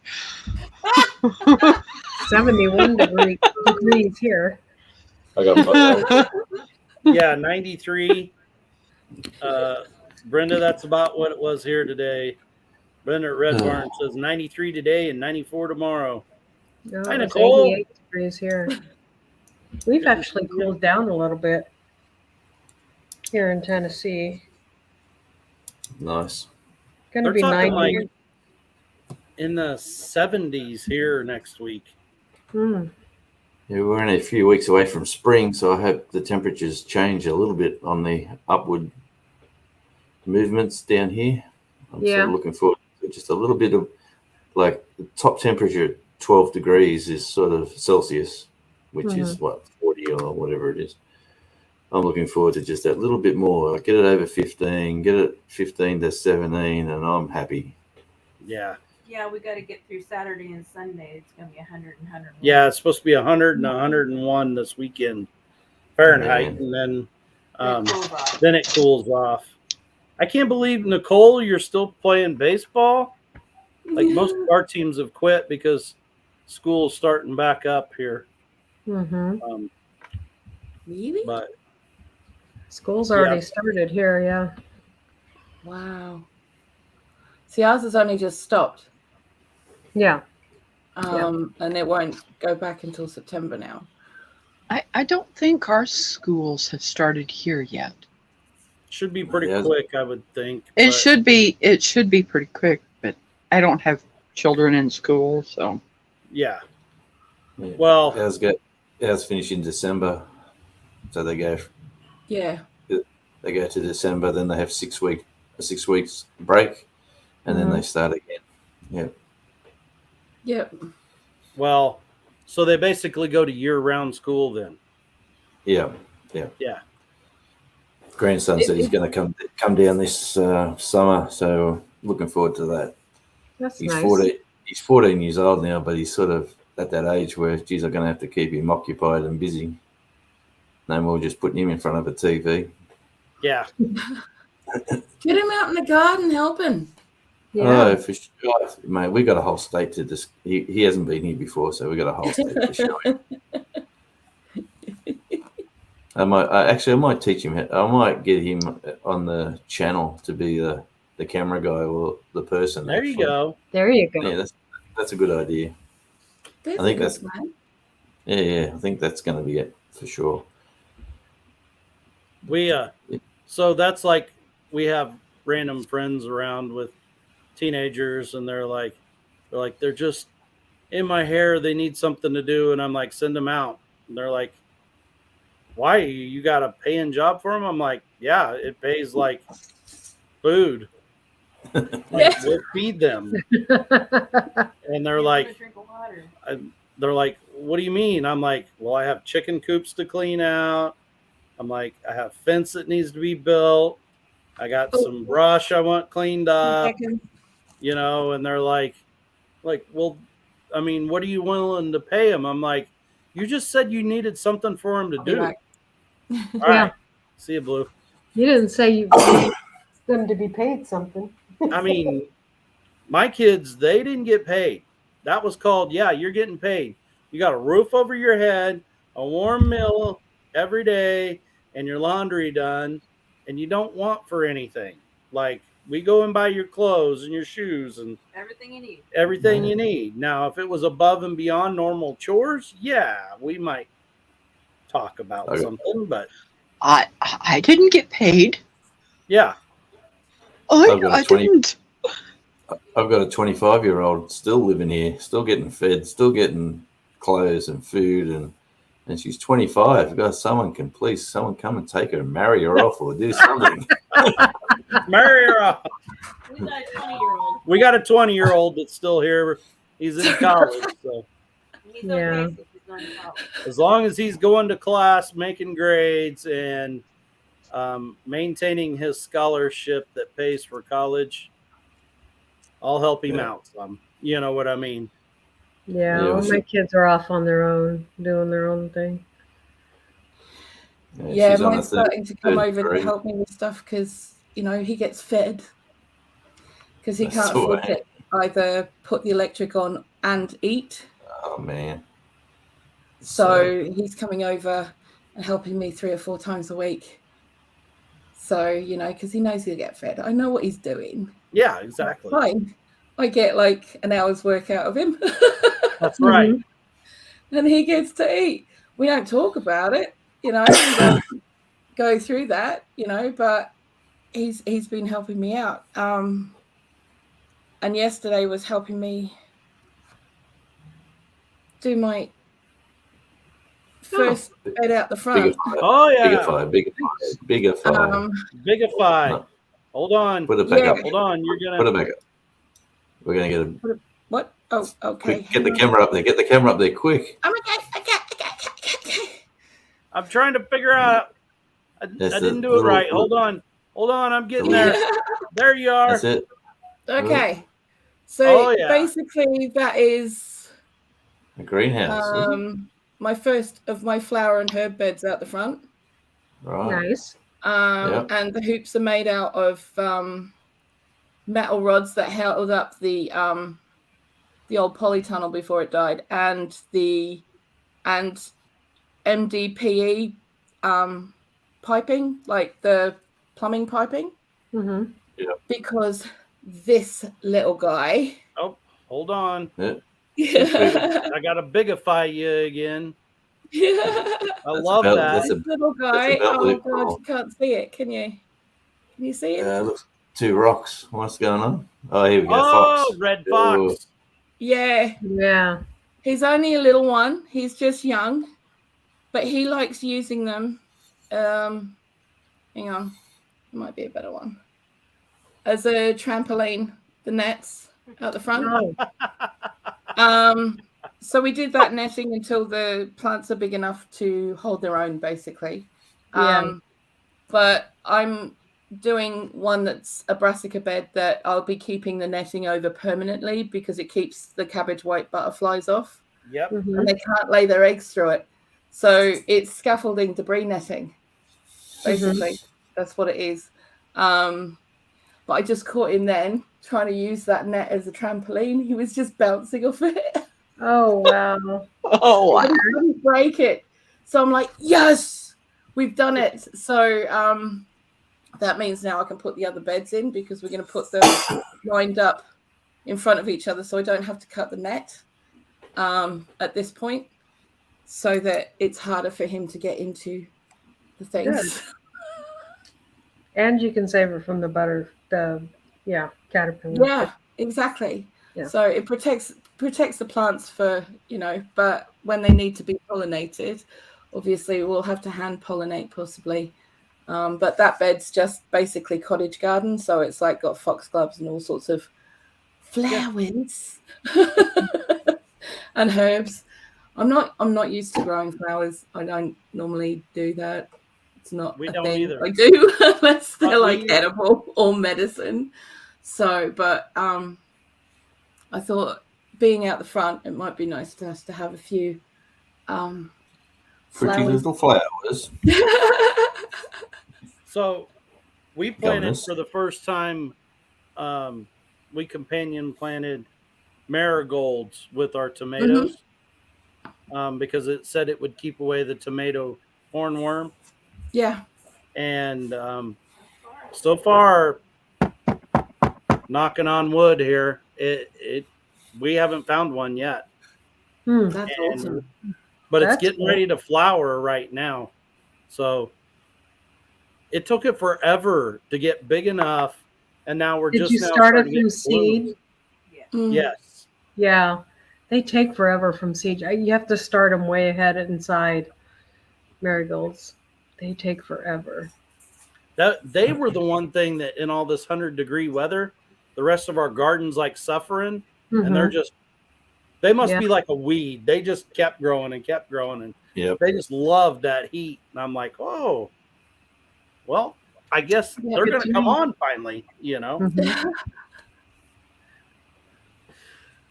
71 degrees here. I got Yeah, 93. Brenda, that's about what it was here today. Brenda at Red Barn says 93 today and 94 tomorrow. No, Hi, it's Nicole. 88 degrees here. We've actually cooled down a little bit here in Tennessee. Nice. Going to They're be talking 90. like in the 70s here next week. Yeah, we're only a few weeks away from spring, so I hope the temperatures change a little bit on the upward movements down here. I'm sort of looking forward to just a little bit of, like, the top temperature at 12 degrees is sort of Celsius, which is what, 40 or whatever it is. I'm looking forward to just that little bit more. Get it over 15, get it 15 to 17, and I'm happy. Yeah. Yeah, we got to get through Saturday and Sunday. It's going to be 100 and 101. Yeah, it's supposed to be 100 and 101 this weekend Fahrenheit, and then it cools off. I can't believe, Nicole, you're still playing baseball. Like most of our teams have quit because school's starting back up here. Mm-hmm. Really? But School's already started here, yeah. Wow. See, ours has only just stopped. Yeah. And it won't go back until September now. I don't think our schools have started here yet. Should be pretty Yes. quick, I would think. It but- should be. It should be pretty quick, but I don't have children in school, so. Yeah. Yeah. Well, Ours finish in December, so they go Yeah. to December, then they have 6 weeks break, and then they start again. Yeah. Yep. well, so they basically go to year-round school then. Yeah. Yeah. Grandson said he's going to come down this summer, so looking forward to that. That's He's nice. 14 years old now, but he's sort of at that age where, geez, I'm going to have to keep him occupied and busy. No more just putting him in front of a TV. Yeah. Get him out in the garden helping. Yeah. Oh, for sure. Mate, we got a whole state to just. He hasn't been here before, so we got a whole state to show him. I might teach him. I might get him on the channel to be the camera guy or the person. There you go. There you go. Yeah, that's a good idea. There's I think a good that's- plan. Yeah. I think that's going to be it for sure. We so that's like we have random friends around with teenagers, and they're just in my hair. They need something to do, and I'm like, send them out. And they're like, why? You got a paying job for them? I'm like, yeah, it pays like food. Like, we'll feed them. And they're like, what do you mean? I'm like, well, I have chicken coops to clean out. I'm like, I have fence that needs to be built. I got some brush I want cleaned up, and they're like, well, I mean, what are you willing to pay them? I'm like, you just said you needed something for them to do. Right. All right. See you, Blue. You didn't say you wanted them to be paid something. I mean, my kids, they didn't get paid. That was called, yeah, you're getting paid. You got a roof over your head, a warm meal every day, and your laundry done, and you don't want for anything. Like, we go and buy your clothes and your shoes and Everything you need. everything you need. Now, if it was above and beyond normal chores, yeah, we might talk about something, but I didn't get paid. yeah. I didn't. I've got a 25-year-old still living here, still getting fed, still getting clothes and food, and she's 25. God, someone come and take her and marry her off or do something. Marry her off. We got a 20-year-old. We got a 20-year-old that's still here. He's in college, so He's Yeah. okay since he's going to college. as long as he's going to class, making grades, and maintaining his scholarship that pays for college, I'll help him out some. You know what I mean? Yeah, Yeah, all we my should- kids are off on their own, doing their own thing. Yeah, she's on mine's the third- starting to come third over to grade. help me with stuff because he gets fed because he That's can't all afford to either put the electric on and eat. Oh man. So he's coming over and helping me 3 or 4 times a week. So because he knows he'll get fed. I know what he's doing. Yeah, exactly. Fine. I get like an hour's work out of him. That's right. And he gets to eat. We don't talk about it, we don't go through that, but he's been helping me out. And yesterday was helping me do my first bed out the front. Oh yeah, Bigify. Bigify. No. Hold on. Put it back up. Hold on. You're gonna Put it back up. We're gonna get a What? Oh, okay. quick, get the camera up there. Get the camera up there quick. Oh my God. I'm trying to figure out. I didn't do it right. Hold on. I'm getting there. There you are. That's it. Okay. So Oh, yeah. basically that is A greenhouse. my first of my flower and herb beds out the front. Right. Nice. And the hoops are made out of metal rods that held up the old polytunnel before it died, and MDPE piping, like the plumbing piping, Mm-hmm. because this little guy. Oh, hold on. Yeah. I got to bigify you again. I love belt- that. that's a- This little that's guy. a belt Oh loop god, roll. you can't see it, can you? Can you see it? Looks 2 rocks. What's going on? Oh, here we go. Oh, Fox. red Oh, fox. Yeah. Yeah. He's only a little one. He's just young, but he likes using them. Hang on, there might be a better one. As a trampoline, the nets out the front. Oh, So we did that netting until the plants are big enough to hold their own, basically. Yeah. But I'm doing one that's a brassica bed that I'll be keeping the netting over permanently because it keeps the cabbage white butterflies off. Yep. mhm. And they can't lay their eggs through it. So it's scaffolding debris netting, basically. That's what it is. But I just caught him then trying to use that net as a trampoline. He was just bouncing off it. Oh, wow. Oh, But he couldn't break it. So I'm like, yes, we've done it. So that means now I can put the other beds in because we're going to put them lined up in front of each other so I don't have to cut the net at this point so that it's harder for him to get into the things. And you can save it from the caterpillar. Yeah, exactly. Yeah. So it protects the plants for, but when they need to be pollinated, obviously we'll have to hand pollinate possibly. But that bed's just basically cottage garden, so it's like got foxgloves and all sorts of flowers and herbs. I'm not used to growing flowers. I don't normally do that. It's not We a don't thing either. I do unless they're But like we- edible or medicine. So, but I thought being out the front, it might be nice for us to have a few pretty flowers. little flowers. So we planted Governors. for the first time. We companion planted marigolds with our tomatoes because it said it would keep away the tomato hornworm. Yeah. And so far, knocking on wood here, we haven't found one yet. That's And- awesome. But it's That's getting cool. ready to flower right now. So it took it forever to get big enough, and now we're Did just you now start it starting to from get blooms. seed? Mm. Yes. Yeah. They take forever from seed. You have to start them way ahead inside marigolds. They take forever. They were the one thing that in all this 100-degree weather, the rest of our garden's like suffering, and they're just they must Yeah. be like a weed. They just kept growing and kept growing, and Yep. they just loved that heat. And I'm like, oh, well, I guess Yeah, they're good going to to come know. on finally, Mhm.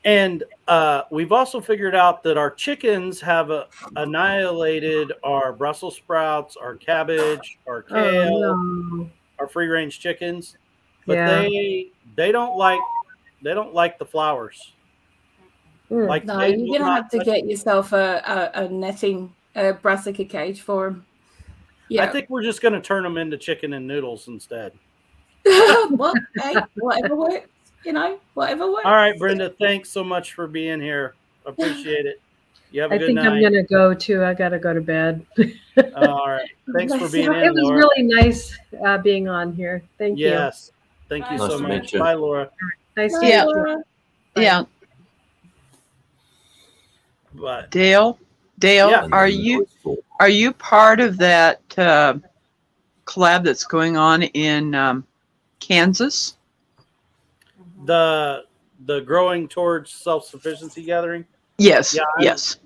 And we've also figured out that our chickens have annihilated our Brussels sprouts, our cabbage, our kale, Oh, no. our free-range chickens, but Yeah. they don't like the flowers. Mm. Like No, they you're will gonna not have to touch get them. yourself a netting, a brassica cage for them. I Yeah. think we're just going to turn them into chicken and noodles instead. Well, hey, whatever works. Whatever works. All right, Brenda, thanks so much for being here. Appreciate it. You have a I good think I'm night. gonna go too. I gotta go to bed. All right. Thanks for being It in, was Laura. really nice being on here. Thank you. Yes. Thank you Bye, so Laura. much. Nice to meet you. Bye, Laura. Nice to Bye, meet Yeah. you. Laura. Yeah. But Dale, Yeah. are you part of that collab that's going on in Kansas? the growing towards self-sufficiency gathering, Yes. Yeah, yes.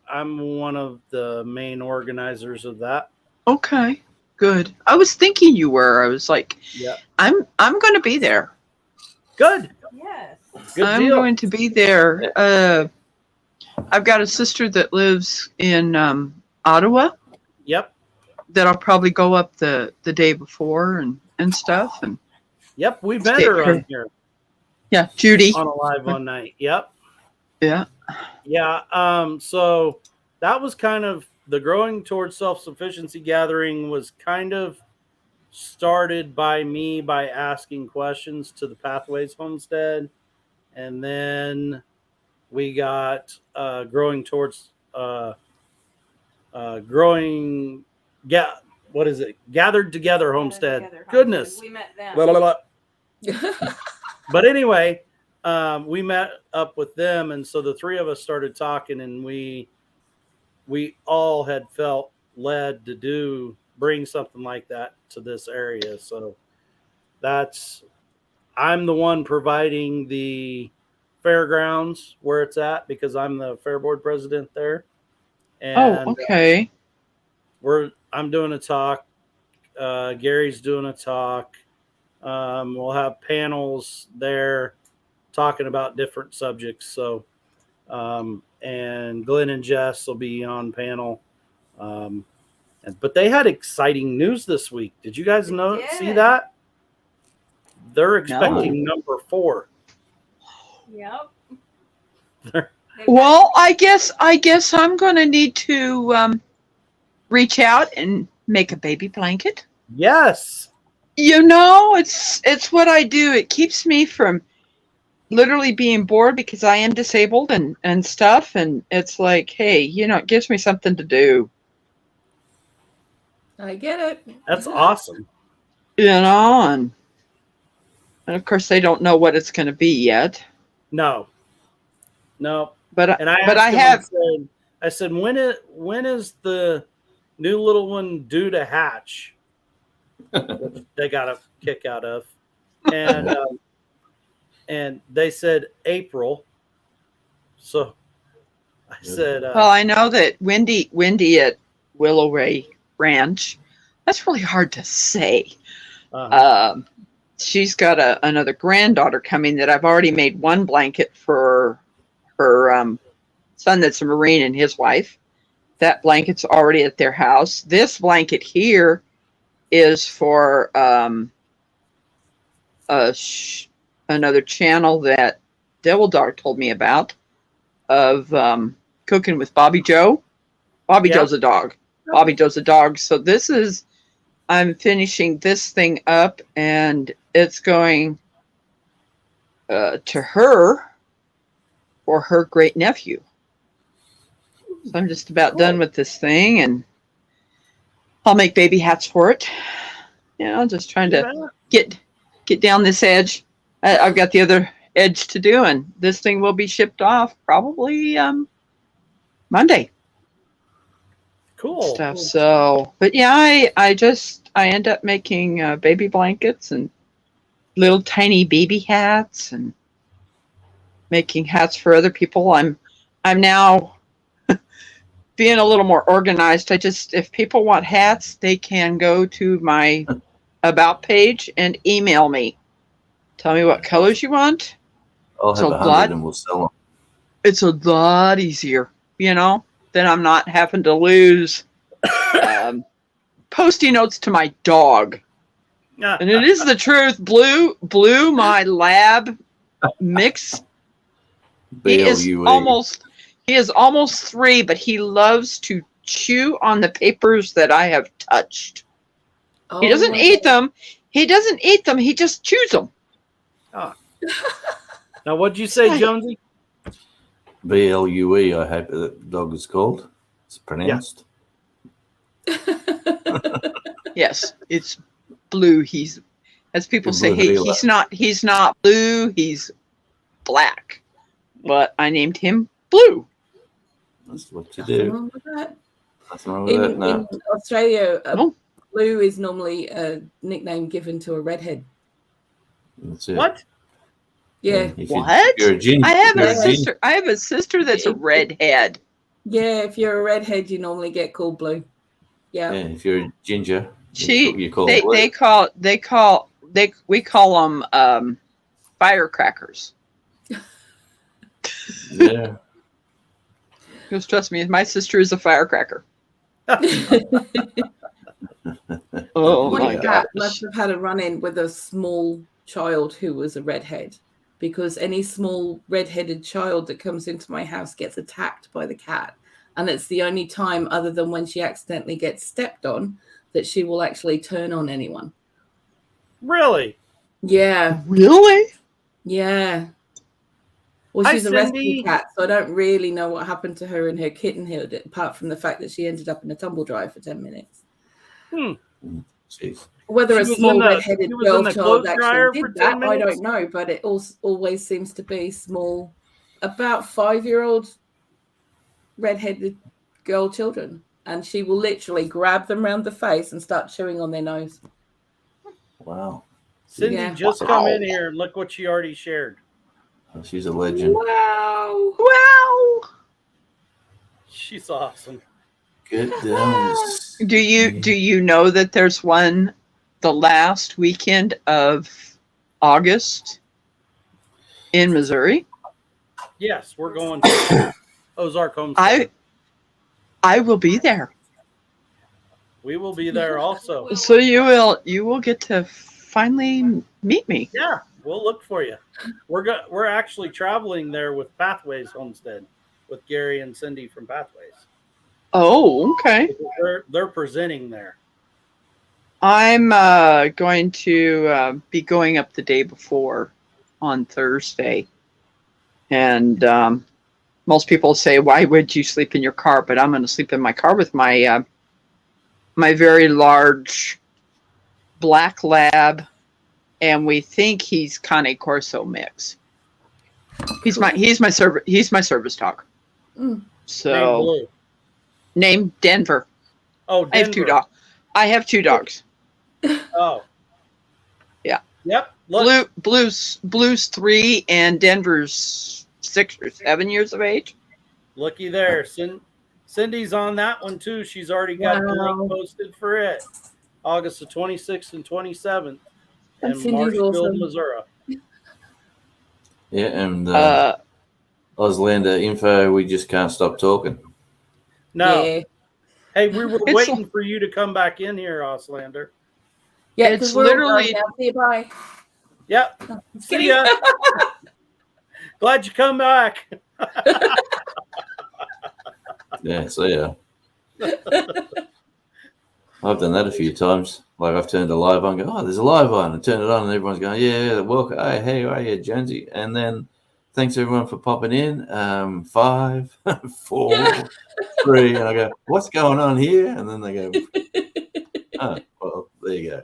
I'm one of the main organizers of that. Okay. Good. I was thinking you were. I was like, Yeah. I'm going to be there. Good. Yes. Good I'm deal. going to be there. I've got a sister that lives in Ottawa Yep. that I'll probably go up the day before and stuff. And Yep. We met Stay her here. on here yeah, Judy. on a live one night. Yep. Yeah. Yeah. So that was kind of the growing towards self-sufficiency gathering was kind of started by me by asking questions to the Pathways Homestead. And then we got growing towards growing. What is it? Gathered Together Homestead. Together, Goodness. we met them. Blah, blah, blah. But anyway, we met up with them, and so the three of us started talking, and we all had felt led to bring something like that to this area. So I'm the one providing the fairgrounds where it's at because I'm the fair board president there. And okay. I'm doing a talk. Gary's doing a talk. We'll have panels there talking about different subjects. So, and Glenn and Jess will be on panel. But they had exciting news this week. Did you guys see that? They're expecting number 4. Yep. Well, I guess I'm going to need to reach out and make a baby blanket. Yes. You know, it's what I do. It keeps me from literally being bored because I am disabled and stuff. And it's like, hey, you know, it gives me something to do. I get it. That's awesome. You know, and of course they don't know what it's going to be yet. No. But I said, when is the new little one due to hatch? Which they got a kick out of, and they said April. So I said, well, I know that Wendy at Willow Ray Ranch. That's really hard to say. She's got another granddaughter coming that I've already made one blanket for her son that's a Marine and his wife. That blanket's already at their house. This blanket here is for another channel that Devil Dog told me about of cooking with Bobby Joe. Bobby Joe's a dog. Bobby Joe's a dog. So I'm finishing this thing up and it's going to her for her great nephew. So I'm just about done with this thing and I'll make baby hats for it. You know, just trying to get down this edge. I've got the other edge to do, and this thing will be shipped off probably Monday. Cool stuff. So, but yeah, I end up making baby blankets and little tiny baby hats and making hats for other people. I'm now being a little more organized. If people want hats, they can go to my about page and email me. Tell me what colors you want. I'll have 100 and we'll sell them. It's a lot easier, you know, then I'm not having to lose Post-it notes to my dog. And it is the truth. Blue, my lab mix. He is almost 3, but he loves to chew on the papers that I have touched. Oh, he doesn't eat them. He just chews them. Oh. Now, what'd you say, Jonesy? BLUE, I hope that dog is called. It's pronounced. Yes, it's blue. He's, as people say, hey, he's not blue, he's black. But I named him Blue. That's what you do. Nothing wrong with that. In Australia, Blue is normally a nickname given to a redhead. That's it. What? Yeah. What? You're a ginger. I have a sister that's a redhead. Yeah, if you're a redhead, you normally get called Blue. Yeah. Yeah, if you're a ginger, we call them firecrackers. Yeah. Because trust me, my sister is a firecracker. Oh my God! Must have had a run-in with a small child who was a redhead, because any small redheaded child that comes into my house gets attacked by the cat, and it's the only time, other than when she accidentally gets stepped on, that she will actually turn on anyone. Really? Yeah. Really? Yeah. Well, Hi, she's a rescue Cindy. cat, so I don't really know what happened to her in her kittenhood, apart from the fact that she ended up in a tumble dryer for 10 minutes. Jeez. Whether She a was small in the- red-headed she was girl in the child clothes actually dryer for did 10 that, I minutes? don't know, but it always seems to be small, about 5-year-old red-headed girl children, and she will literally grab them round the face and start chewing on their nose. Wow. Cindy Yeah. just come in here and look what she already shared. She's a legend. Wow. Wow. She's awesome. Good downs. Do you know that there's one the last weekend of August in Missouri? Yes, we're going to Ozark Homestead. I will be there. We will be there also. So you will get to finally meet me. Yeah, we'll look for you. We're actually traveling there with Pathways Homestead with Gary and Cindy from Pathways. Oh, okay. They're presenting there. I'm going to be going up the day before on Thursday. And most people say, why would you sleep in your car? But I'm going to sleep in my car with my my very large black lab, and we think he's Cane Corso mix. He's my service dog. So name Denver. Oh, Denver. I have 2 dogs. I have 2 dogs. Oh. Yeah. Yep. Look. Blue's 3 and Denver's 6 or 7 years of age. Looky there. Cindy's on that one too. She's already got the link posted for it. August the 26th and 27th in Marshville, Missouri. Yeah, and Auslander info, we just can't stop talking. No. Yeah. Hey, we were waiting for you to come back in here, Auslander. Yeah, it's literally. See you, bye. Yep. See ya. Glad you come back. Yeah, so yeah. I've done that a few times. Like I've turned a live on, and go, oh, there's a live on, and turn it on, and everyone's going, yeah, welcome. Hey, how are you, Jonesy? And then thanks everyone for popping in. 5, 4, 3, and I go, what's going on here? And then they go, oh, well, there you go.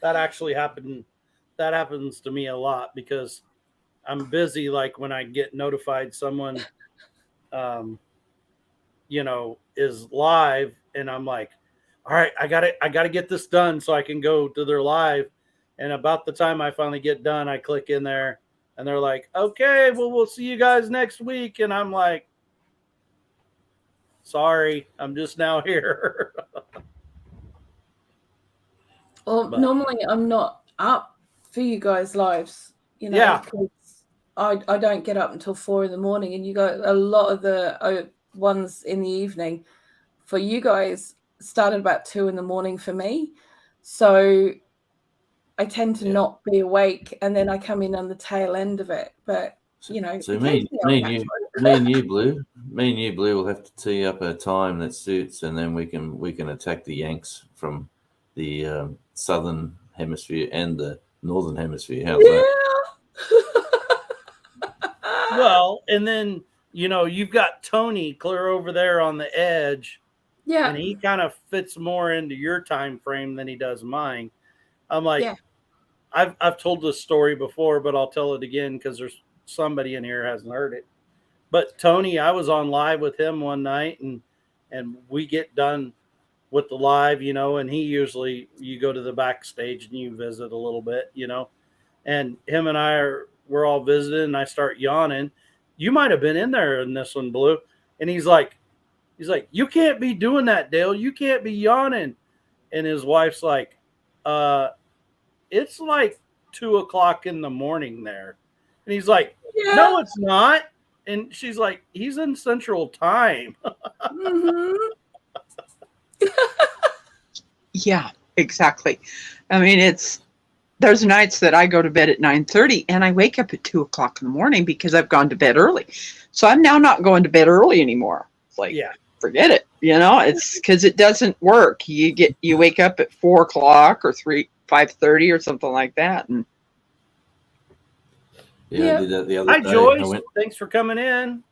That actually happened. That happens to me a lot because I'm busy. Like when I get notified someone, is live, and I'm like, all right, I gotta get this done so I can go to their live. And about the time I finally get done, I click in there, and they're like, okay, well, we'll see you guys next week. And I'm like, sorry, I'm just now here. Well, normally I'm not up for you guys' lives, Yeah. because I don't get up until 4 in the morning, and you got a lot of the ones in the evening. For you guys, started about 2 in the morning for me, so I tend to not be awake, and then I come in on the tail end of it. But so me and you, Blue, will have to tee up a time that suits, and then we can attack the Yanks from the southern hemisphere and the northern hemisphere. How's that? Well, and then you've got Tony clear over there on the edge. Yeah. And he kind of fits more into your time frame than he does mine. I'm like, I've told this story before, but I'll tell it again because there's somebody in here who hasn't heard it. But Tony, I was on live with him one night, and we get done with the live, and he usually, you go to the backstage and you visit a little bit, and him and we're all visiting, and I start yawning. You might have been in there in this one, Blue. And he's like, you can't be doing that, Dale. You can't be yawning. And his wife's like, it's like 2:00 in the morning there. And he's like, no, it's not. And she's like, he's in Central Time. Mm-hmm. Yeah, exactly. I mean, there's nights that I go to bed at 9:30 and I wake up at 2:00 in the morning because I've gone to bed early. So I'm now not going to bed early anymore. It's like, forget it. It's because it doesn't work. You wake up at 4:00 or 5:30 or something like that. And Yeah, I did that the other Hi, day. Joyce. Thanks for coming in.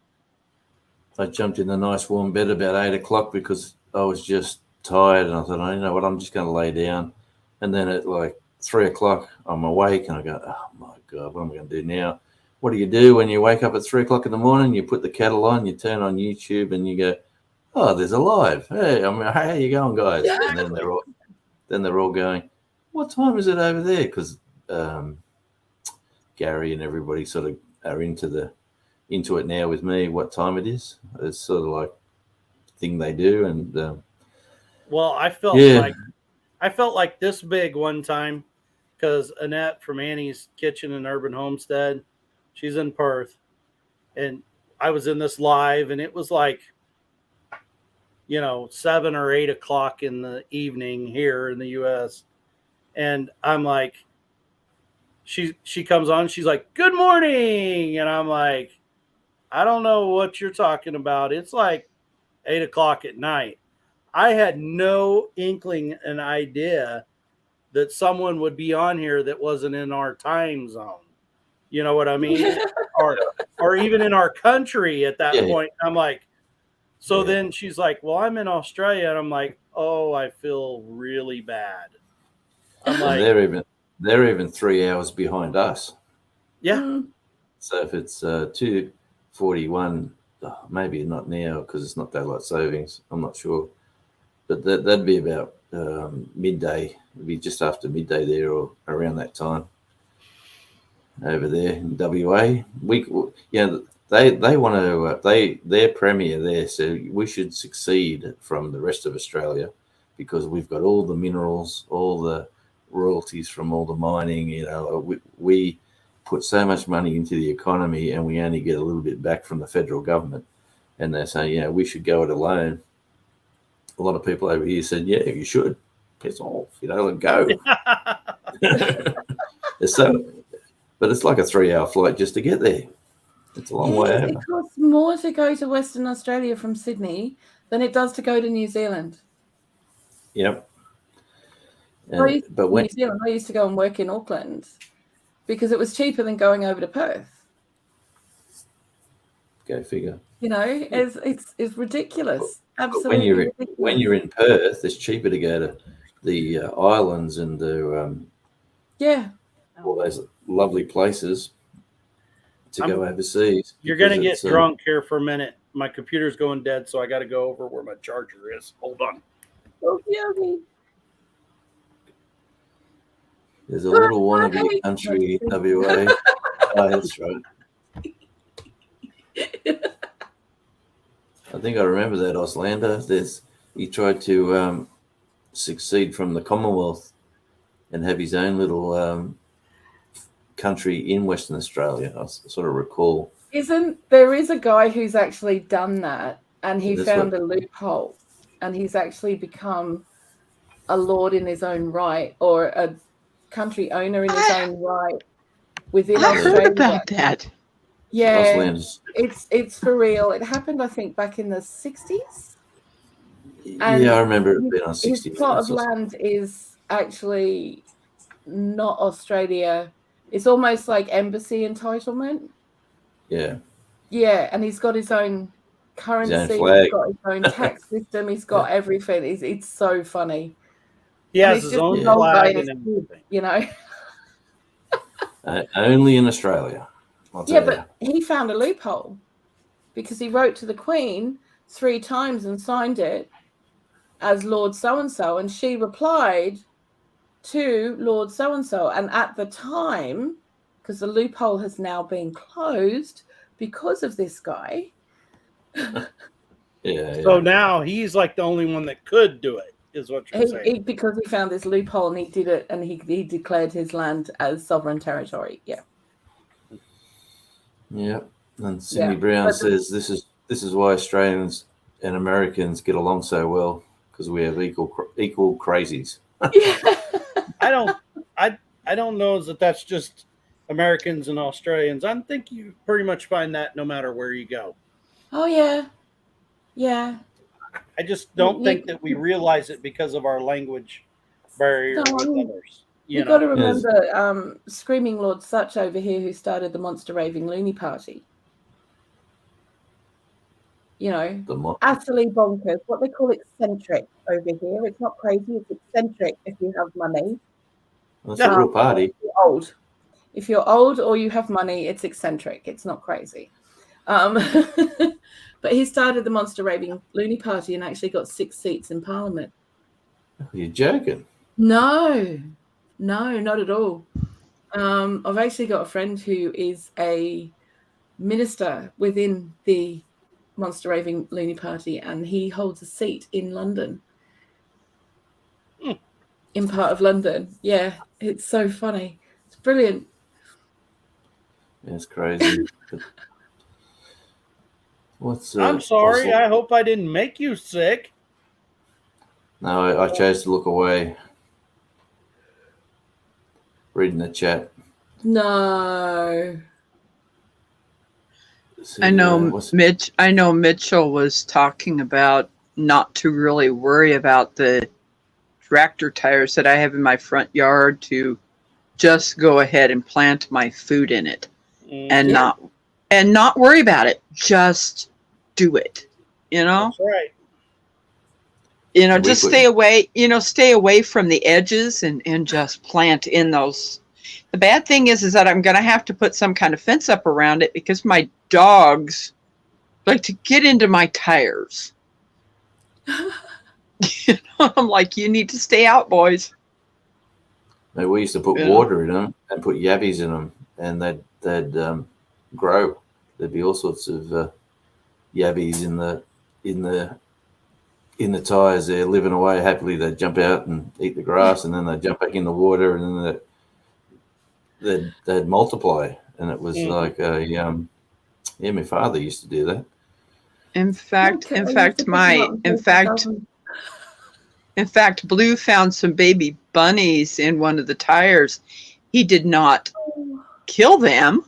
I jumped in a nice warm bed about 8 o'clock because I was just tired, and I thought, you know what, I'm just going to lay down. And then at like 3 o'clock, I'm awake, and I go, oh my God, what am I going to do now? What do you do when you wake up at 3 o'clock in the morning? You put the kettle on, you turn on YouTube, and you go, oh, there's a live. Hey, hey, how you going, guys? And then they're all going, what time is it over there? Because Gary and everybody sort of are into it now with me. What time it is? It's sort of like a thing they do, and well, I felt like this big one time because Annette from Annie's Kitchen and Urban Homestead, she's in Perth, and I was in this live, and it was like, 7 or 8 o'clock in the evening here in the U.S. And I'm like, she comes on, she's like, good morning. And I'm like, I don't know what you're talking about. It's like 8 o'clock at night. I had no inkling, an idea that someone would be on here that wasn't in our time zone. You know what I mean? or even in our country at that point. I'm like, so then she's like, well, I'm in Australia. And I'm like, oh, I feel really bad. I'm like, they're even 3 hours behind us. Yeah. So if it's 2:41, maybe not now because it's not daylight savings. I'm not sure, but that'd be about midday. It'd be just after midday there, or around that time over there in WA. They want to their premier there, so we should succeed from the rest of Australia because we've got all the minerals, all the royalties from all the mining. We put so much money into the economy, and we only get a little bit back from the federal government. And they're saying, we should go it alone. A lot of people over here said, yeah, you should. Piss off, go. But it's like a 3-hour flight just to get there. It's a long way over. It costs more to go to Western Australia from Sydney than it does to go to New Zealand. Yep. New Zealand, I used to go and work in Auckland because it was cheaper than going over to Perth. Go figure. It's ridiculous. Absolutely. When you're in Perth, it's cheaper to go to the islands and all those lovely places to go overseas. You're going to get drunk here for a minute. My computer's going dead, so I got to go over where my charger is. Hold on. Okay. There's a little wannabe country in WA. Oh, that's right. I think I remember that Auslander. He tried to succeed from the Commonwealth and have his own little country in Western Australia. I sort of recall. There is a guy who's actually done that, and he found a loophole, and he's actually become a lord in his own right, or a country owner in his own right within Australia. I heard about that. Yeah, it's for real. It happened, I think, back in the 60s. And I remember it being on 60s. His plot of land is actually not Australia. It's almost like embassy entitlement. Yeah. Yeah, and he's got his own currency. He's got his own tax system. He's got everything. It's so funny. He has his own flag and everything. Only in Australia. But he found a loophole because he wrote to the Queen 3 times and signed it as Lord so-and-so, and she replied to Lord so-and-so. And at the time, because the loophole has now been closed because of this guy. So now he's like the only one that could do it, is what you're saying. Because he found this loophole and he did it, and he declared his land as sovereign territory. Yeah. Yeah, and Cindy Brown says this is why Australians and Americans get along so well, because we have equal crazies. I don't know that that's just Americans and Australians. I think you pretty much find that no matter where you go. Oh yeah. I just don't think that we realize it because of our language barrier with others. You got to remember Screaming Lord Sutch over here, who started the Monster Raving Loony Party. You know, utterly bonkers. What they call eccentric over here. It's not crazy. It's eccentric if you have money. That's a real party. If you're old or you have money, it's eccentric. It's not crazy. But he started the Monster Raving Loony Party and actually got 6 seats in Parliament. You're joking? No, not at all. I've actually got a friend who is a minister within the Monster Raving Loony Party, and he holds a seat in London. In part of London. Yeah, it's so funny. It's brilliant. It's crazy. I'm sorry. I hope I didn't make you sick. No, I chose to look away. Reading the chat. No. I know Mitchell was talking about not to really worry about the tractor tires that I have in my front yard, to just go ahead and plant my food in it and not worry about it. Just do it. You know? That's right. You know, just stay away from the edges and just plant in those. The bad thing is that I'm going to have to put some kind of fence up around it because my dogs like to get into my tires. You know, I'm like, you need to stay out, boys. We used to put water in them and put yabbies in them, and they'd grow. There'd be all sorts of yabbies in the tires. They're living away happily. They'd jump out and eat the grass, and then they'd jump back in the water, and then they'd multiply. And it was like my father used to do that. In fact, Blue found some baby bunnies in one of the tires. He did not kill them.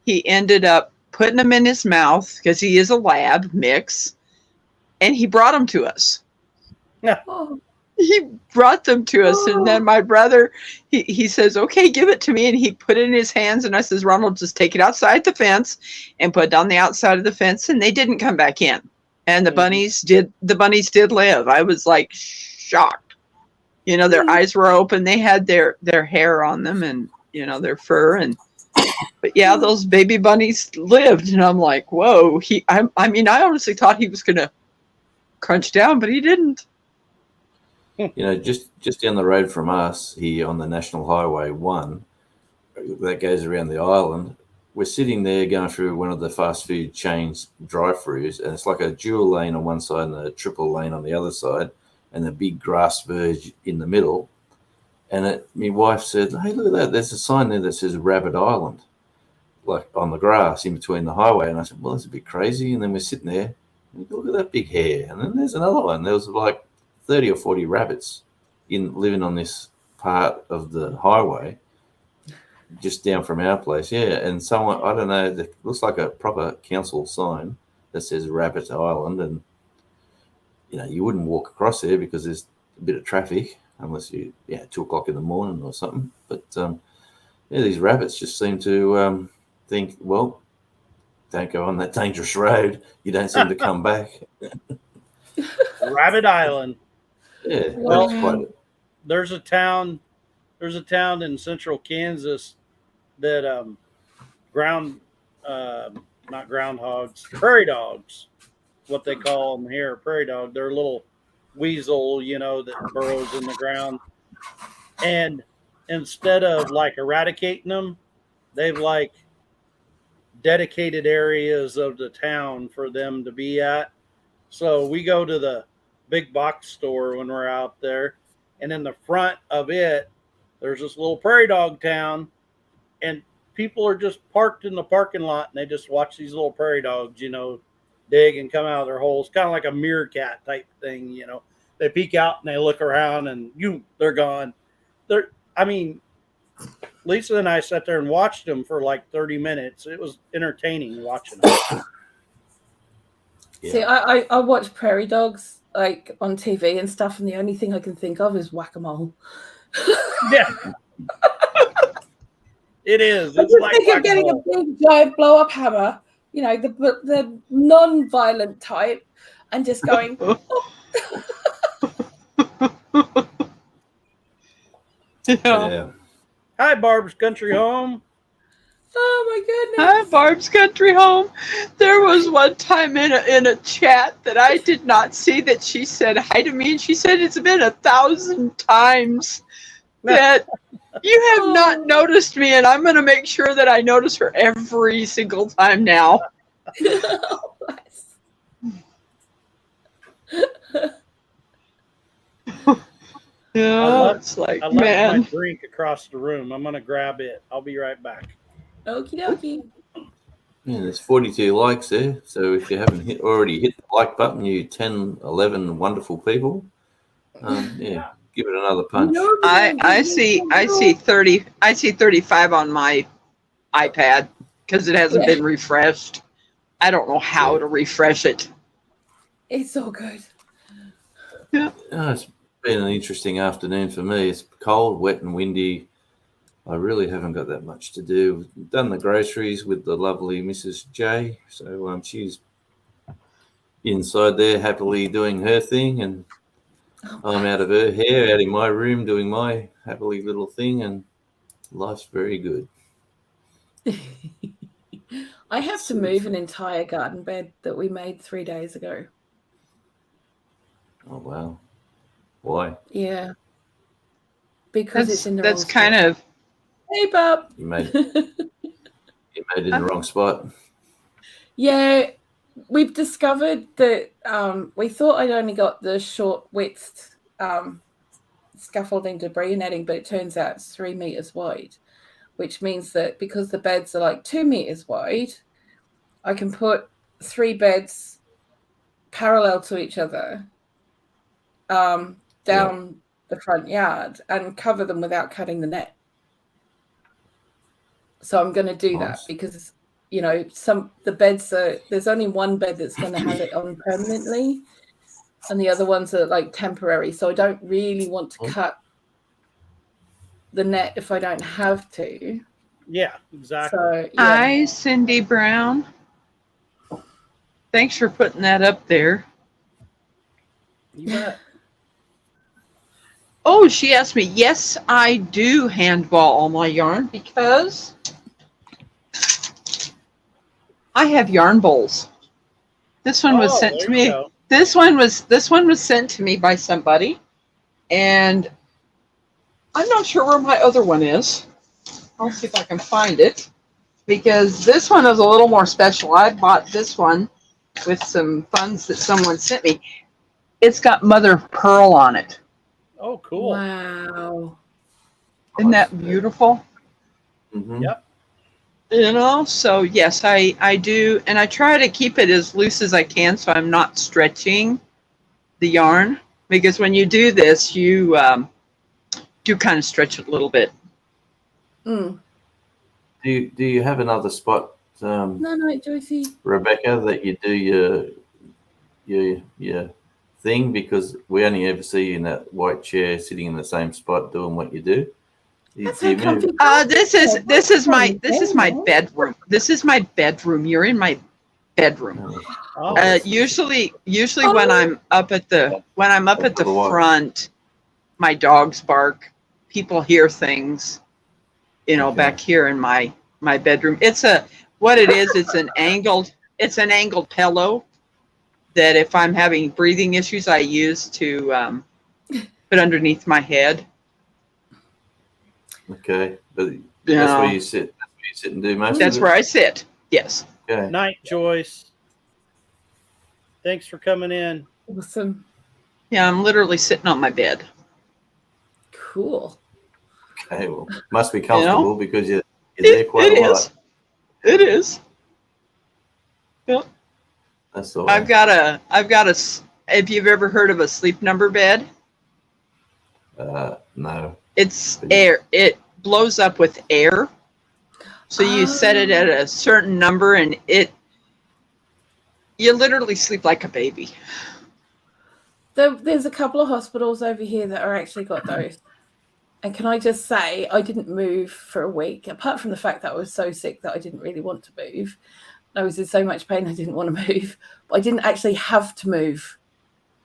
He ended up putting them in his mouth because he is a lab mix, and he brought them to us. He brought them to us, and then my brother, he says, "Okay, give it to me," and he put it in his hands, and I says, "Ronald, just take it outside the fence and put it on the outside of the fence," and they didn't come back in. And the bunnies did live. I was like shocked. You know, their eyes were open. They had their hair on them and, you know, their fur. But yeah, those baby bunnies lived. And I'm like, whoa. I honestly thought he was going to crunch down, but he didn't. You know, just down the road from us here on the National Highway 1 that goes around the island, we're sitting there going through one of the fast food chains drive-throughs, and it's like a dual lane on one side and a triple lane on the other side, and a big grass verge in the middle. And my wife said, "Hey, look at that. There's a sign there that says Rabbit Island, like on the grass in between the highway." And I said, "Well, that's a bit crazy." And then we're sitting there, and look at that big hair. And then there's another one. There was like 30 or 40 rabbits living on this part of the highway, just down from our place. And someone, I don't know, that looks like a proper council sign that says Rabbit Island, and you know, you wouldn't walk across there because there's a bit of traffic unless you 2:00 in the morning or something. But these rabbits just seem to think, well, don't go on that dangerous road. You don't seem to come back. Rabbit Island. Yeah. Well, there's a town in central Kansas that not groundhogs, prairie dogs, what they call them here, prairie dog. They're a little weasel, you know, that burrows in the ground. And instead of like eradicating them, they've like dedicated areas of the town for them to be at. So we go to the big box store when we're out there, and in the front of it, there's this little prairie dog town, and people are just parked in the parking lot, and they just watch these little prairie dogs, you know, dig and come out of their holes, kind of like a meerkat type thing, you know. They peek out and they look around, and they're gone. Lisa and I sat there and watched them for like 30 minutes. It was entertaining watching them. See, I watch prairie dogs like on TV and stuff, and the only thing I can think of is whack-a-mole. Yeah. It is. I It's just like think of getting a big giant blow up hammer, you know, the non-violent type, and just going. Yeah. Hi, Barb's Country Home. Oh my Hi, goodness. Barb's Country Home. There was one time in a chat that I did not see that she said hi to me, and she said it's been 1,000 times that you have not noticed me, and I'm going to make sure that I notice her every single time now. Oh, bless. Yeah, it's like, I left my man. drink across the room. I'm gonna grab it. I'll be right back. Okie dokie. Yeah, there's 42 likes there. So if you haven't already hit the like button, you 10, 11 wonderful people, yeah, give it another punch. I see 30. I see 35 on my iPad because it hasn't been refreshed. I don't know how to refresh it. It's all good. Yeah. It's been an interesting afternoon for me. It's cold, wet, and windy. I really haven't got that much to do. Done the groceries with the lovely Mrs. J. So she's inside there happily doing her thing, and I'm out of her hair, out in my room doing my happily little thing, and life's very good. I have to move an entire garden bed that we made 3 days ago. Oh wow! Why? Yeah. Because it's in the That's wrong kind spot. of. Hey, Bob. You made it in the wrong spot. Yeah, we've discovered that we thought I'd only got the short width scaffolding debris netting, but it turns out it's 3 meters wide, which means that because the beds are like 2 meters wide, I can put 3 beds parallel to each other down the front yard and cover them without cutting the net. So I'm going to do that because, you know, the beds there's only one bed that's going to have it on permanently, and the other ones are like temporary. So I don't really want to cut the net if I don't have to. Yeah, exactly. So, Hi, Cindy Brown. Thanks for putting that up there. You bet. Oh, she asked me. Yes, I do handball all my yarn because I have yarn bowls. This one was sent to me. This one was sent to me by somebody, and I'm not sure where my other one is. I'll see if I can find it because this one is a little more special. I bought this one with some funds that someone sent me. It's got mother of pearl on it. Oh, cool. Wow. Isn't that beautiful? Mm-hmm. Yep. You know, so yes, I do. And I try to keep it as loose as I can so I'm not stretching the yarn. Because when you do this, you do kind of stretch it a little bit. Mm. Do you have another spot, No, Joycey. Rebecca, that you do your thing? Because we only ever see you in that white chair sitting in the same spot doing what you do. This is my bedroom. This is my bedroom. You're in my bedroom. Usually when I'm up at the front, my dogs bark. People hear things, back here in my bedroom. It's an angled pillow that if I'm having breathing issues, I use to put underneath my head. Okay, but that's where you sit. That's where you sit and do most. That's where I sit. Yes. Okay. Night, Joyce. Thanks for coming in. Awesome. Yeah, I'm literally sitting on my bed. Cool. Okay, well, must be comfortable because you're there quite a lot. It is. Yep. That's all. I've got a. If you've ever heard of a sleep number bed. No. It's air. It blows up with air. So you set it at a certain number and you literally sleep like a baby. There's a couple of hospitals over here that are actually got those. And can I just say, I didn't move for a week, apart from the fact that I was so sick that I didn't really want to move. I was in so much pain I didn't want to move, but I didn't actually have to move.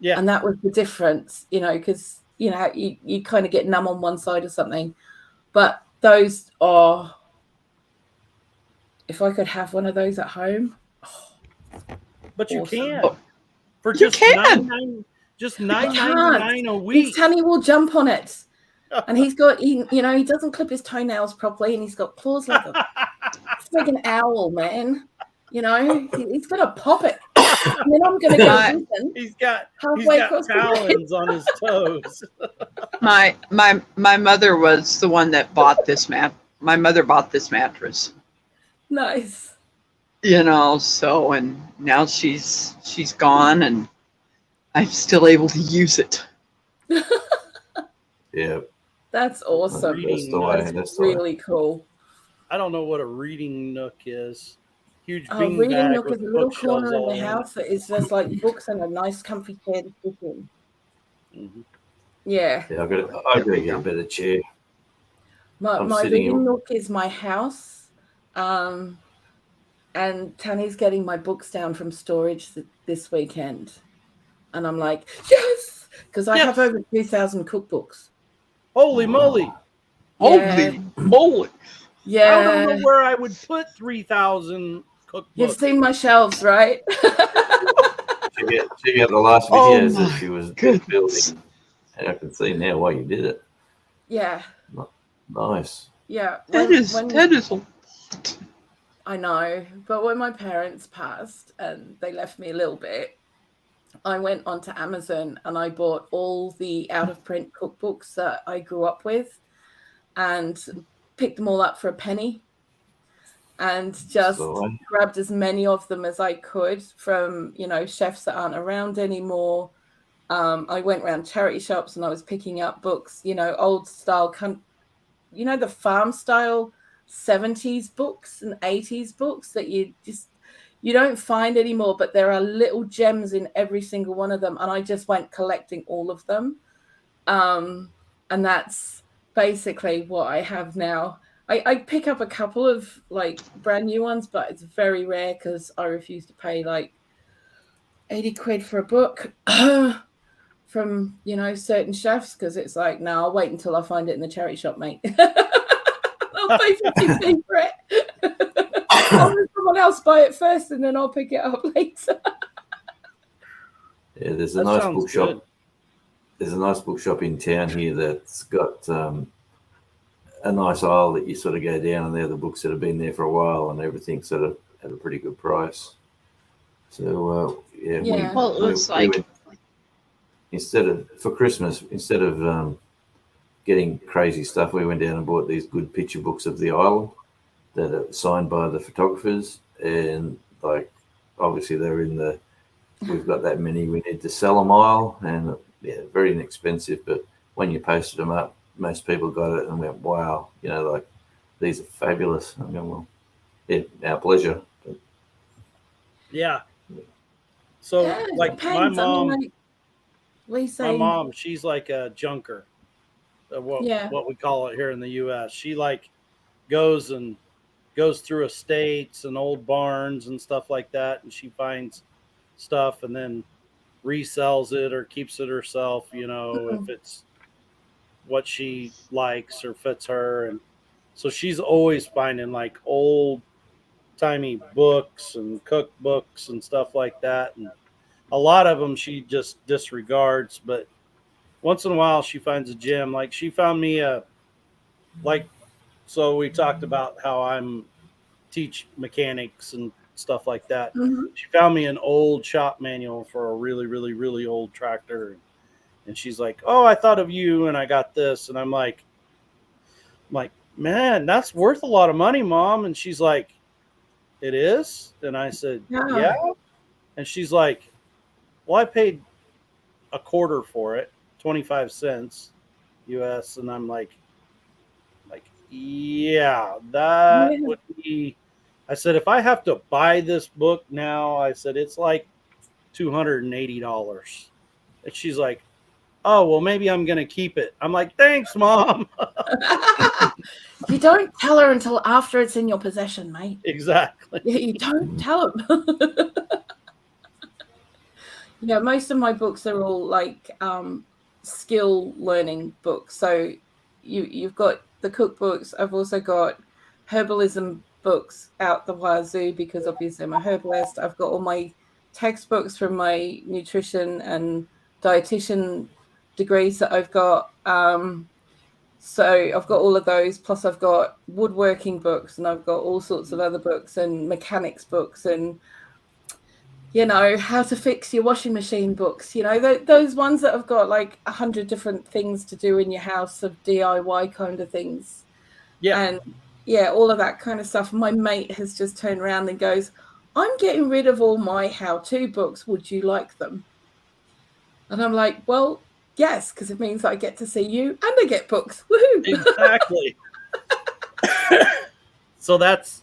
Yeah. And that was the difference, because, you kind of get numb on one side or something. But those are, if I could have one of those at home. But you awesome. can. For You just can. $9.99 a week. His Tanny will jump on it. And he doesn't clip his toenails properly, and he's got claws like a friggin' owl, man. He's gonna pop it. And then I'm gonna go listen. He's got across talons on his toes. My mother was the one that bought this my mother bought this mattress. Nice. So, and now she's gone, and I'm still able to use it. Yeah. That's awesome. That's really cool. I don't know what a reading nook is. Huge reading beanbag nook with is a little corner in bookshelves the all in house that is just like books and a nice comfy chair to sit in. Mm-hmm. Yeah. Yeah, I've got to get a better chair. My reading nook is my house. And Tanny's getting my books down from storage this weekend. And I'm like, yes! Because I have over 2,000 cookbooks. Holy moly. Holy moly. Yeah. I don't know where I would put 3,000 cookbooks. You've seen my shelves, right? Check out the last videos that she was building. And I can see now why you did it. Yeah. Nice. Yeah. That is a lot. I know. But when my parents passed and they left me a little bit, I went onto Amazon and I bought all the out-of-print cookbooks that I grew up with and picked them all up for a penny and just grabbed as many of them as I could from, chefs that aren't around anymore. I went around charity shops and I was picking up books, old style, the farm style 70s books and 80s books that you don't find anymore, but there are little gems in every single one of them. And I just went collecting all of them. And that's basically what I have now. I pick up a couple of brand new ones, but it's very rare because I refuse to pay 80 quid for a book from, certain chefs. Cause it's no, I'll wait until I find it in the charity shop, mate. I'll pay 50p for it. I'll let someone else buy it first and then I'll pick it up later. Yeah, there's a nice bookshop. Good. There's a nice bookshop in town here that's got a nice aisle that you sort of go down, and they're the books that have been there for a while, and everything's sort of at a pretty good price. So well, it looks like for Christmas, instead of getting crazy stuff, we went down and bought these good picture books of the island that are signed by the photographers, and obviously we've got that many, we need to sell a mile, and very inexpensive, but when you posted them up, most people got it and went, wow, these are fabulous. I mean, well, our pleasure. But, yeah. So my mom, my mom, she's like a junker. What we call it here in the U.S. She goes through estates and old barns and stuff like that, and she finds stuff and then resells it or keeps it herself, if it's what she likes or fits her. And so she's always finding old timey books and cookbooks and stuff like that, and a lot of them she just disregards, but once in a while she finds a gem. She found me so we talked about how I'm teach mechanics and stuff like that. Mm-hmm. She found me an old shop manual for a really, really, really old tractor. And she's like, oh, I thought of you and I got this. And I'm like, man, that's worth a lot of money, Mom. And she's like, it is? And I said, yeah. And she's like, well, I paid a quarter for it, 25 cents US. And I'm like, yeah, that would be, I said, if I have to buy this book now, I said, it's $280. And she's like, oh, well, maybe I'm going to keep it. I'm like, thanks, Mom. You don't tell her until after it's in your possession, mate. Exactly. Yeah, you don't tell them. Yeah, most of my books are all like skill learning books. So you've got the cookbooks. I've also got herbalism books out the wazoo because obviously I'm a herbalist. I've got all my textbooks from my nutrition and dietitian degrees that I've got. So I've got all of those, plus I've got woodworking books, and I've got all sorts of other books and mechanics books, and how to fix your washing machine books. Those ones that have got like 100 different things to do in your house of DIY kind of things. Yeah. And yeah, all of that kind of stuff. My mate has just turned around and goes, I'm getting rid of all my how-to books. Would you like them? And I'm like, well, yes, because it means I get to see you and I get books. Woohoo! Exactly. So that's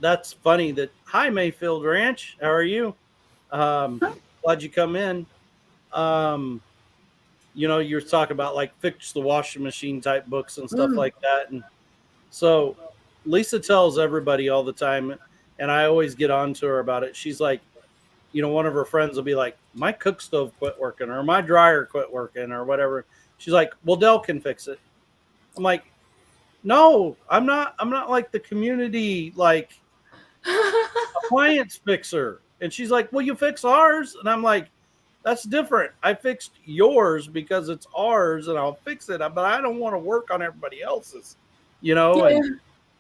that's funny. That hi Mayfield Ranch, how are you? Glad you come in. You're talking about like fix the washing machine type books and stuff like that, and so Lisa tells everybody all the time, and I always get on to her about it. She's like, one of her friends will be like, my cook stove quit working or my dryer quit working or whatever. She's like, well, Dell can fix it. I'm like, no, I'm not like the community, like appliance fixer. And she's like, well, you fix ours. And I'm like, that's different. I fixed yours because it's ours and I'll fix it. But I don't want to work on everybody else's, Yeah.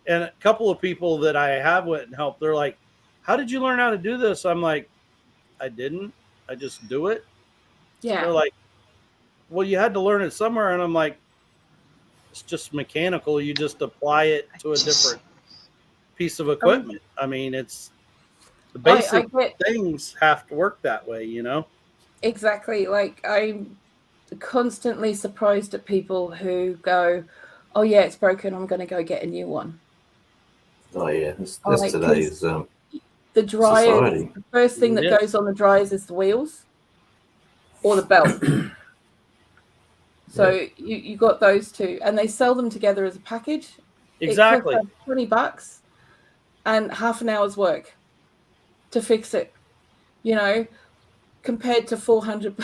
And a couple of people that I have went and helped, they're like, how did you learn how to do this? I'm like, I didn't. I just do it. Yeah. They're like, well, you had to learn it somewhere. And I'm like, it's just mechanical. You just apply it to a different piece of equipment. I mean, it's the basic things have to work that way, Exactly. Like I'm constantly surprised at people who go, oh yeah, it's broken, I'm going to go get a new one. Oh yeah, that's today's the dryers. society. The first thing that goes on the dryers is the wheels or the belt. So you got those two, and they sell them together as a package. Exactly. It costs $20 and half an hour's work to fix it, compared to 400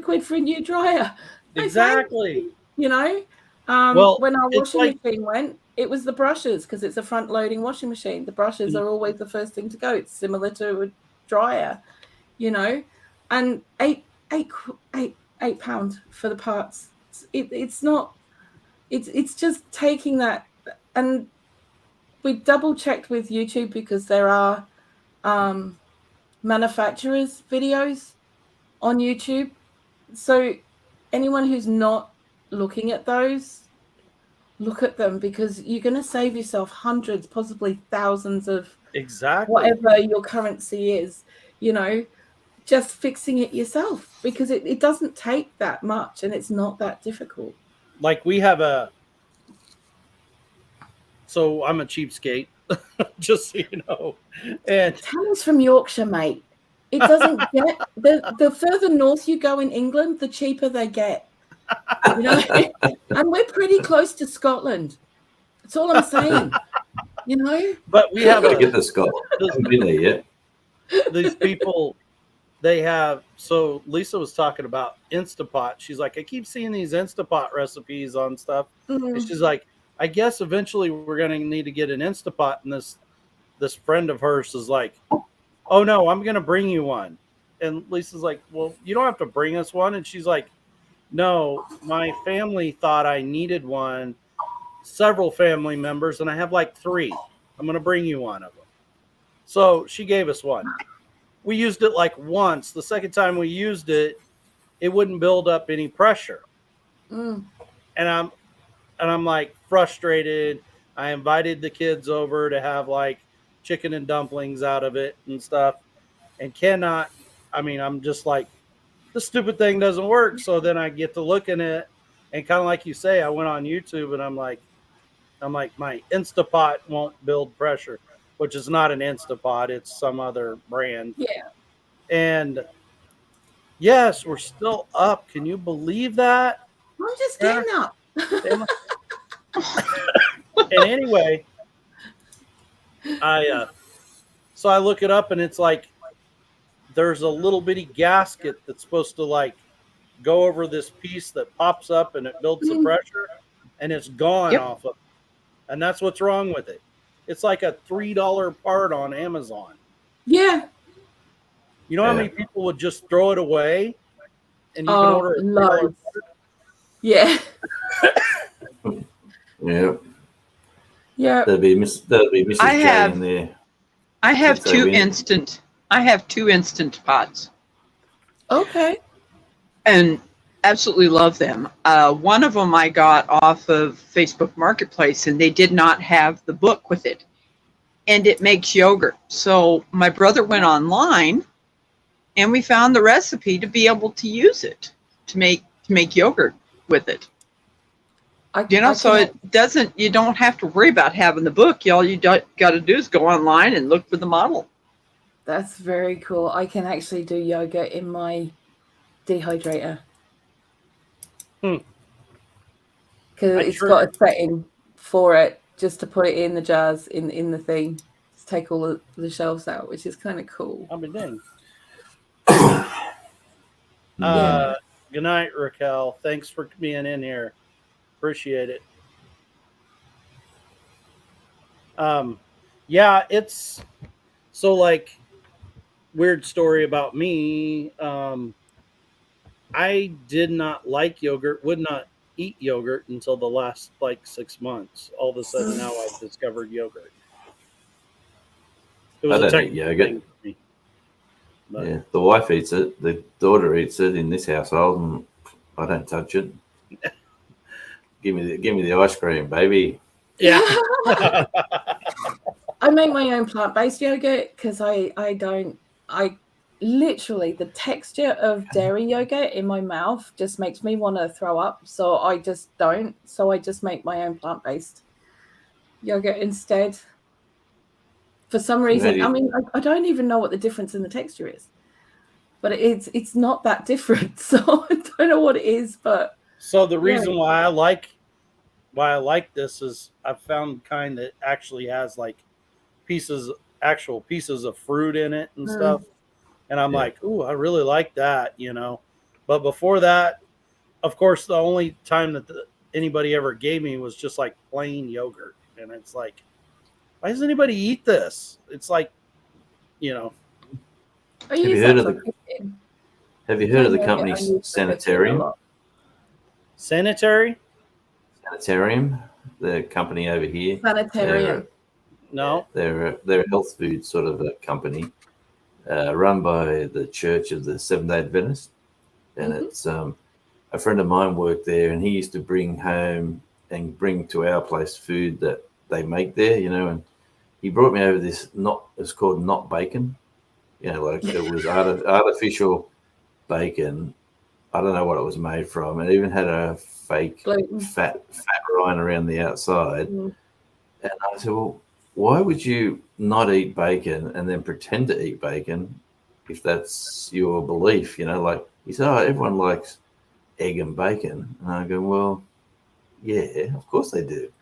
quid for a new dryer. Exactly. When our washing machine went, it was the brushes, because it's a front loading washing machine. The brushes are always the first thing to go. It's similar to a dryer, and £8 for the parts. It's not. It's just taking that, and we double checked with YouTube because there are manufacturers' videos on YouTube. So anyone who's not looking at those, look at them, because you're going to save yourself hundreds, possibly thousands of whatever your currency is, just fixing it yourself, because it doesn't take that much and it's not that difficult. Like we have so I'm a cheapskate, just so you know. And Tann's from Yorkshire, mate. It doesn't get the further north you go in England, the cheaper they get. And we're pretty close to Scotland. That's all I'm saying. But we have to get to Scotland. I haven't been there yet. These people, they have. So Lisa was talking about Instapot. She's like, I keep seeing these Instapot recipes on stuff. And she's like, I guess eventually we're going to need to get an Instapot. And this friend of hers is like, oh no, I'm going to bring you one. And Lisa's like, well, you don't have to bring us one. And she's like, no, my family thought I needed one, several family members, and I have like 3. I'm going to bring you one of them. So she gave us one. We used it like once. The second time we used it, it wouldn't build up any pressure. And I'm like frustrated. I invited the kids over to have like chicken and dumplings out of it and stuff, and I'm just like, the stupid thing doesn't work. So then I get to looking at it, and kind of like you say, I went on YouTube and I'm like, my Instapot won't build pressure, which is not an Instapot. It's some other brand. Yeah. And Yes, we're still up. Can you believe that? I'm just getting up. And anyway, so I look it up, and it's like there's a little bitty gasket that's supposed to like go over this piece that pops up, and it builds the pressure, and it's gone Yep. off of it. And that's what's wrong with it. It's like a $3 part on Amazon. Yeah. You know how many people would just throw it away, and you can order a $3 loads. Yeah. Yeah. Yeah. There'll be Mrs. J in there. I have Just so two we- instant pots. Okay. And absolutely love them. One of them I got off of Facebook Marketplace, and they did not have the book with it. And it makes yogurt. So my brother went online, and we found the recipe to be able to use it to make yogurt with it. So it doesn't. You don't have to worry about having the book. All you got to do is go online and look for the model. That's very cool. I can actually do yogurt in my dehydrator. Because it's got a setting for it just to put it in the jars in the thing. Just take all the shelves out, which is kind of cool. I'll be dang. Good night, Raquel. Thanks for being in here. Appreciate it. Yeah, it's so like weird story about me. I did not like yogurt, would not eat yogurt until the last like 6 months. All of a sudden now I've discovered yogurt. It was I a don't eat technical yogurt. thing for me. But Yeah, the wife eats it. The daughter eats it in this household, and I don't touch it. Give me the ice cream, baby. yeah. I make my own plant-based yogurt because I literally the texture of dairy yogurt in my mouth just makes me want to throw up. So I just don't. So I just make my own plant-based yogurt instead. For some reason, I mean, I don't even know what the difference in the texture is, but it's not that different. So I don't know what it is, but So the reason why I like this is I've found kind that actually has like actual pieces of fruit in it and stuff. And I'm like, ooh, I really like that, you know. But before that, of course, the only time that anybody ever gave me was just like plain yogurt. And it's like, why does anybody eat this? It's like, you know. Have you heard of the company Sanitarium? Sanitarium, the company over here. Sanitarium. No. They're a health food sort of a company run by the Church of the Seventh-day Adventist. And it's a friend of mine worked there, and he used to bring home and bring to our place food that they make there, you know, and he brought me over this it's called not bacon. You know, like it was artificial bacon. I don't know what it was made from. It even had a fake fat rind around the outside. And I said, well, why would you not eat bacon and then pretend to eat bacon if that's your belief? You know, like he said, oh, everyone likes egg and bacon. And I go, well, yeah, of course they do.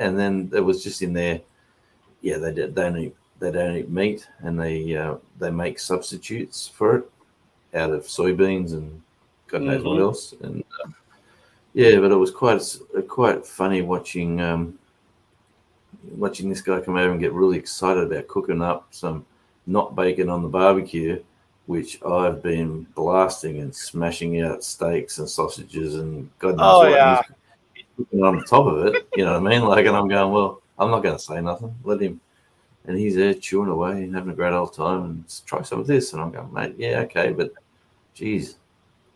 And then it was just in there, yeah, they don't eat meat, and they make substitutes for it out of soybeans and God knows what else. And but it was quite funny watching this guy come over and get really excited about cooking up some not bacon on the barbecue, which I've been blasting and smashing out steaks and sausages and God knows what. Yeah. He's cooking on the top of it, you know what I mean? Like, and I'm going, well, I'm not going to say nothing. Let him. And he's there chewing away and having a great old time, and try some of this. And I'm going, mate, yeah, okay, but geez, it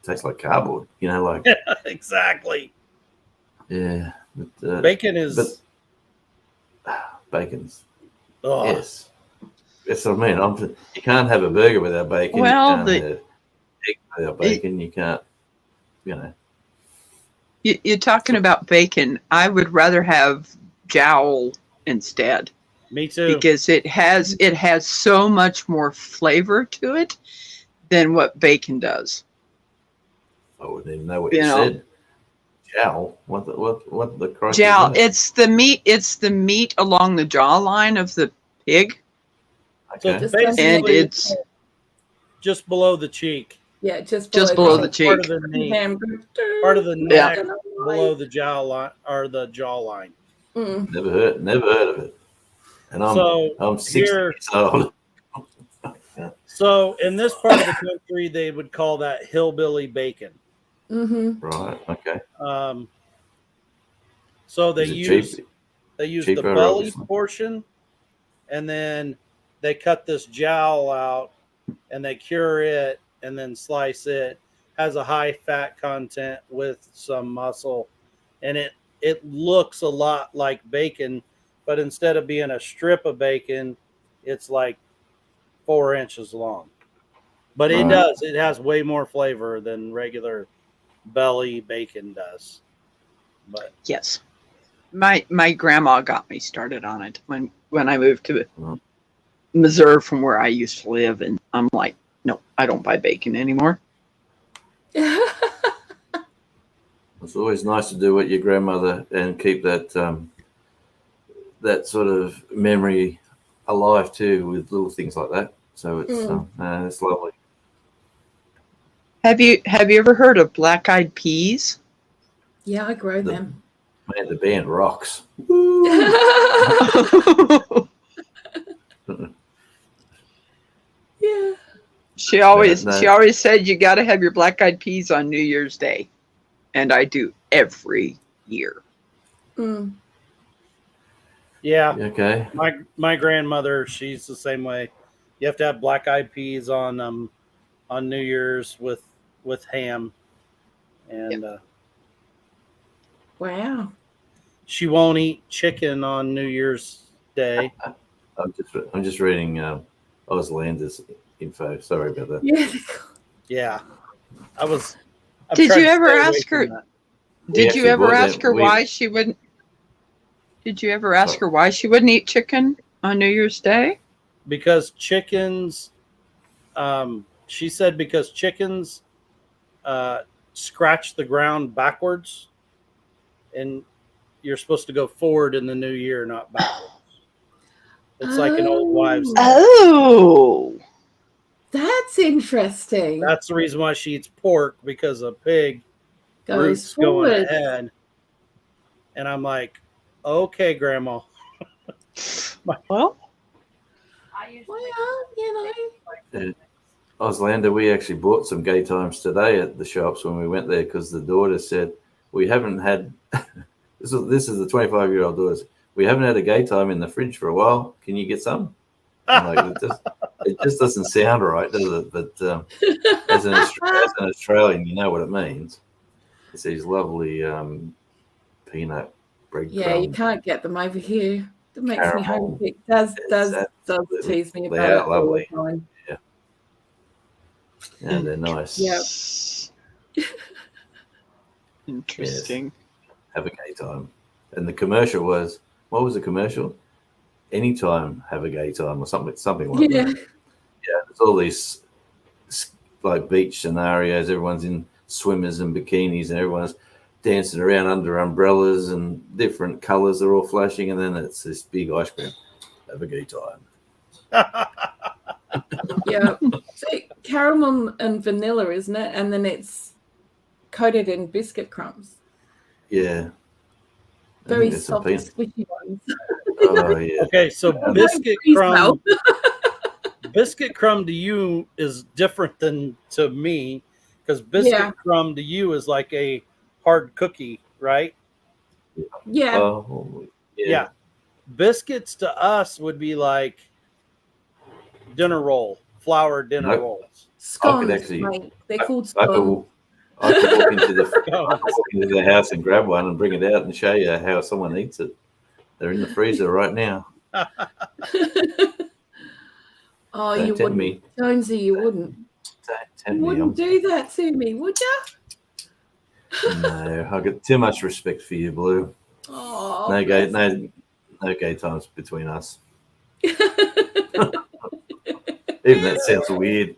tastes like cardboard, you know, like. Yeah, exactly. Yeah. But, bacon is. Bacon's. Oh. Yes. That's what I mean. You can't have a burger without bacon. Well, you can't have egg without bacon. You can't, you know. You're talking about bacon. I would rather have jowl instead. Me too. Because it has so much more flavor to it than what bacon does. I wouldn't even know what You you know. said. Jowl. What the crikey is Jowl. that? It's the meat. It's the meat along the jawline of the pig, So Okay. it's and basically it's just below the cheek. Yeah, just just below the cheek. Part cheek. of the knee. Ham. Part of the Yeah. neck below the jawline or the jawline. Mm. Never heard of it. And I'm 60 here, years old. so in this part of the country, they would call that hillbilly bacon. Mm-hmm. Right. Okay. So they Is it use cheap? the Cheaper, belly obviously. portion, and then they cut this jowl out, and they cure it, and then slice it. Has a high fat content with some muscle, and it looks a lot like bacon, but instead of being a strip of bacon, it's like 4 inches long. But it Right. has way more flavor than regular belly bacon does. But Yes. My grandma got me started on it when I moved to Missouri from where I used to live, and I'm like, no, I don't buy bacon anymore. It's always nice to do what your grandmother and keep that that sort of memory alive too, with little things like that. So it's lovely. Have you ever heard of black-eyed peas? Yeah, I grow them. Man, the band rocks. Yeah. She always No. she always said you got to have your black-eyed peas on New Year's Day, and I do every year. Mm. yeah, Okay. my grandmother, she's the same way. You have to have black eyed peas on New Year's with ham, and Wow. she won't eat chicken on New Year's Day. I'm just reading Auslander's info. Sorry about that. Yeah. Yeah, I'm Did trying you to ever stay away ask from her? that. Did you actually ever bought ask that. her why she wouldn't? Did you ever ask her why she wouldn't eat chicken on New Year's Day? Because chickens, she said, because chickens scratch the ground backwards, and you're supposed to go forward in the new year, not backwards. It's like an old wives' tale. Oh, That's interesting. That's the reason why she eats pork, because a pig Goes roots going forward. ahead. And I'm like, okay, Grandma. well, Well, you know. Auslander, we actually bought some gay times today at the shops when we went there, because the daughter said, we haven't had this is the 25-year-old daughter. We haven't had a gay time in the fridge for a while. Can you get some? I'm like, it just doesn't sound right, does it? But as an Australian, you know what it means. It's these lovely peanut breadcrumbs. Yeah, you can't get them over here. It makes me Caramel. homesick. Does absolutely- tease me they about are it all the lovely. time. Yeah, they're nice. Yep. interesting. Have a gay time. And the commercial was, what was the commercial? Anytime, have a gay time, or something like Yeah. that. Yeah, there's all these like beach scenarios. Everyone's in swimmers and bikinis, and everyone's dancing around under umbrellas, and different colors are all flashing. And then it's this big ice cream. Have a gay time. Yeah. See, caramel and vanilla, isn't it? And then it's coated in biscuit crumbs. Yeah. I Very think there's some soft, peanut- squishy ones. Oh yeah. Okay, so biscuit Please crumb. no. Biscuit crumb to you is different than to me, because biscuit Yeah. crumb to you is like a hard cookie, right? Yeah. Oh Yeah. Biscuits to us would be like dinner roll, flour dinner Nope. rolls. Scones, actually- mate. They're called I scones. could walk into the house and grab one and bring it out and show you how someone eats it. They're in the freezer right now. Oh, Don't you tempt wouldn't. me. Jonesy, you wouldn't. Don't You tempt me. wouldn't do that to me, would you? No, I've got too much respect for you, Blue. Oh, No gay, bless no gay times between us. Even that sounds weird.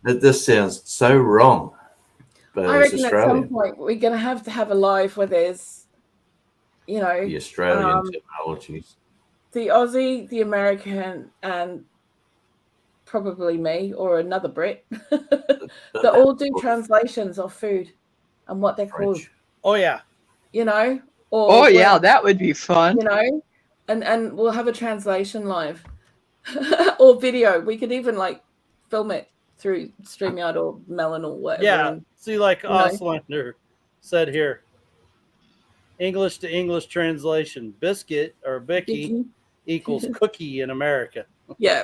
This sounds so wrong, but I it's reckon at some Australian. point we're going to have a live where there's, The Australian um, terminologies. the Aussie, the American, and probably me or another Brit that all do translations of food and what they're called, French. Oh yeah. or Oh yeah, words, that would be fun. and we'll have a translation live or video. We could even like film it through StreamYard or Melon or whatever. Yeah. And, See, like Oslander said here, English to English translation, biscuit or bicky equals cookie in America. yeah.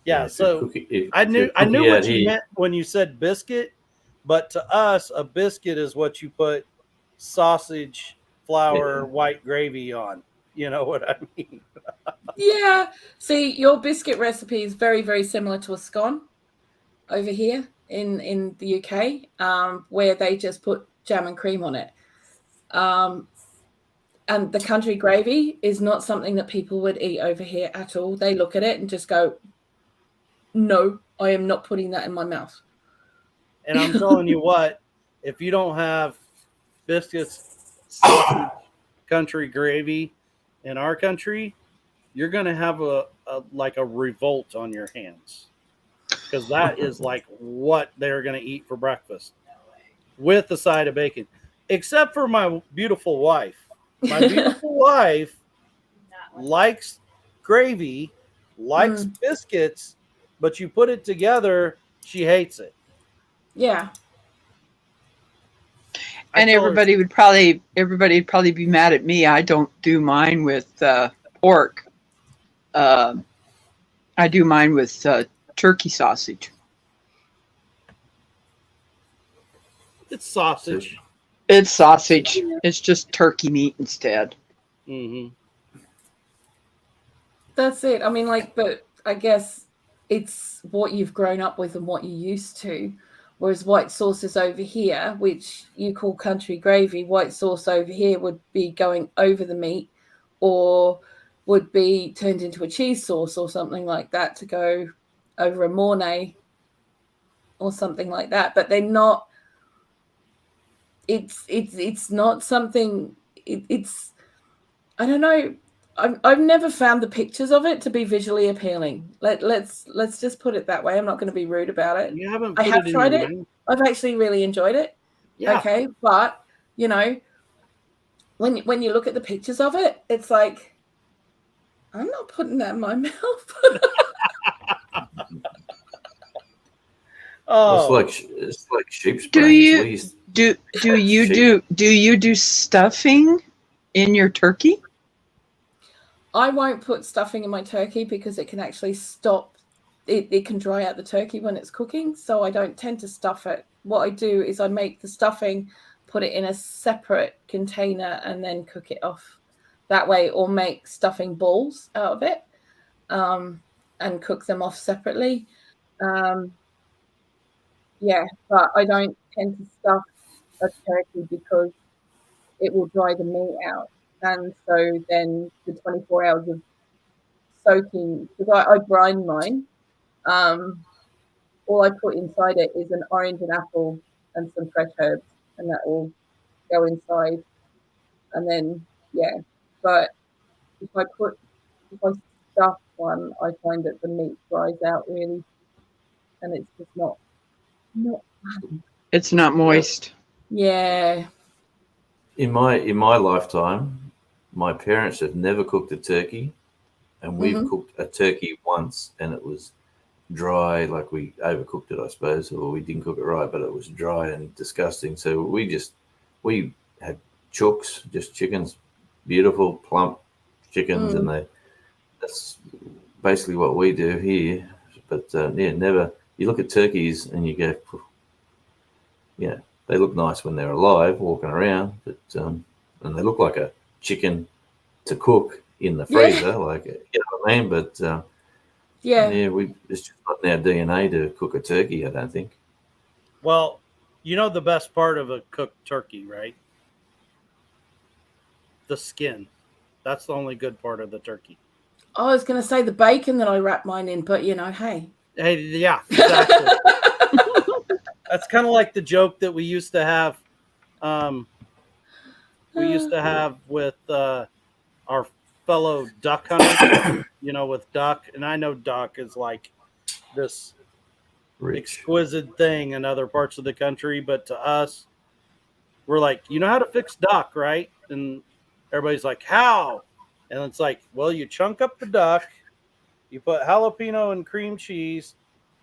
Yeah, if you're so cookie- I if knew you're what cookie you out here, meant when you said biscuit, but to us, a biscuit is what you put sausage, flour, white gravy on. You know what I mean? Yeah. See, your biscuit recipe is very, very similar to a scone over here in the UK, where they just put jam and cream on it. And the country gravy is not something that people would eat over here at all. They look at it and just go, no, I am not putting that in my mouth. And I'm telling you what, if you don't have biscuits, sausage, country gravy in our country, you're going to have a revolt on your hands, because that is like what they're going to eat for breakfast with a side of bacon, except for my beautiful wife. My beautiful wife likes gravy, likes biscuits, but you put it together, she hates it. Yeah. And everybody would probably be mad at me. I don't do mine with pork. I do mine with turkey sausage. It's sausage. It's sausage. It's just turkey meat instead. Mm-hmm. That's it. I mean, but I guess it's what you've grown up with and what you're used to. Whereas white sauces over here, which you call country gravy, white sauce over here would be going over the meat or would be turned into a cheese sauce or something like that to go over a mornay or something like that. But they're not, it's not something, it's, I don't know. I've never found the pictures of it to be visually appealing. Let's just put it that way. I'm not going to be rude about it. You haven't. I have tried it. I've actually really enjoyed it. Yeah. Okay, but when you look at the pictures of it, it's like I'm not putting that in my mouth. Oh, it's like sheep's Do brains. you do stuffing in your turkey? I won't put stuffing in my turkey because it can actually stop. It can dry out the turkey when it's cooking, so I don't tend to stuff it. What I do is I make the stuffing, put it in a separate container, and then cook it off that way, or make stuffing balls out of it and cook them off separately. Yeah, but I don't tend to stuff a turkey because it will dry the meat out. And so then the 24 hours of soaking, because I grind mine, all I put inside it is an orange and apple and some fresh herbs, and that will go inside. And then, yeah, but if I stuff one, I find that the meat dries out really, and it's just not. It's not moist. Yeah. In my lifetime, my parents have never cooked a turkey, and we've cooked a turkey once, and it was dry, like we overcooked it, I suppose, or we didn't cook it right, but it was dry and disgusting. So we had chooks, just chickens, beautiful plump chickens, and that's basically what we do here. But never. You look at turkeys and you go, yeah, they look nice when they're alive, walking around, but and they look like a chicken to cook in the freezer, like, you know what I mean? But it's just not in our DNA to cook a turkey, I don't think. Well, you know the best part of a cooked turkey, right? The skin. That's the only good part of the turkey. I was going to say the bacon that I wrap mine in, but hey. Hey, yeah, exactly. That's kind of like the joke that we used to have. We used to have with our fellow duck hunters, with duck. And I know duck is like this exquisite thing in other parts of the country, but to us, we're like, you know how to fix duck, right? And everybody's like, how? And it's like, well, you chunk up the duck, you put jalapeno and cream cheese,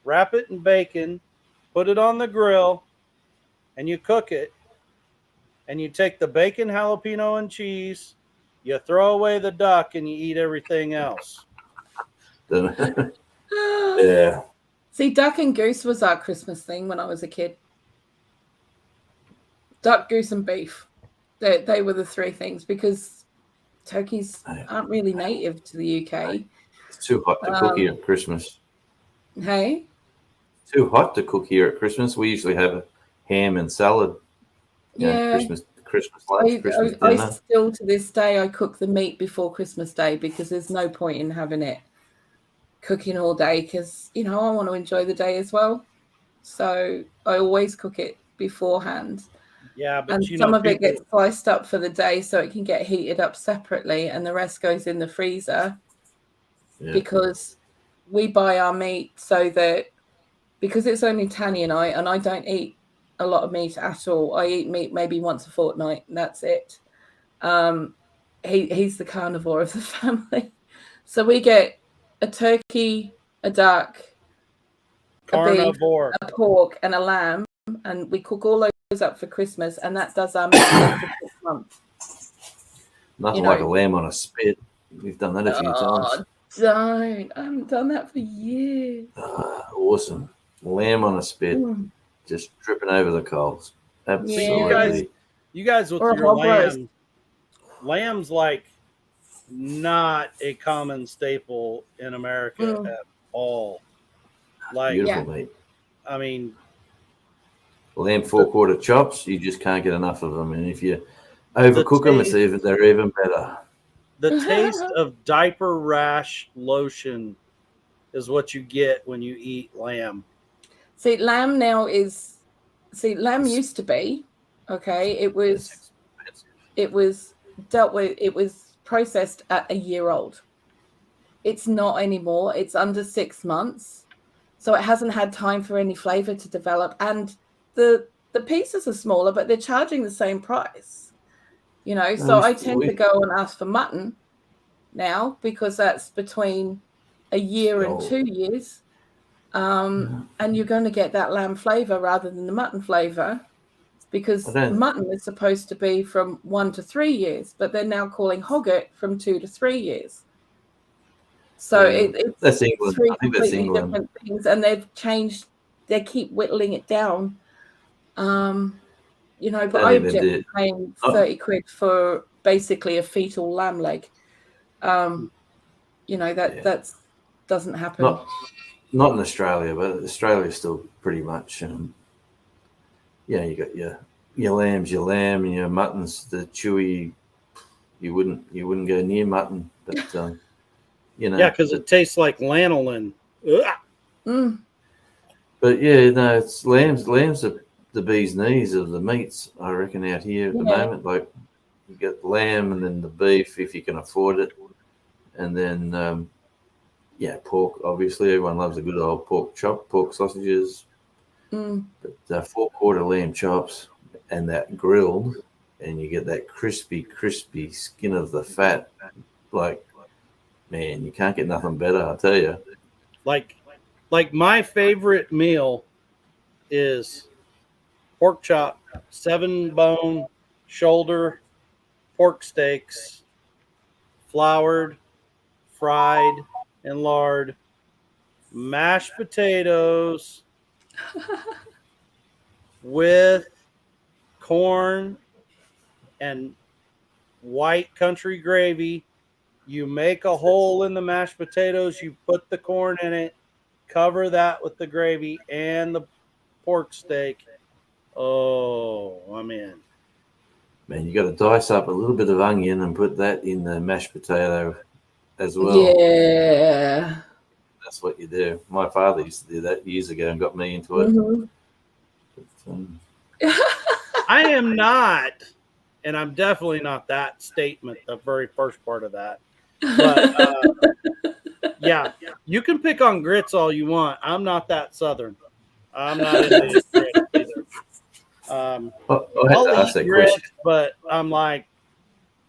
wrap it in bacon, put it on the grill, and you cook it. And you take the bacon, jalapeno, and cheese, you throw away the duck, and you eat everything else. Yeah. See, duck and goose was our Christmas thing when I was a kid. Duck, goose, and beef. They were the three things because turkeys aren't really native to the UK. It's too hot to cook here at Christmas. Hey? Too hot to cook here at Christmas. We usually have a ham and salad. Christmas lunch, Christmas dinner. I still, to this day, I cook the meat before Christmas Day because there's no point in having it cooking all day because, I want to enjoy the day as well. So I always cook it beforehand. Yeah, but some of it gets sliced up for the day so it can get heated up separately and the rest goes in the freezer because we buy our meat so that because it's only Tanny and I don't eat a lot of meat at all. I eat meat maybe once a fortnight and that's it. He's the carnivore of the family. So we get a turkey, a duck, a beef, a pork and a lamb and we cook all those up for Christmas and that does our meat for 6 months. Nothing like a lamb on a spit. We've done that a few times. Don't. I haven't done that for years. Awesome. Lamb on a spit. Just dripping over the coals. Absolutely. You guys with your lamb. Lamb's like not a common staple in America at all. Like beautiful meat. I mean, lamb 4/4 chops, you just can't get enough of them. And if you overcook them, they're even better. The taste of diaper rash lotion is what you get when you eat lamb. See, lamb used to be, okay, it was dealt with, it was processed at a year old. It's not anymore. It's under 6 months. So it hasn't had time for any flavor to develop. And the pieces are smaller, but they're charging the same price. So I tend to go and ask for mutton now because that's between a year and 2 years. And you're going to get that lamb flavor rather than the mutton flavor because mutton is supposed to be from 1 to 3 years, but they're now calling hogget from 2 to 3 years. So it's that's England. three I think that's completely different things, and they've changed. They keep whittling it down. But I object to paying 30 quid for basically a fetal lamb leg. That doesn't happen. Not in Australia, but Australia is still pretty much. You got your lamb's your lamb, and your mutton's the chewy. You wouldn't go near mutton, but yeah, because it tastes like lanolin. But it's lambs are the bee's knees of the meats, I reckon, out here at the moment. Like you get lamb and then the beef if you can afford it, and then pork. Obviously, everyone loves a good old pork chop, pork sausages. But 4/4 lamb chops and that grilled, and you get that crispy skin of the fat. Like, man, you can't get nothing better, I tell you. Like my favorite meal is pork chop, 7-bone shoulder pork steaks, floured, fried in lard, mashed potatoes with corn and white country gravy. You make a hole in the mashed potatoes, you put the corn in it, cover that with the gravy and the pork steak. Oh, I'm in. Man, you got to dice up a little bit of onion and put that in the mashed potato as well. Yeah. that's what you do. My father used to do that years ago and got me into it. Mhm. But, I am not, and I'm definitely not that statement, the very first part of that. But yeah, you can pick on grits all you want. I'm not that Southern. I'm not into grits either. I had I'll to ask eat that grits, question. but I'm like,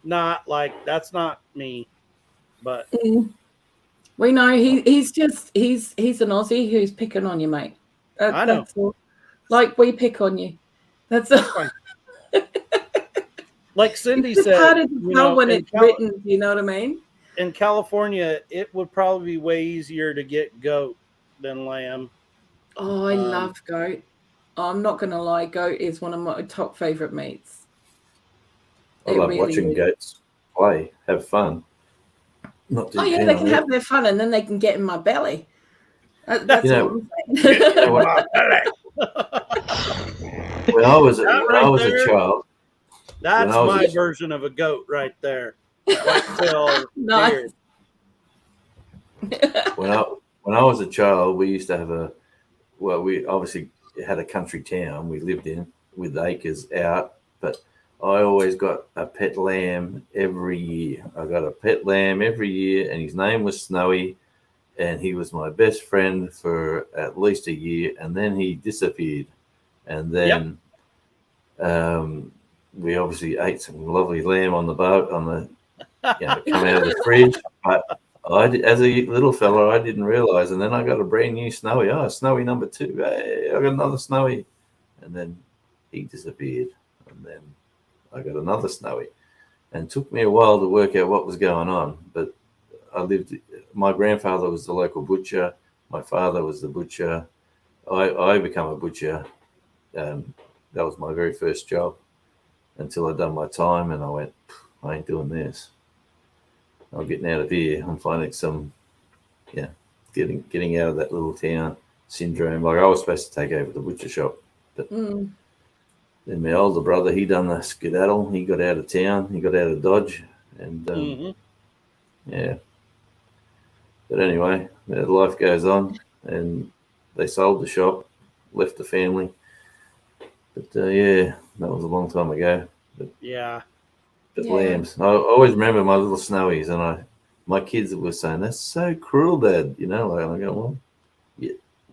not like, that's not me. But We know he's an Aussie who's picking on you, mate. I know. That's all. Like we pick on you. That's all. Fine. Like Cindy It's just said, harder to tell when in it's written. Do you know what I mean? in California, it would probably be way easier to get goat than lamb. Oh, I love goat. I'm not going to lie. Goat is one of my top favorite meats. I It love really watching is. goats play, have fun. Not too Oh yeah, keen they on can it. have their fun and then they can get in my belly. That's You know, what I'm saying. You know what? When I was a child, That's when I was my a- version of a goat right there. Whitetail Nice. beard. when I was a child, we used to have we obviously had a country town we lived in with acres out, but I always got a pet lamb every year. I got a pet lamb every year, and his name was Snowy, and he was my best friend for at least a year, and then he disappeared. And then we obviously ate some lovely lamb on the boat, come out of the fridge. But as a little fella, I didn't realize. And then I got a brand new Snowy. Oh, Snowy number 2. Hey, I got another Snowy. And then he disappeared. And then I got another Snowy. And it took me a while to work out what was going on. But my grandfather was the local butcher. My father was the butcher. I became a butcher. That was my very first job until I'd done my time, and I went, I ain't doing this. I'm getting out of here. I'm finding some, getting out of that little town syndrome. Like I was supposed to take over the butcher shop, but then my older brother, he done the skedaddle. He got out of town. He got out of Dodge, and yeah. But anyway, life goes on, and they sold the shop, left the family. But that was a long time ago. But, But lambs. I always remember my little Snowies, and my kids were saying, "That's so cruel, Dad." You know, like I go, "Well,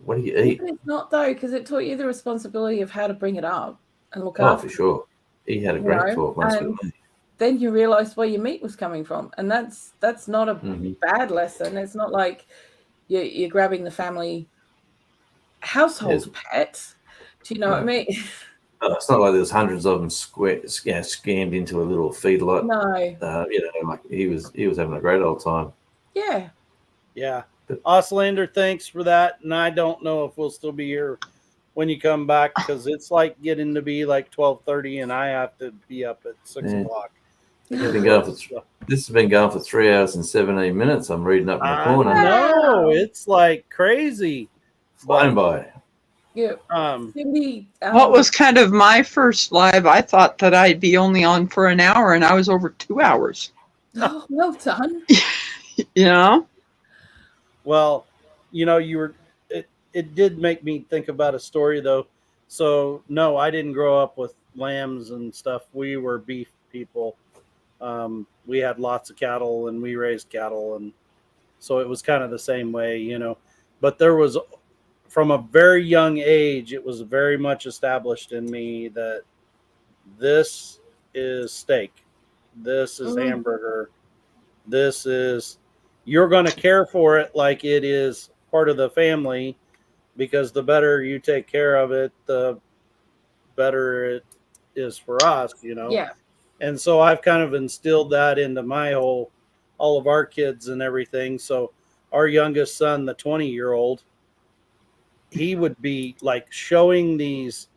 what do you eat?" It's not though, because it taught you the responsibility of how to bring it up and look Oh, after. for sure. He had a great 12 months with me. Then you realize where your meat was coming from, and that's not a bad lesson. It's not like you're grabbing the family household pet. Do you know what I mean? It's not like there's hundreds of them scammed into a little feedlot. No. Like he was having a great old time. Yeah. Yeah. Oslander, thanks for that. And I don't know if we'll still be here when you come back, because it's like getting to be like 12:30 and I have to be up at 6 o'clock. This has been going for 3 hours and 17 minutes. I'm reading up in the corner. No, it's like crazy. Flying by. Yeah. Cindy, what was kind of my first live, I thought that I'd be only on for an hour, and I was over 2 hours. Oh, well done. You know? Well, it did make me think about a story, though. So, no, I didn't grow up with lambs and stuff. We were beef people. We had lots of cattle, and we raised cattle. And so it was kind of the same way, But there was, from a very young age, it was very much established in me that this is steak. This is hamburger. This is, you're going to care for it like it is part of the family, because the better you take care of it, the better it is for us, Yeah. And so I've kind of instilled that into all of our kids and everything. So our youngest son, the 20-year-old, he would be like showing these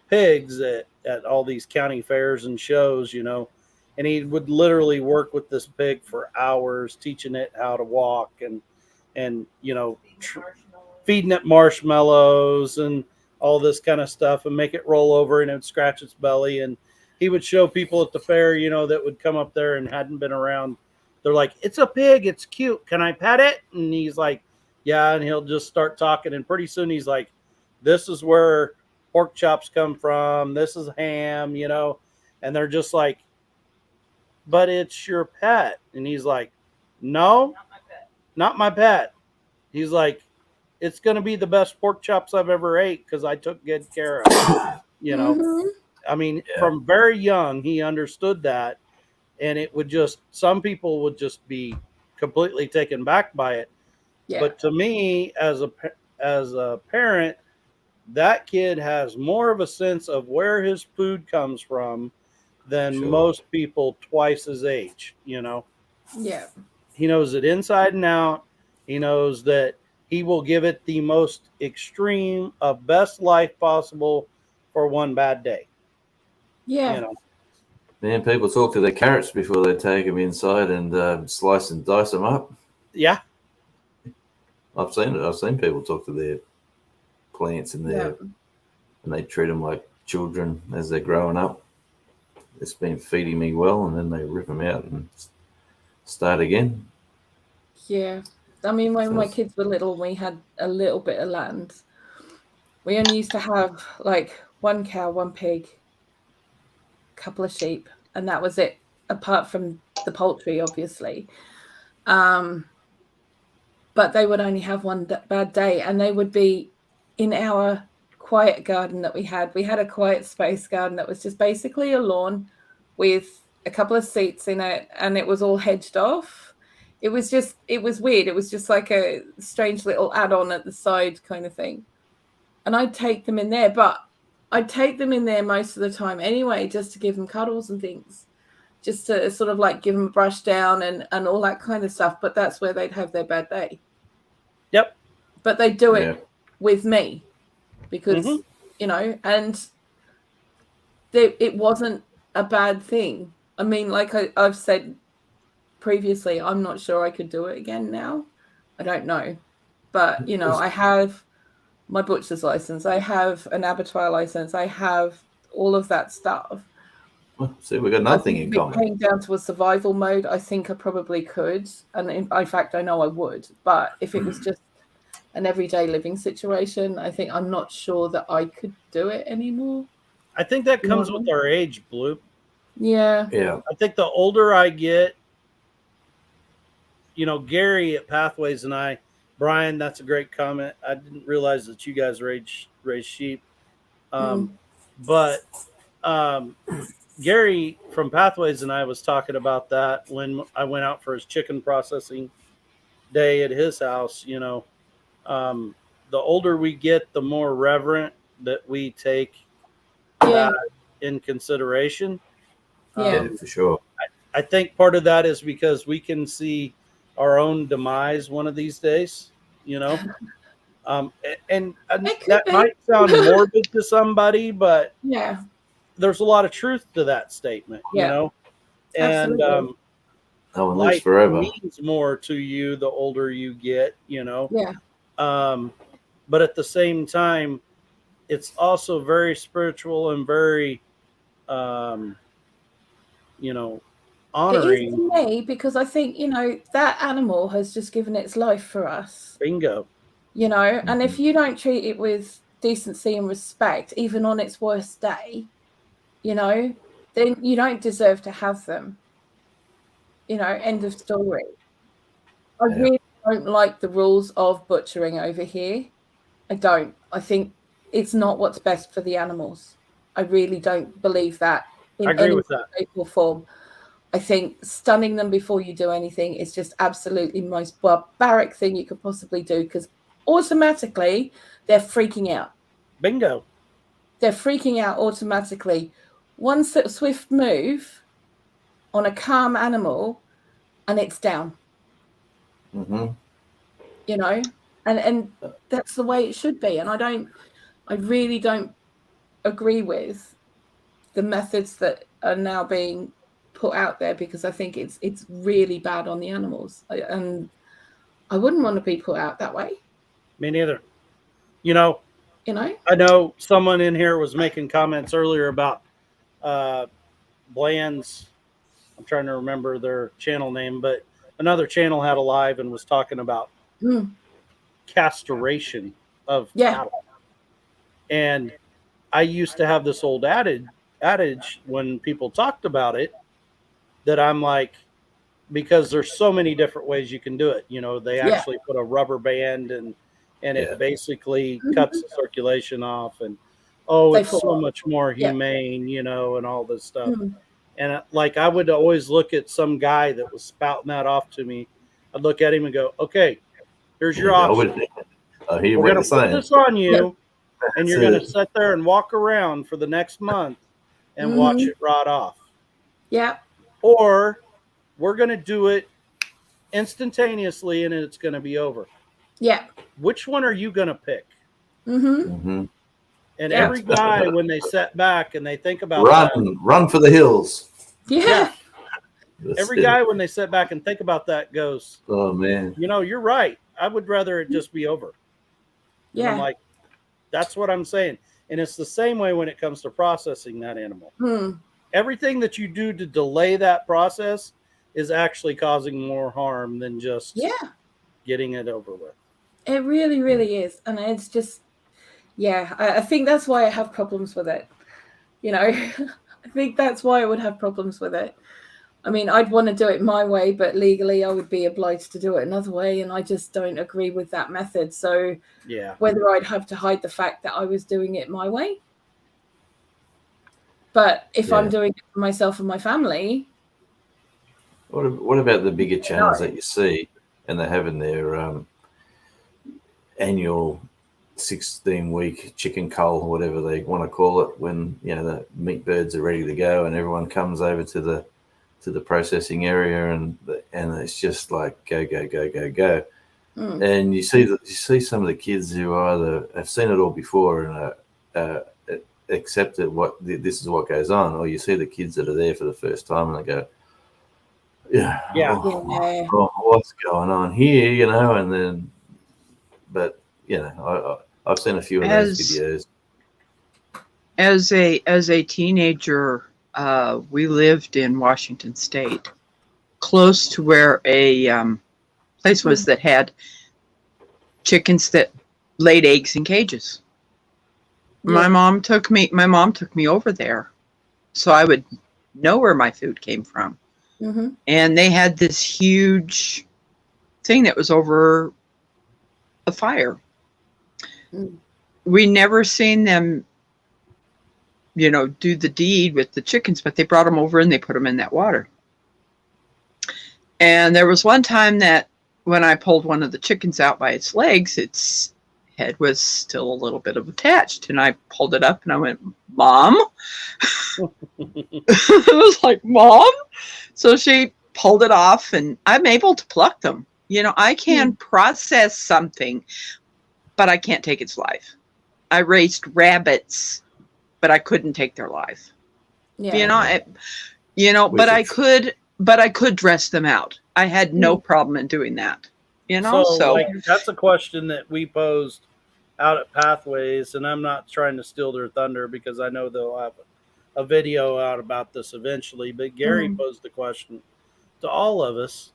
pigs at all these county fairs and shows, and he would literally work with this pig for hours, teaching it how to walk and feeding it marshmallows and all this kind of stuff, and make it roll over and it would scratch its belly. And he would show people at the fair, that would come up there and hadn't been around. They're like, "It's a pig. It's cute. Can I pet it?" And he's like, Yeah, and he'll just start talking, and pretty soon he's like, "This is where pork chops come from. This is ham," and they're just like, "But it's your pet," and he's like, "No, Not my pet. not my pet." He's like, "It's going to be the best pork chops I've ever ate because I took good care of it." Mhm. I mean, Yeah. from very young, he understood that, and it would just, some people would just be completely taken back by it. Yeah. But to me, as a parent, that kid has more of a sense of where his food comes from than Sure. most people twice his age. Yeah. He knows it inside and out. He knows that he will give it the most extreme of best life possible for one bad day. Yeah. Man, people talk to their carrots before they take them inside and slice and dice them up. Yeah. I've seen it. I've seen people talk to their plants and they treat them like children as they're growing up. It's been feeding me well, and then they rip them out and start again. Yeah. I mean, when So my it's- kids were little, we had a little bit of land. We only used to have like one cow, one pig, a couple of sheep, and that was it, apart from the poultry, obviously. But they would only have one bad day, and they would be in our quiet garden that we had. We had a quiet space garden that was just basically a lawn with a couple of seats in it, and it was all hedged off. It was weird. It was just like a strange little add-on at the side kind of thing. And I'd take them in there, but I'd take them in there most of the time anyway, just to give them cuddles and things, just to sort of like give them a brush down and all that kind of stuff. But that's where they'd have their bad day. Yep. But they do it with me because, and it wasn't a bad thing. I mean, like I've said previously, I'm not sure I could do it again now. I don't know. But, I have my butcher's license. I have an abattoir license. I have all of that stuff. See, we've got nothing in common. If it came down to a survival mode, I think I probably could. And in fact, I know I would. But if it was just an everyday living situation, I think I'm not sure that I could do it anymore. I think that comes with our age, Blue. Yeah. Yeah. I think the older I get, Gary at Pathways and I, Brian, that's a great comment. I didn't realize that you guys raise sheep. But Gary from Pathways and I was talking about that when I went out for his chicken processing day at his house. The older we get, the more reverent that we take that in consideration. Yeah, for sure. I think part of that is because we can see our own demise one of these days, and that might sound morbid to somebody, but there's a lot of truth to that statement, and Absolutely. No one lives life forever. means more to you the older you get, Yeah. But at the same time, it's also very spiritual and very, honoring. It is to me because I think, that animal has just given its life for us. Bingo. And if you don't treat it with decency and respect, even on its worst day, then you don't deserve to have them. End of story. I really don't like the rules of butchering over here. I don't. I think it's not what's best for the animals. I really don't believe that in any shape or form. I think stunning them before you do anything is just absolutely the most barbaric thing you could possibly do because automatically they're freaking out. Bingo. They're freaking out automatically. One swift move on a calm animal and it's down. Mm-hmm. And that's the way it should be. And I really don't agree with the methods that are now being put out there because I think it's really bad on the animals. And I wouldn't want to be put out that way. Me neither. I know someone in here was making comments earlier about Bland's. I'm trying to remember their channel name, but another channel had a live and was talking about castration of Yeah. cattle. And I used to have this old adage when people talked about it that I'm like, because there's so many different ways you can do it. You know, they Yeah. actually put a rubber band and Yeah. it basically Mhm. cuts the circulation off, and oh, They it's fall so off. much more Yeah. humane, you know, and all this stuff. Mm. And like I would always look at some guy that was spouting that off to me. I'd look at him and go, okay, here's your I option. would. I hear We're what going you're to put saying. this on you, and you're going to That's it. sit there and walk around for the next month and watch Mhm. it rot off. Yeah. Or we're going to do it instantaneously and it's going to be over. Yeah. Which one are you going to pick? Mhm. Mhm. And Yeah. every guy, when they sit back and they think about Run for the hills. Yeah. That's every it. guy, when they sit back and think about that, goes, Oh man. you know, you're right. I would rather it just be over. And I'm Yeah. like, that's what I'm saying. And it's the same way when it comes to processing that animal. Hmm. Everything that you do to delay that process is actually causing more harm than just Yeah. getting it over with. It really, really is. And it's just, yeah, I think that's why I have problems with it. You know, I think that's why I would have problems with it. I mean, I'd want to do it my way, but legally I would be obliged to do it another way. And I just don't agree with that method. So Yeah. whether I'd have to hide the fact that I was doing it my way. But if I'm Yeah. doing it for myself and my family, What about the bigger channels that you see, and they're having their annual 16-week chicken cull, whatever they want to call it, when you know the meat birds are ready to go, and everyone comes over to the processing area, and it's just like go go go go go, and you see some of the kids who either have seen it all before and accepted this is what goes on, or you see the kids that are there for the first time and they go, yeah. What's going on here, you know? And then, but you know, I've seen a few of those videos. As a teenager, we lived in Washington State, close to where a place was that had chickens that laid eggs in cages. Yeah. My mom took me over there, so I would know where my food came from. Mm-hmm. And they had this huge thing that was over a fire. Mm. We never seen them, you know, do the deed with the chickens, but they brought them over and they put them in that water. And there was one time that when I pulled one of the chickens out by its legs, its head was still a little bit of attached. And I pulled it up and I went, Mom? I was like, Mom? So she pulled it off and I'm able to pluck them. You know, I can process something, but I can't take its life. I raised rabbits, but I couldn't take their life. Yeah. But I could dress them out. I had no problem in doing that. You know, so like, that's a question that we posed out at Pathways, and I'm not trying to steal their thunder because I know they'll have a video out about this eventually. But Gary posed the question to all of us: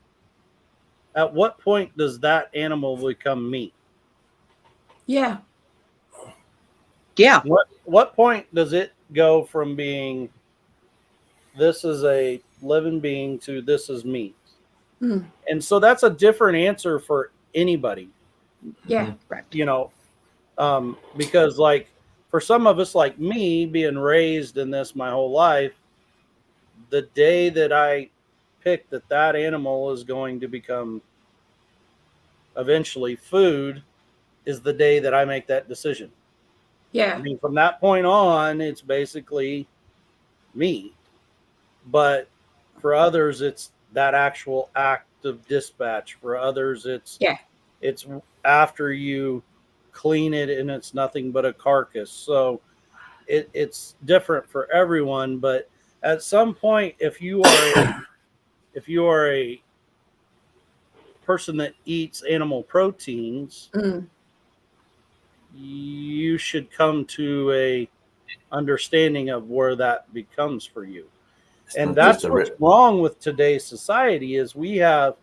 at what point does that animal become meat? Yeah. What point does it go from being this is a living being to this is meat? And so that's a different answer for anybody. Yeah, right. You know, because like for some of us, like me, being raised in this my whole life, the day that I pick that animal is going to become eventually food is the day that I make that decision. Yeah. I mean, from that point on, it's basically meat. But for others, it's that actual act of dispatch. For others, it's after you clean it and it's nothing but a carcass. So it's different for everyone. But at some point, if you are a person that eats animal proteins, you should come to a understanding of where that becomes for you. And that's what's wrong with today's society is we have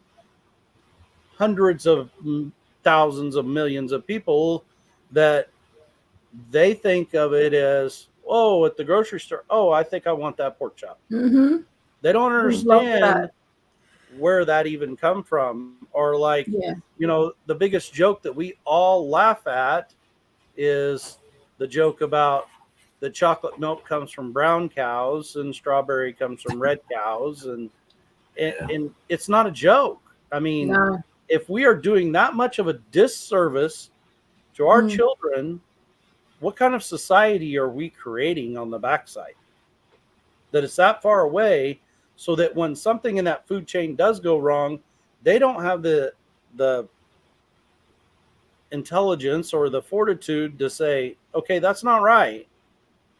hundreds of thousands of millions of people that they think of it as, oh, at the grocery store, oh, I think I want that pork chop. Mm-hmm. They don't Love understand that. where that even come from. Or like, Yeah. you know, the biggest joke that we all laugh at is the joke about the chocolate milk comes from brown cows and strawberry comes from red cows. And it's not a joke. I mean, No. if we are doing that much of a disservice to our children, what kind of society are we creating on the backside? That it's that far away, so that when something in that food chain does go wrong, they don't have the intelligence or the fortitude to say, okay, that's not right.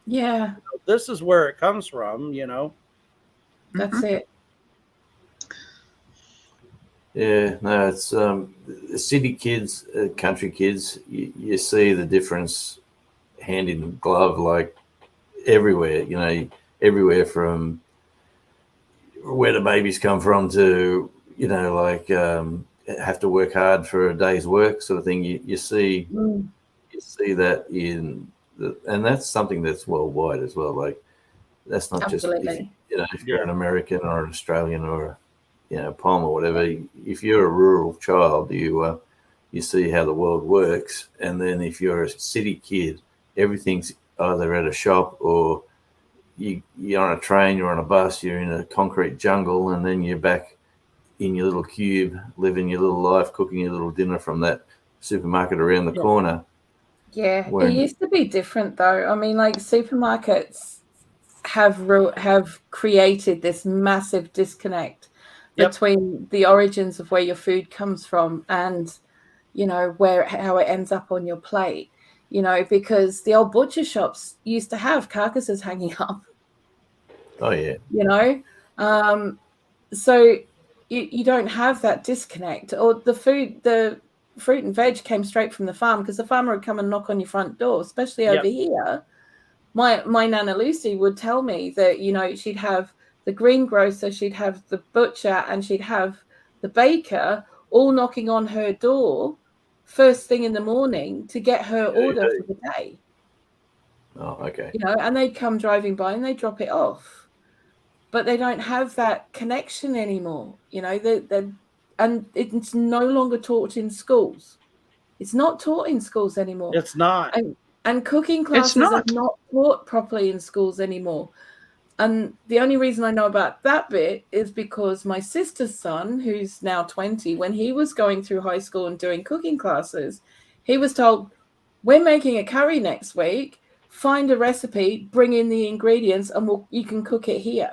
Yeah. This is where it comes from, you know. That's it. Yeah, no, it's city kids, country kids. You see the difference hand in glove, like everywhere. You know, everywhere from where the babies come from to, you know, like have to work hard for a day's work, sort of thing. You see that in and that's something that's worldwide as well. Like that's not Absolutely. just if you're an American or an Australian or Palm or whatever. If you're a rural child, you see how the world works, and then if you're a city kid, everything's either at a shop or you're on a train, you're on a bus, you're in a concrete jungle, and then you're back in your little cube, living your little life, cooking your little dinner from that supermarket around the corner. Yeah, it used to be different though. I mean, like supermarkets have created this massive disconnect between the origins of where your food comes from and how it ends up on your plate. Because the old butcher shops used to have carcasses hanging up. Oh yeah. So you don't have that disconnect, or the fruit and veg came straight from the farm because the farmer would come and knock on your front door, especially over here. My Nana Lucy would tell me that, she'd have the greengrocer, she'd have the butcher, and she'd have the baker all knocking on her door first thing in the morning to get her order for the day. Oh, okay. And they'd come driving by and they'd drop it off. But they don't have that connection anymore. And it's no longer taught in schools. It's not taught in schools anymore. It's not. And cooking classes are not taught properly in schools anymore. And the only reason I know about that bit is because my sister's son, who's now 20, when he was going through high school and doing cooking classes, he was told, we're making a curry next week. Find a recipe, bring in the ingredients, and you can cook it here.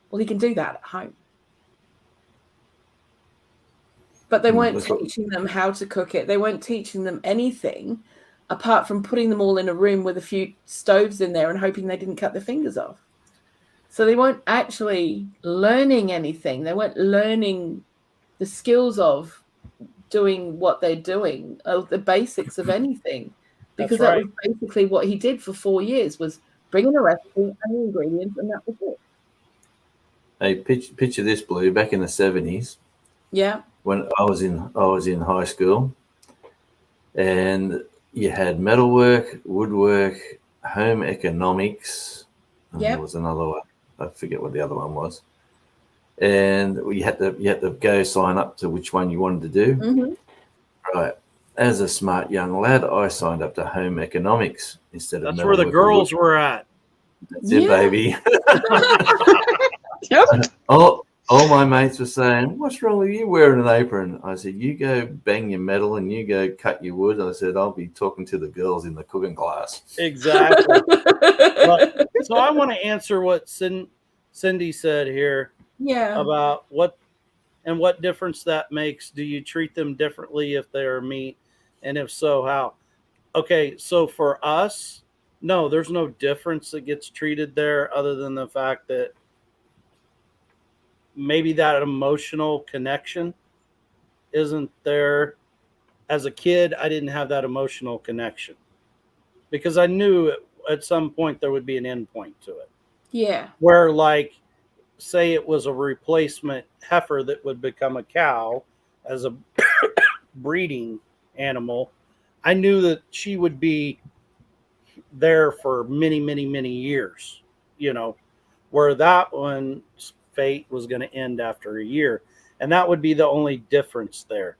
Well, he can do that at home. But they weren't teaching them how to cook it. They weren't teaching them anything apart from putting them all in a room with a few stoves in there and hoping they didn't cut their fingers off. So they weren't actually learning anything. They weren't learning the skills of doing what they're doing, of the basics of anything. Because that was basically what he did for 4 years, was bring in a recipe and the ingredients, and that was it. Hey, picture this, Blue. Back in the 70s, when I was in high school, and you had metalwork, woodwork, home economics. And there was another one. I forget what the other one was. And you had to go sign up to which one you wanted to do. Mm-hmm. Right. As a smart young lad, I signed up to home economics instead of. That's where the girls were at. That's it, baby. All my mates were saying, "What's wrong with you wearing an apron?" I said, "You go bang your metal and you go cut your wood." I said, "I'll be talking to the girls in the cooking class." Exactly. So I want to answer what Cindy said here. Yeah. About what difference that makes. Do you treat them differently if they are meat? And if so, how? Okay, so for us, no, there's no difference that gets treated there other than the fact that maybe that emotional connection isn't there. As a kid, I didn't have that emotional connection because I knew at some point there would be an end point to it. Yeah. Where, like, say it was a replacement heifer that would become a cow as a breeding animal, I knew that she would be there for many, many, many years, you know, where that one's fate was going to end after a year. And that would be the only difference there.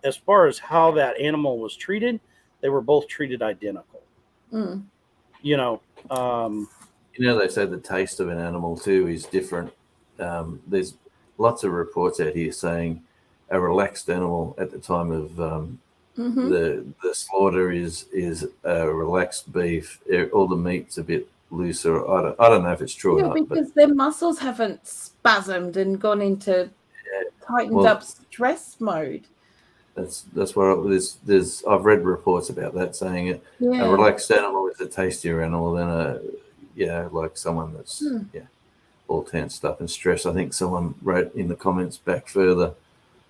As far as how that animal was treated, they were both treated identical. Mm. You know, they say the taste of an animal too is different. There's lots of reports out here saying a relaxed animal at the time of the slaughter is a relaxed beef. All the meat's a bit looser. I don't know if it's true or not. Because their muscles haven't spasmed and gone into tightened up stress mode. That's what there's. I've read reports about that saying it. Yeah. A relaxed animal is a tastier animal than like someone that's all tensed up and stressed. I think someone wrote in the comments back further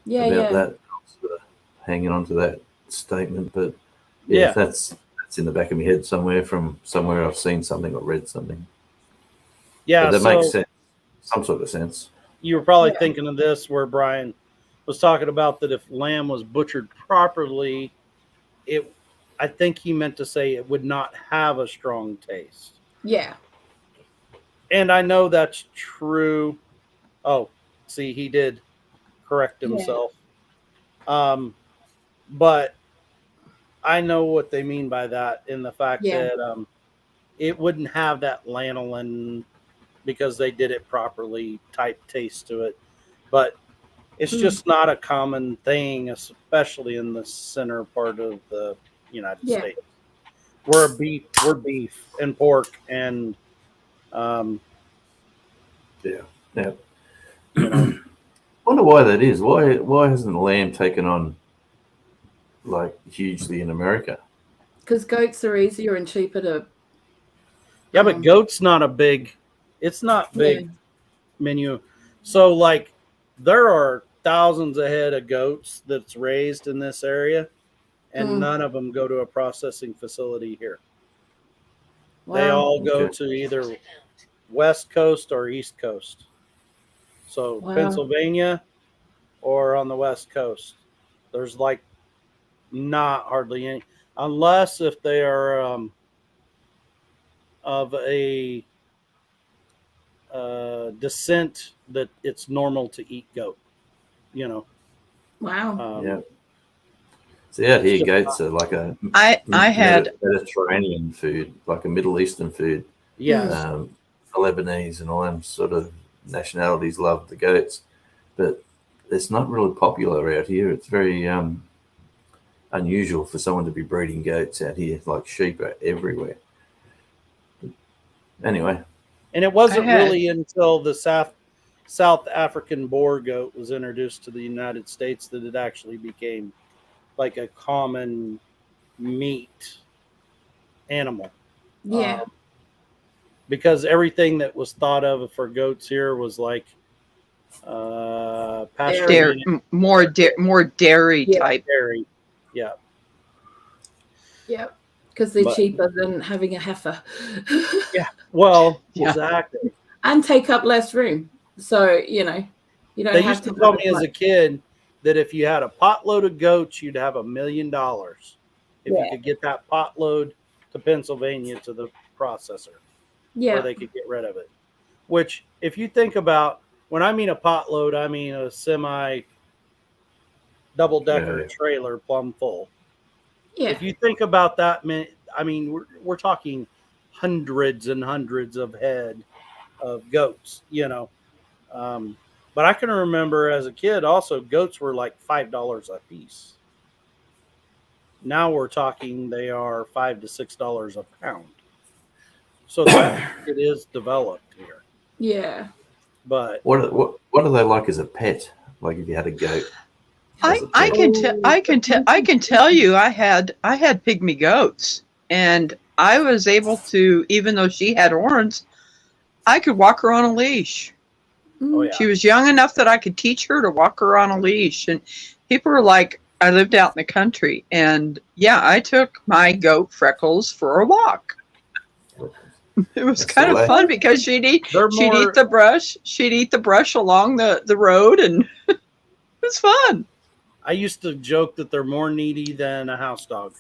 about that, sort of hanging on to that statement. But that's in the back of my head somewhere I've seen something or read something. Yeah, but that makes sense, some sort of sense. You were probably thinking of this where Brian was talking about that if lamb was butchered properly, I think he meant to say it would not have a strong taste. Yeah. And I know that's true. Oh, see, he did correct himself. But I know what they mean by that in the fact that it wouldn't have that lanolin because they did it properly type taste to it. But it's just not a common thing, especially in the center part of the United States. We're beef and pork and You know. Wonder why that is. Why hasn't lamb taken on like hugely in America? Because goats are easier and cheaper to. Yeah, but goat's not a big. It's not big menu. So like, there are thousands of head of goats that's raised in this area, and none of them go to a processing facility here. Wow. They all go to either West Coast or East Coast. So Pennsylvania or on the West Coast. There's like not hardly any, unless if they are of a descent that it's normal to eat goat, Wow. See, out here, goats are like a Mediterranean food, like a Middle Eastern food. Yeah. The Lebanese and all them sort of nationalities love the goats, but it's not really popular out here. It's very unusual for someone to be breeding goats out here. Like sheep are everywhere. But anyway. And it wasn't really until the South African boar goat was introduced to the United States that it actually became like a common meat animal. Yeah. Because everything that was thought of for goats here was like pasture, more dairy type. Dairy. Yeah. Yeah. Because they're cheaper than having a heifer. Yeah. Well, exactly. And take up less room. So, you don't They used to tell me as a kid that if you had a potload of goats, you'd have $1 million if you could get that potload to Pennsylvania to the processor. Where they could get rid of it. Which, if you think about, when I mean a potload, I mean a semi double-decker trailer plumb full. Yeah. If you think about that, I mean, we're talking hundreds and hundreds of head of goats, But I can remember as a kid also, goats were like $5 a piece. Now we're talking they are $5 to $6 a pound. So that it is developed here. Yeah. But what are they like as a pet? Like if you had a goat? I can tell you I had pygmy goats, and I was able to, even though she had horns, I could walk her on a leash. Oh, yeah. She was young enough that I could teach her to walk her on a leash. And people were like, I lived out in the country, and I took my goat Freckles for a walk. It was kind of fun because she'd eat the brush. She'd eat the brush along the road, and it was fun. I used to joke that they're more needy than a house dog.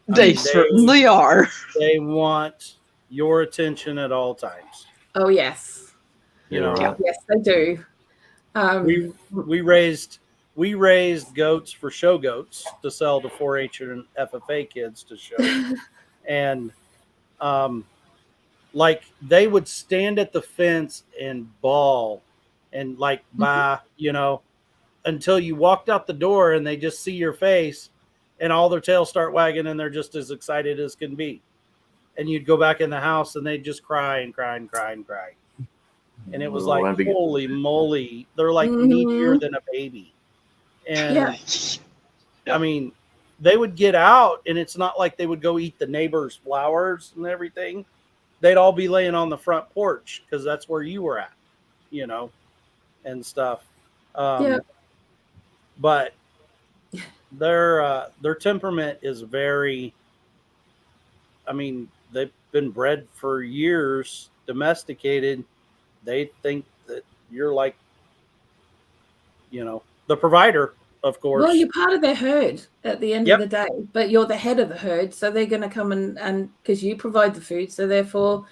They certainly are. They want your attention at all times. Oh yes. You know, right. Yes, they do. we raised goats for show goats to sell to 4-H and FFA kids to show, and like they would stand at the fence and bawl, and like by until you walked out the door and they just see your face, and all their tails start wagging and they're just as excited as can be, and you'd go back in the house and they'd just cry and cry and cry and cry. And it was like, holy moly, they're like needier than a baby. And I mean, they would get out, and it's not like they would go eat the neighbor's flowers and everything. They'd all be laying on the front porch because that's where you were at, and stuff. But their temperament is very, I mean, they've been bred for years, domesticated. They think that you're like, the provider, of course. Well, you're part of their herd at the end of the day, but you're the head of the herd. So they're going to come and because you provide the food. So therefore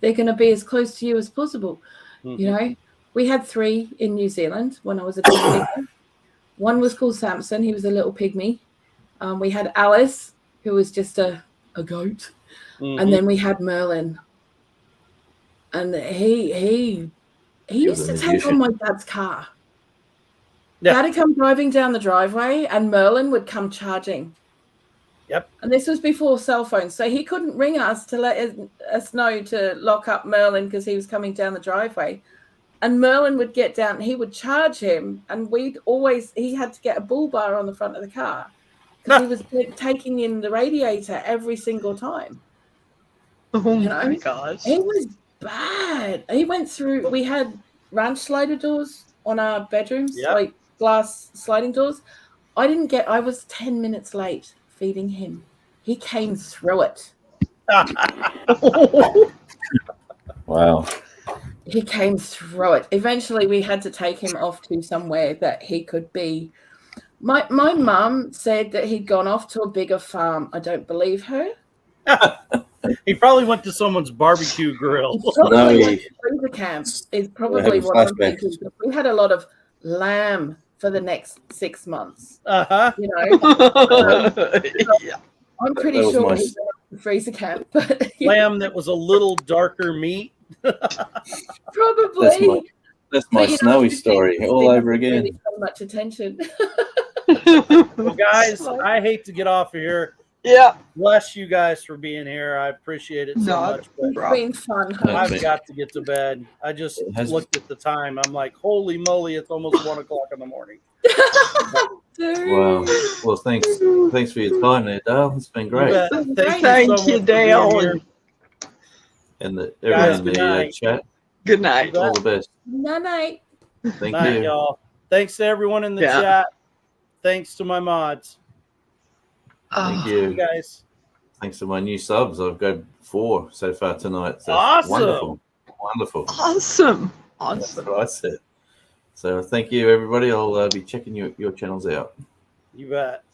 they're going to be as close to you as possible. Mm-hmm. We had 3 in New Zealand when I was a teenager. One was called Samson. He was a little pygmy. We had Alice, who was just a goat. Mm-hmm. And then we had Merlin. And he used to take on my dad's car. Yeah. Dad would come driving down the driveway and Merlin would come charging. Yep. And this was before cell phones. So he couldn't ring us to let us know to lock up Merlin because he was coming down the driveway. And Merlin would get down and he would charge him. And he had to get a bull bar on the front of the car because he was taking in the radiator every single time. Oh my gosh. It was bad. He went through, we had ranch slider doors on our bedrooms, like glass sliding doors. I was 10 minutes late feeding him. He came through it. Wow. He came through it. Eventually we had to take him off to somewhere that he could be. My mum said that he'd gone off to a bigger farm. I don't believe her. He probably went to someone's barbecue grill. Probably went to freezer camp is probably what I'm thinking. We had a lot of lamb for the next 6 months. Uh-huh. I'm pretty sure he went to freezer camp. But, lamb that was a little darker meat. Probably. That's my snowy story all over again. Really pay much attention. Well, guys, I hate to get off of here. Yeah. Bless you guys for being here. I appreciate it so much. It's been fun. I've got to get to bed. I just looked at the time. I'm like, holy moly, it's almost 1 o'clock in the morning. Wow. Well, thanks for your time there, Dale. It's been great. Thank you, Dale. And everyone in the chat. Good night. All the best. Night. Thank night, you, y'all. Thanks to everyone in the chat. Thanks to my mods. Thank you, guys. Thanks to my new subs. I've got 4 so far tonight. So awesome. Wonderful. Awesome. That's what I said. So thank you, everybody. I'll be checking your channels out. You bet.